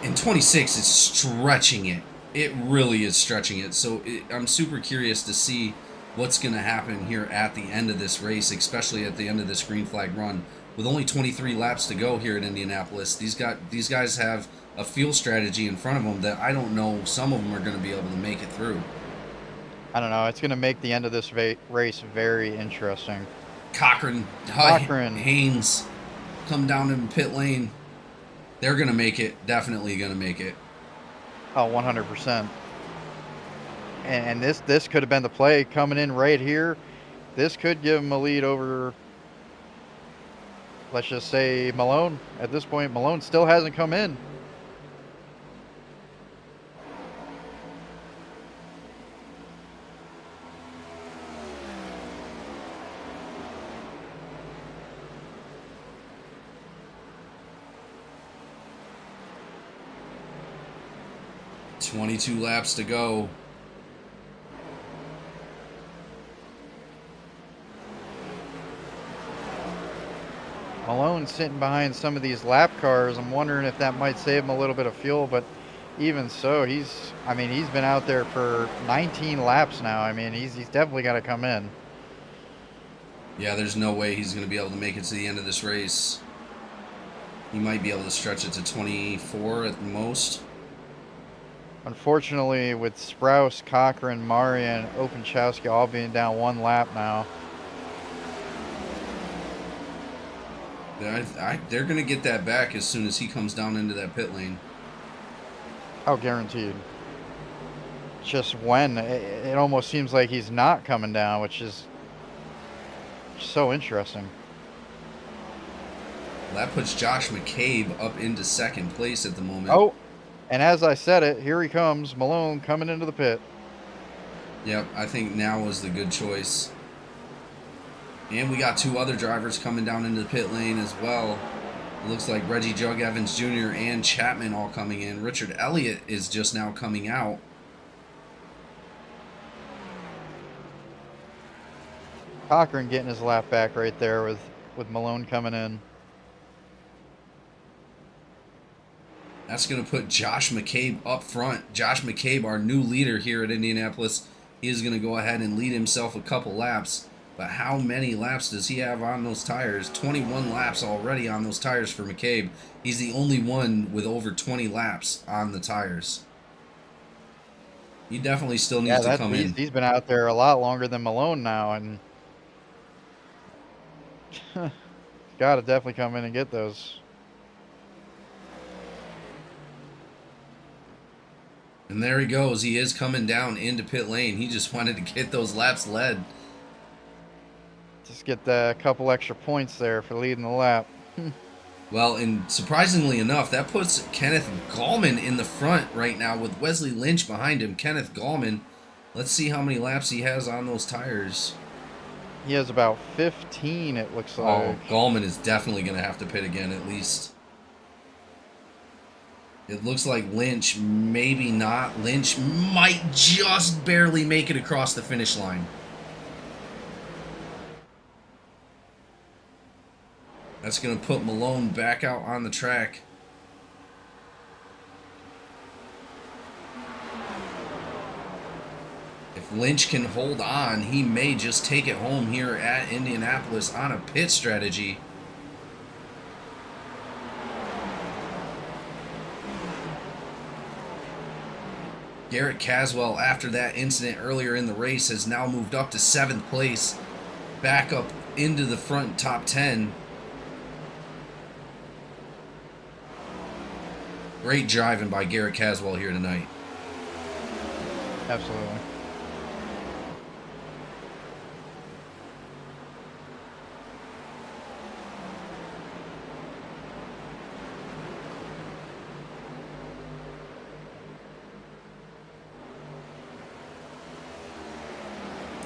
in 26, it's stretching it. It really is stretching it. So, I'm super curious to see what's going to happen here at the end of this race, especially at the end of this green flag run. With only 23 laps to go here at Indianapolis, these guys have a fuel strategy in front of them that I don't know some of them are going to be able to make it through. I don't know. It's going to make the end of this race very interesting. Cochran, Haynes come down in pit lane. They're going to make it. Definitely going to make it. Oh, 100%. And this could have been the play coming in right here. This could give him a lead over, let's just say, Malone. At this point, Malone still hasn't come in. $22 laps to go. Malone sitting behind some of these lap cars. I'm wondering if that might save him a little bit of fuel, but even so, he's been out there for 19 laps now. I mean, he's definitely got to come in. Yeah, there's no way he's going to be able to make it to the end of this race. He might be able to stretch it to 24 at the most. Unfortunately, with Sprouse, Cochran, Marian, Openchowski all being down one lap now. They're going to get that back as soon as he comes down into that pit lane. Oh, guaranteed. Just when. It almost seems like he's not coming down, which is so interesting. That puts Josh McCabe up into second place at the moment. Oh, and as I said it, here he comes, Malone coming into the pit. Yep, I think now was the good choice. And we got two other drivers coming down into the pit lane as well. It looks like Reggie Jug Evans Jr. and Chapman all coming in. Richard Elliott is just now coming out. Cochran getting his lap back right there with Malone coming in. That's going to put Josh McCabe up front. Josh McCabe, our new leader here at Indianapolis, he is going to go ahead and lead himself a couple laps. But how many laps does he have on those tires? 21 laps already on those tires for McCabe. He's the only one with over 20 laps on the tires. He definitely still needs to come in. He's been out there a lot longer than Malone now, and got to definitely come in and get those. And there he goes. He is coming down into pit lane. He just wanted to get those laps led. Just get a couple extra points there for leading the lap. Well, and surprisingly enough, that puts Kenneth Gallman in the front right now with Wesley Lynch behind him. Kenneth Gallman, let's see how many laps he has on those tires. He has about 15, it looks like. Oh, Gallman is definitely going to have to pit again at least. It looks like Lynch, maybe not. Lynch might just barely make it across the finish line. That's going to put Malone back out on the track. If Lynch can hold on, he may just take it home here at Indianapolis on a pit strategy. Garrett Caswell, after that incident earlier in the race, has now moved up to 7th place, back up into the front top 10. Great driving by Garrett Caswell here tonight. Absolutely.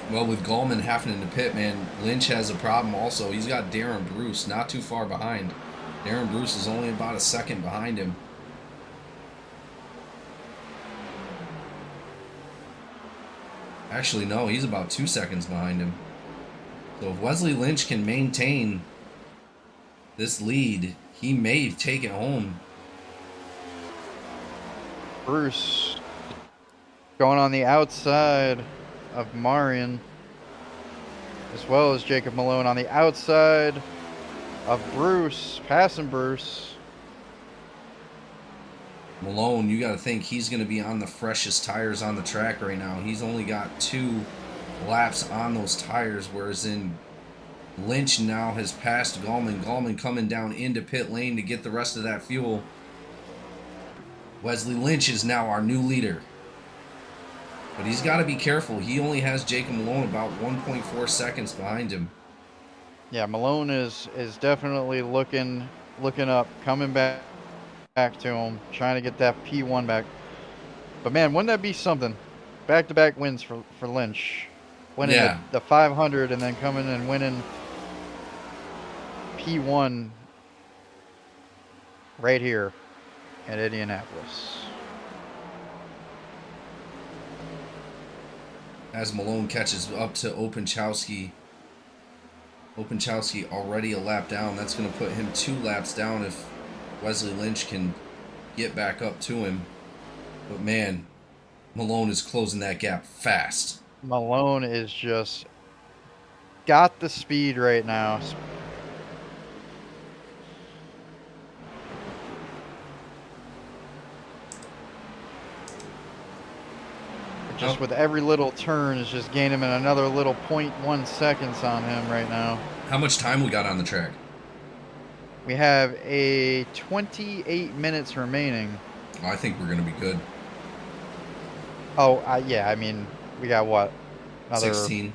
Well, with Gallman having to pit, man, Lynch has a problem also. He's got Darren Bruce not too far behind. Darren Bruce is only about a second behind him. Actually, no, he's about 2 seconds behind him. So if Wesley Lynch can maintain this lead, he may take it home. Bruce going on the outside of Marion, as well as Jacob Malone on the outside of Bruce, passing Bruce. Malone, you got to think he's going to be on the freshest tires on the track right now. He's only got 2 laps on those tires, whereas in Lynch now has passed Gallman. Gallman coming down into pit lane to get the rest of that fuel. Wesley Lynch is now our new leader. But he's got to be careful. He only has Jacob Malone about 1.4 seconds behind him. Yeah, Malone is definitely looking up, coming back to him, trying to get that P1 back. But man, wouldn't that be something? Back-to-back wins for Lynch. Winning the 500 and then coming and winning P1 right here at Indianapolis. As Malone catches up to Openchowski. Openchowski already a lap down. That's going to put him 2 laps down if Wesley Lynch can get back up to him. But man, Malone is closing that gap fast. Malone is just got the speed right now. Just with every little turn is just gaining another little 0.1 seconds on him right now. How much time we got on the track? We have a 28 minutes remaining. I think we're going to be good. Oh, yeah, I mean, we got what? Another 16.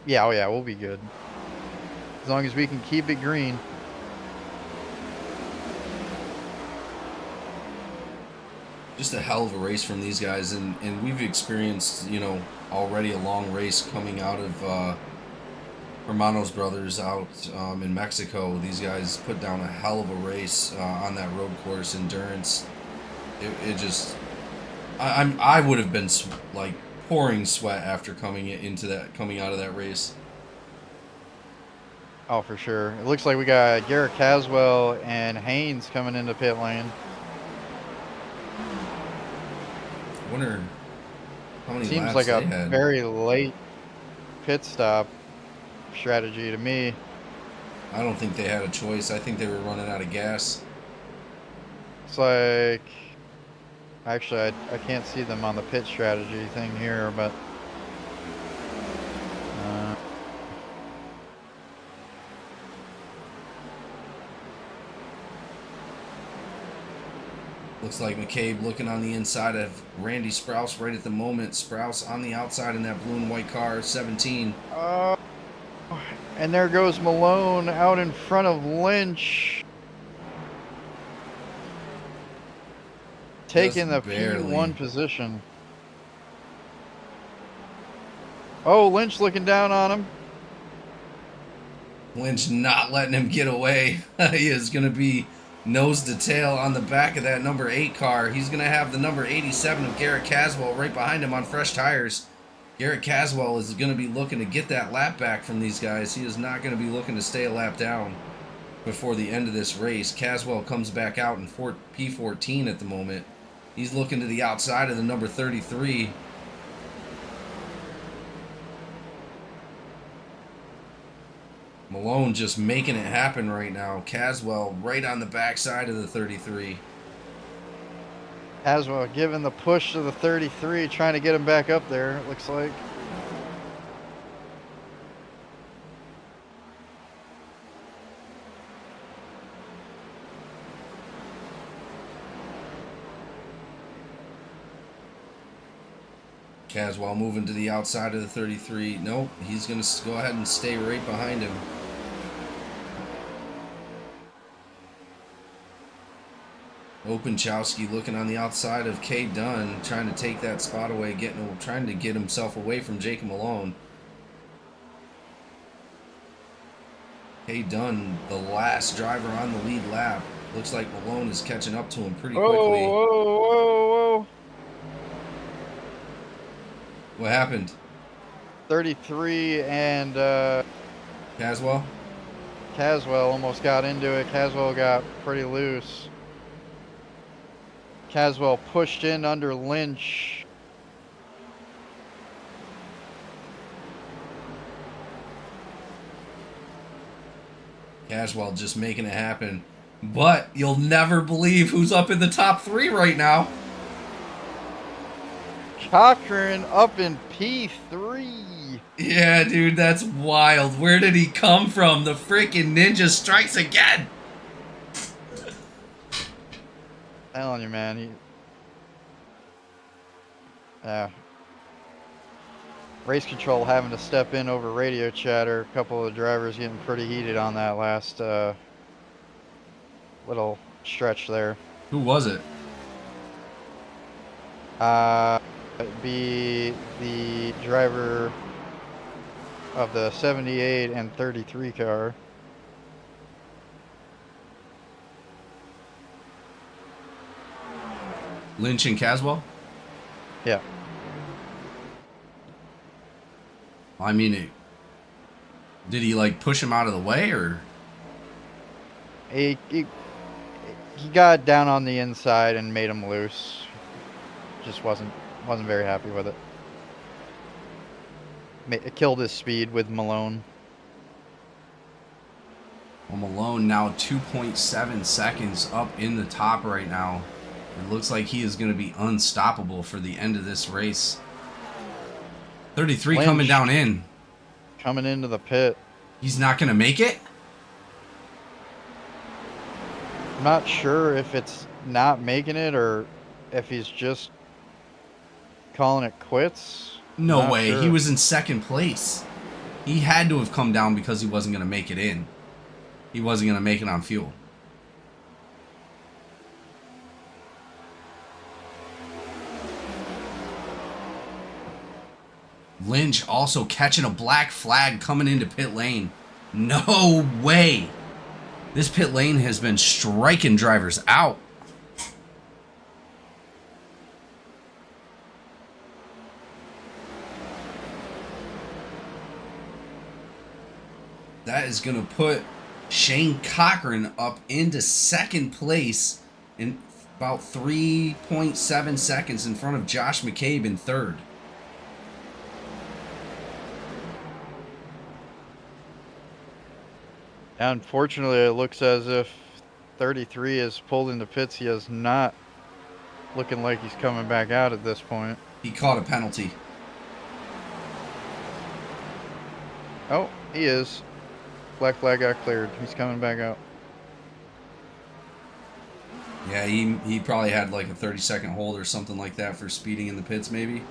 Yeah, oh yeah, we'll be good. As long as we can keep it green. Just a hell of a race from these guys, and we've experienced, you know, already a long race coming out of Hermanos Brothers out in Mexico. These guys put down a hell of a race on that road course. Endurance, it just, I would have been like pouring sweat after coming out of that race. Oh, for sure. It looks like we got Garrett Caswell and Haynes coming into pit lane. I wonder how many Seems laps like they a had. very late pit stop strategy to me. I don't think they had a choice. I think they were running out of gas. It's like, actually, I can't see them on the pit strategy thing here, but looks like McCabe looking on the inside of Randy Sprouse right at the moment. Sprouse on the outside in that blue and white car, 17. And there goes Malone out in front of Lynch. Taking the P1 position. Oh, Lynch looking down on him. Lynch not letting him get away. He is going to be nose to tail on the back of that number 8 car. He's going to have the number 87 of Garrett Caswell right behind him on fresh tires. Garrett Caswell is going to be looking to get that lap back from these guys. He is not going to be looking to stay a lap down before the end of this race. Caswell comes back out in P14 at the moment. He's looking to the outside of the number 33. Malone just making it happen right now. Caswell right on the backside of the 33. Caswell giving the push to the 33, trying to get him back up there, it looks like. Caswell moving to the outside of the 33. Nope, he's going to go ahead and stay right behind him. Openchowski looking on the outside of K. Dunn, trying to take that spot away, trying to get himself away from Jacob Malone. Hey Dunn, the last driver on the lead lap. Looks like Malone is catching up to him pretty Whoa, quickly. whoa, whoa, whoa. What happened? 33 and Caswell? Caswell almost got into it. Caswell got pretty loose. Caswell pushed in under Lynch. Caswell just making it happen. But you'll never believe who's up in the top 3 right now. Cochran up in P3. Yeah, dude, that's wild. Where did he come from? The freaking ninja strikes again. Telling you, man. Yeah. Race control having to step in over radio chatter. A couple of the drivers getting pretty heated on that last little stretch there. Who was it? It'd be the driver of the 78 and 33 car. Lynch and Caswell? Yeah. I mean, did he like push him out of the way or? He got down on the inside and made him loose. Just wasn't very happy with it. It killed his speed with Malone. Well, Malone now 2.7 seconds up in the top right now. It looks like he is going to be unstoppable for the end of this race. 33 Lynch coming down in. Coming into the pit. He's not going to make it? I'm not sure if it's not making it or if he's just calling it quits. No Not way. sure. He was in second place. He had to have come down because he wasn't going to make it in. He wasn't going to make it on fuel. Lynch also catching a black flag coming into pit lane. No way. This pit lane has been striking drivers out. That is going to put Shane Cochran up into second place in about 3.7 seconds in front of Josh McCabe in third. Unfortunately, it looks as if 33 is pulled into pits. He is not looking like he's coming back out at this point. He caught a penalty. Oh, he is. Black flag got cleared. He's coming back out. Yeah, he probably had like a 30-second hold or something like that for speeding in the pits maybe.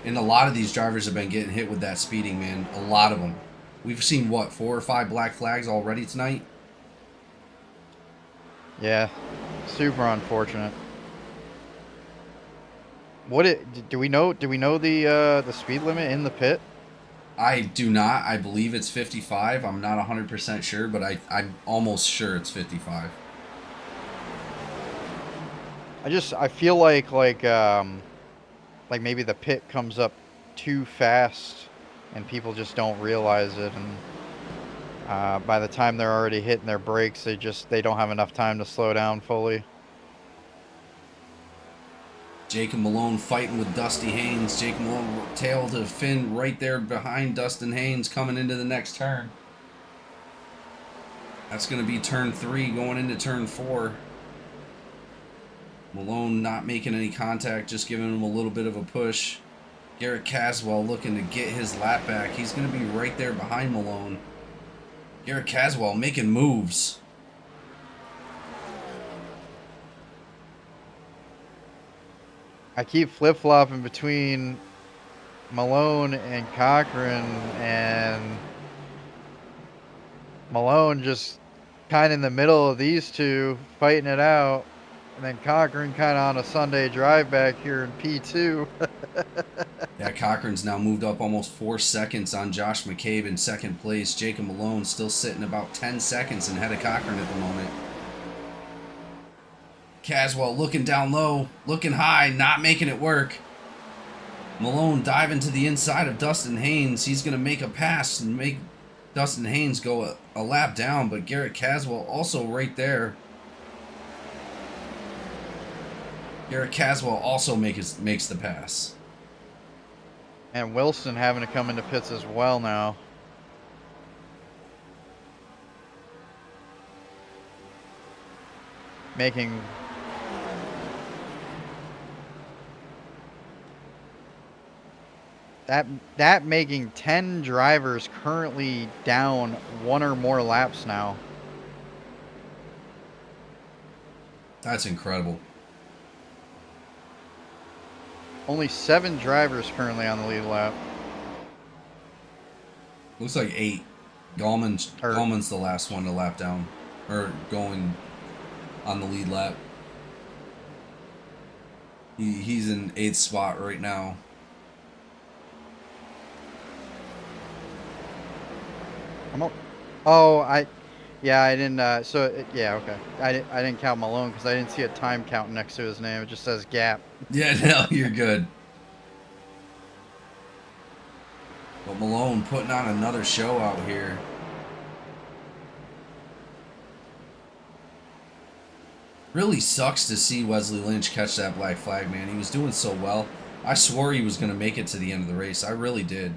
And a lot of these drivers have been getting hit with that speeding, man. A lot of them. We've seen, what, 4 or 5 black flags already tonight? Yeah, super unfortunate. Do we know the speed limit in the pit? I do not. I believe it's 55. I'm not 100% sure, but I'm almost sure it's 55. I feel like maybe the pit comes up too fast and people just don't realize it, and by the time they're already hitting their brakes, they don't have enough time to slow down fully. Jacob Malone fighting with Dusty Haynes. Jacob Malone tail to Finn right there behind Dustin Haynes coming into the next turn. That's going to be turn 3 going into turn 4. Malone not making any contact, just giving him a little bit of a push. Garrett Caswell looking to get his lap back. He's going to be right there behind Malone. Garrett Caswell making moves. I keep flip-flopping between Malone and Cochran, and Malone just kind of in the middle of these two fighting it out. And then Cochran kind of on a Sunday drive back here in P2. Yeah, Cochran's now moved up almost 4 seconds on Josh McCabe in second place. Jacob Malone still sitting about 10 seconds ahead of Cochran at the moment. Caswell looking down low, looking high, not making it work. Malone diving to the inside of Dustin Haynes. He's going to make a pass and make Dustin Haynes go a lap down, but Garrett Caswell also right there. Garrett Caswell also makes the pass. And Wilson having to come into pits as well now. Making that making 10 drivers currently down 1 or more laps now. That's incredible. Only 7 drivers currently on the lead lap. Looks like 8. Gallman's the last one to lap down, or going on the lead lap. He's in 8th spot right now. I didn't. Yeah, okay. I didn't count Malone because I didn't see a time count next to his name. It just says gap. Yeah, no, you're good. But Malone putting on another show out here. Really sucks to see Wesley Lynch catch that black flag, man. He was doing so well. I swore he was going to make it to the end of the race. I really did.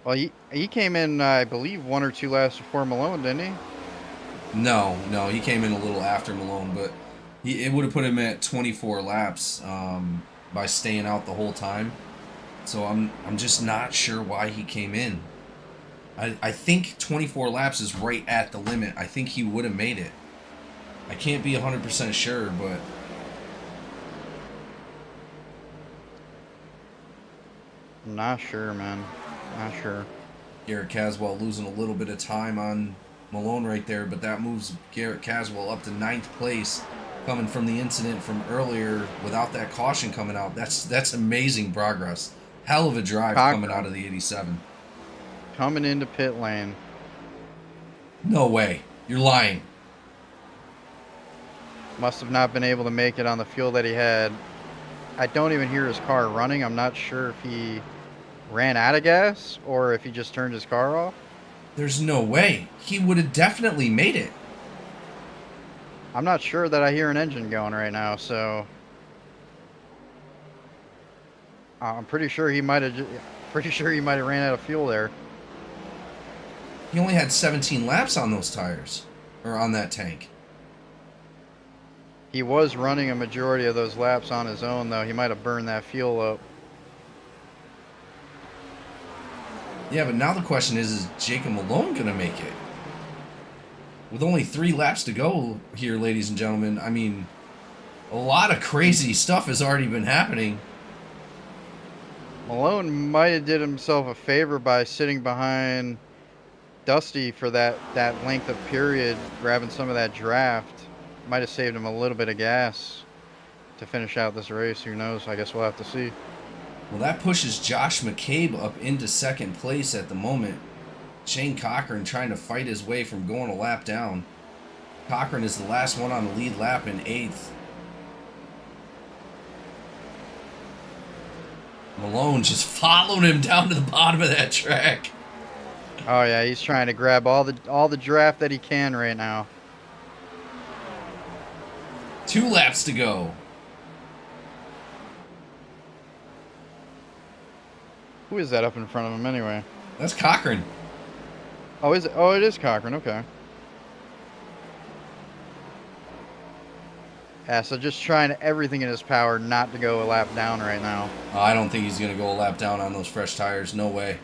Well, he came in, I believe, 1 or 2 laps before Malone, didn't he? No, he came in a little after Malone, but it would have put him at 24 laps by staying out the whole time. So I'm just not sure why he came in. I think 24 laps is right at the limit. I think he would have made it. I can't be 100% sure, but I'm not sure, man. Not sure. Garrett Caswell losing a little bit of time on Malone right there, but that moves Garrett Caswell up to 9th place, coming from the incident from earlier without that caution coming out. That's amazing progress. Hell of a drive coming out of the 87. Coming into pit lane. No way. You're lying. Must have not been able to make it on the fuel that he had. I don't even hear his car running. I'm not sure if he ran out of gas or if he just turned his car off. There's no way. He would have definitely made it. I'm not sure that I hear an engine going right now, so I'm pretty sure he might have ran out of fuel there. He only had 17 laps on those tires, or on that tank. He was running a majority of those laps on his own, though. He might have burned that fuel up. Yeah, but now the question is Jacob Malone going to make it? With only 3 laps to go here, ladies and gentlemen, I mean, a lot of crazy stuff has already been happening. Malone might have did himself a favor by sitting behind Dusty for that length of period, grabbing some of that draft. Might have saved him a little bit of gas to finish out this race. Who knows? I guess we'll have to see. Well, that pushes Josh McCabe up into 2nd place at the moment. Shane Cochran trying to fight his way from going a lap down. Cochran is the last one on the lead lap in 8th. Malone just following him down to the bottom of that track. Oh yeah, he's trying to grab all the draft that he can right now. 2 laps to go. Who is that up in front of him anyway? That's Cochran. Oh, is it? Oh, it is Cochran. Okay. Yeah, so just trying everything in his power not to go a lap down right now. I don't think he's going to go a lap down on those fresh tires. No way.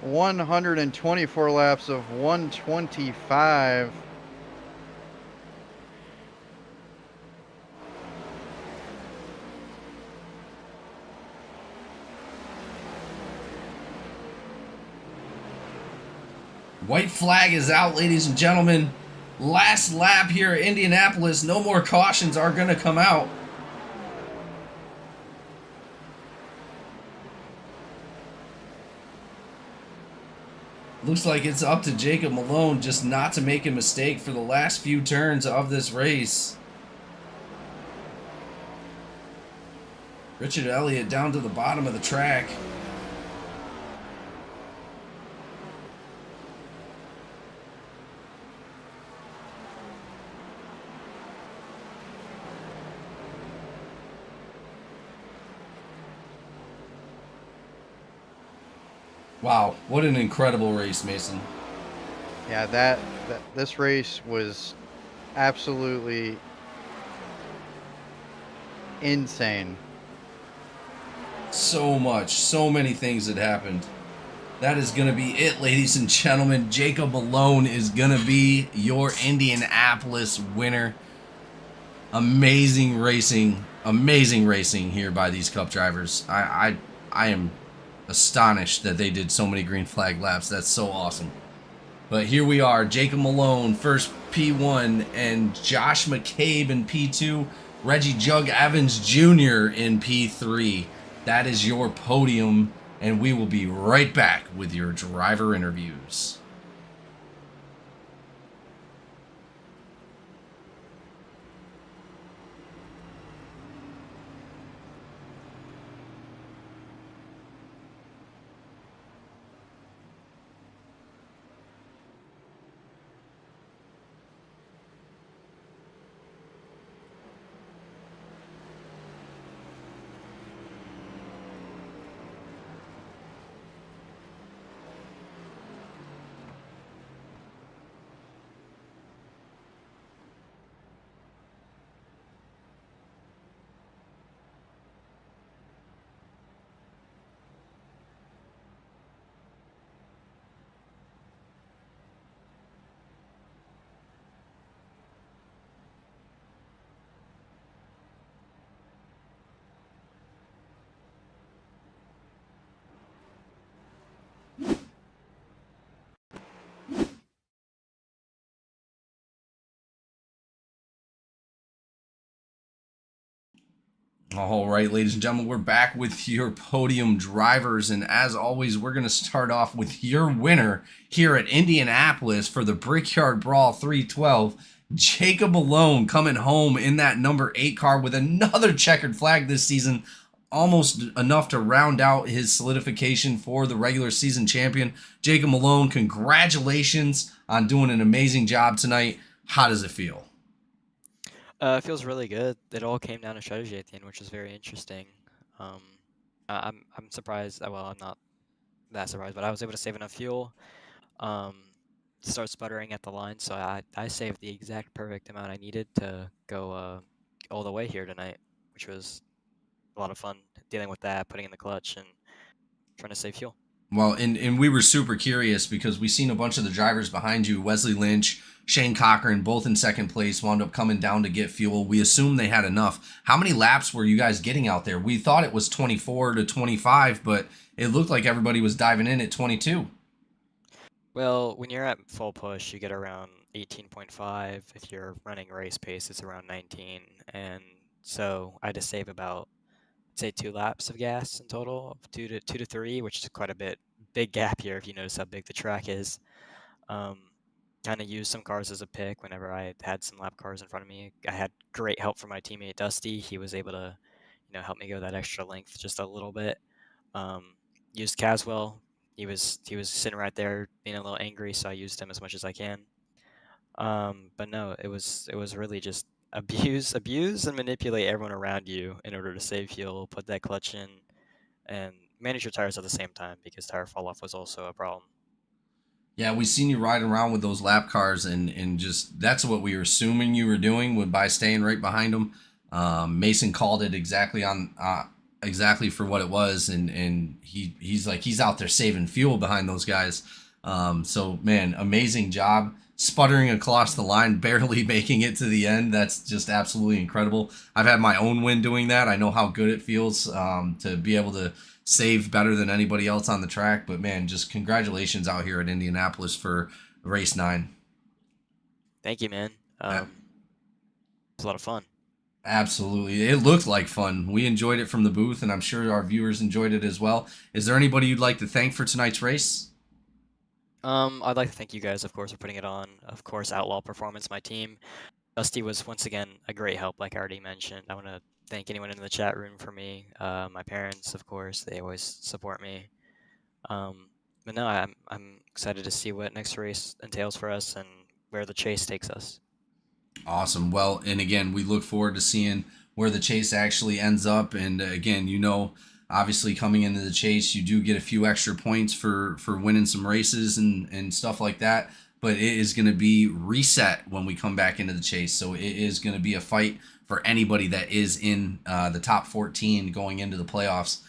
$124 laps of 125. White flag is out, ladies and gentlemen. Last lap here at Indianapolis. No more cautions are going to come out. Looks like it's up to Jacob Malone just not to make a mistake for the last few turns of this race. Richard Elliott down to the bottom of the track. Wow, what an incredible race, Mason. Yeah, this race was absolutely insane. So much, so many things that happened. That is going to be it, ladies and gentlemen. Jacob Malone is going to be your Indianapolis winner. Amazing racing here by these Cup drivers. I am astonished that they did so many green flag laps. That's so awesome. But here we are, Jacob Malone first P1 and Josh McCabe in P2, Reggie Jug Evans Jr. in P3. That is your podium, and we will be right back with your driver interviews. All right, ladies and gentlemen, we're back with your podium drivers. And as always, we're going to start off with your winner here at Indianapolis for the Brickyard Brawl 312. Jacob Malone coming home in that number 8 car with another checkered flag this season. Almost enough to round out his solidification for the regular season champion. Jacob Malone, congratulations on doing an amazing job tonight. How does it feel? It feels really good. It all came down to strategy at the end, which is very interesting. Um, I'm surprised. Well, I'm not that surprised, but I was able to save enough fuel to start sputtering at the line, so I saved the exact perfect amount I needed to go all the way here tonight, which was a lot of fun dealing with that, putting in the clutch, and trying to save fuel. Well, and we were super curious because we seen a bunch of the drivers behind you, Wesley Lynch, Shane Cochran, both in second place, wound up coming down to get fuel. We assumed they had enough. How many laps were you guys getting out there? We thought it was 24 to 25, but it looked like everybody was diving in at 22. Well, when you're at full push, you get around 18.5. If you're running race pace, it's around 19. And so I had to save about, say, 2 laps of gas in total, of 2 to 3, which is quite a big gap here if you notice how big the track is. Kind of used some cars as a pick whenever I had some lap cars in front of me. I had great help from my teammate Dusty. He was able to, help me go that extra length just a little bit. Used Caswell. He was sitting right there being a little angry, so I used him as much as I can. But no, it was really just abuse and manipulate everyone around you in order to save fuel, put that clutch in, and manage your tires at the same time, because tire fall off was also a problem. Yeah, we seen you riding around with those lap cars, and just that's what we were assuming you were doing by staying right behind them. Mason called it exactly for what it was, and he's out there saving fuel behind those guys. So man, amazing job. sputtering across the line, barely making it to the end. That's just absolutely incredible. I've had my own win doing that. I know how good it feels to be able to save better than anybody else on the track. But man, just congratulations out here at Indianapolis for race 9. Thank you, man. Yeah. It's a lot of fun. Absolutely. It looked like fun. We enjoyed it from the booth, and I'm sure our viewers enjoyed it as well. Is there anybody you'd like to thank for tonight's race? I'd like to thank you guys, of course, for putting it on. Of course, Outlaw Performance, my team. Dusty was once again a great help, like I already mentioned. I want to thank anyone in the chat room for me. My parents, of course, they always support me. But no, I'm excited to see what next race entails for us and where the chase takes us. Awesome. Well, and again, we look forward to seeing where the chase actually ends up. And again, obviously coming into the chase, you do get a few extra points for winning some races and stuff like that. But it is going to be reset when we come back into the chase. So it is going to be a fight for anybody that is in the top 14 going into the playoffs.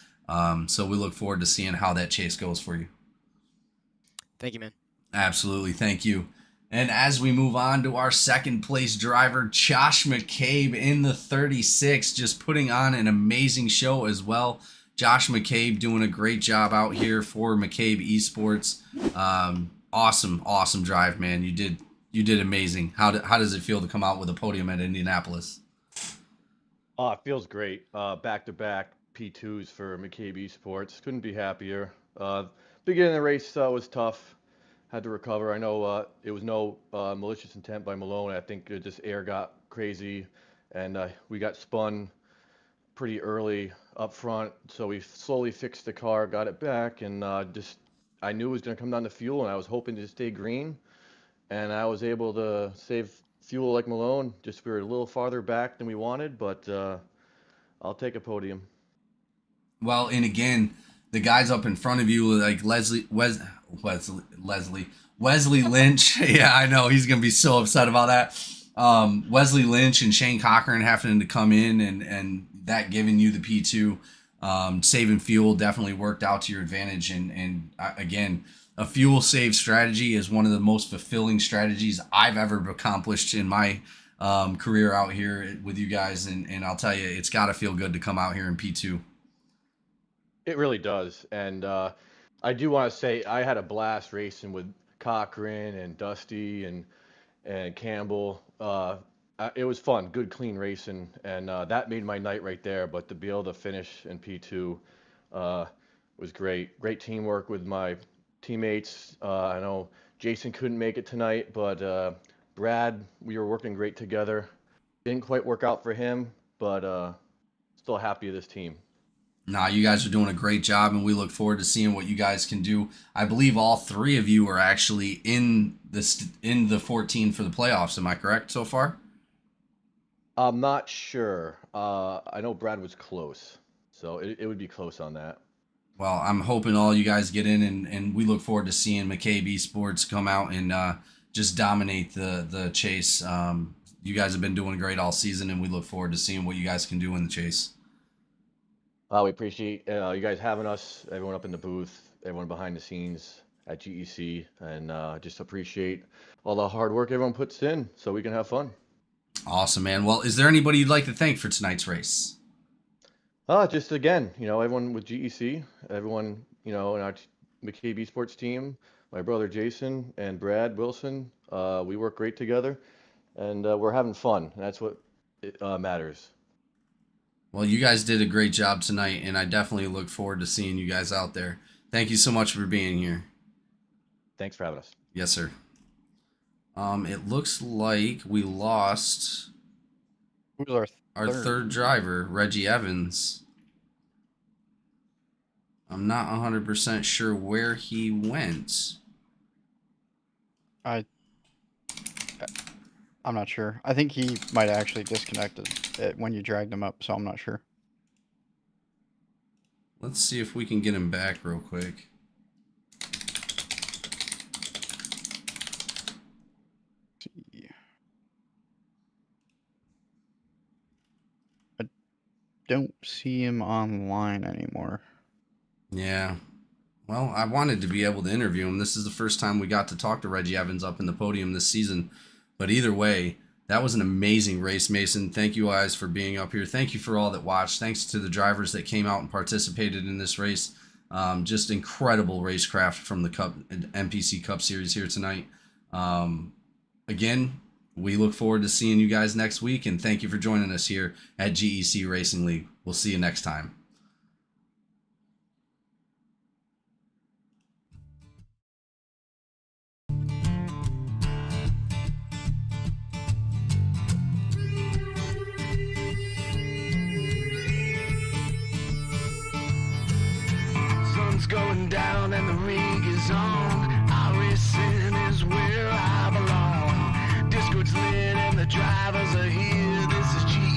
So we look forward to seeing how that chase goes for you. Thank you, man. Absolutely. Thank you. And as we move on to our second place driver, Josh McCabe in the 36, just putting on an amazing show as well. Josh McCabe doing a great job out here for McCabe Esports. Awesome drive, man. You did amazing. How does it feel to come out with a podium at Indianapolis? Oh, it feels great. Back-to-back P2s for McCabe Esports. Couldn't be happier. Beginning of the race was tough. Had to recover. I know it was no malicious intent by Malone. I think just air got crazy, and we got spun pretty early up front. So we slowly fixed the car, got it back, and I knew it was going to come down to fuel, and I was hoping to stay green. And I was able to save fuel like Malone. Just we were a little farther back than we wanted, but I'll take a podium. Well, and again, the guys up in front of you, like Wesley Lynch. Yeah, I know he's gonna be so upset about that. Wesley Lynch and Shane Cochran having to come in and that giving you the P2, saving fuel definitely worked out to your advantage. And again, a fuel save strategy is one of the most fulfilling strategies I've ever accomplished in my career out here with you guys. And I'll tell you, it's got to feel good to come out here in P2. It really does. And I do want to say I had a blast racing with Cochran and Dusty and Campbell. It was fun, good, clean racing, and that made my night right there. But to be able to finish in P2 was great. Great teamwork with my teammates. I know Jason couldn't make it tonight, but Brad, we were working great together. Didn't quite work out for him, but still happy with this team. Nah, you guys are doing a great job, and we look forward to seeing what you guys can do. I believe all three of you are actually in the 14 for the playoffs. Am I correct so far? I'm not sure. I know Brad was close, so it would be close on that. Well, I'm hoping all you guys get in, and we look forward to seeing McCabe Esports come out and just dominate the chase. You guys have been doing great all season, and we look forward to seeing what you guys can do in the chase. We appreciate you guys having us, everyone up in the booth, everyone behind the scenes at GEC, and just appreciate all the hard work everyone puts in so we can have fun. Awesome, man. Well, is there anybody you'd like to thank for tonight's race? Just again, everyone with GEC, everyone, in our McCabe Esports team, my brother Jason and Brad Wilson, we work great together, and we're having fun. And that's what matters. Well, you guys did a great job tonight, and I definitely look forward to seeing you guys out there. Thank you so much for being here. Thanks for having us. Yes, sir. It looks like we lost Who's our third driver, Reggie Evans. I'm not 100% sure where he went. I'm not sure. I think he might have actually disconnected it when you dragged him up, so I'm not sure. Let's see if we can get him back real quick. Don't see him online anymore. Yeah. Well, I wanted to be able to interview him. This is the first time we got to talk to Reggie Evans up in the podium this season. But either way, that was an amazing race, Mason. Thank you guys for being up here. Thank you for all that watched. Thanks to the drivers that came out and participated in this race. Just incredible racecraft from the Cup NPC Cup Series here tonight. Again, we look forward to seeing you guys next week, and thank you for joining us here at GEC Racing League. We'll see you next time. Sun's going down and the rig is on. iRacing is where I belong. Discord's lit and the drivers are here. This is GE.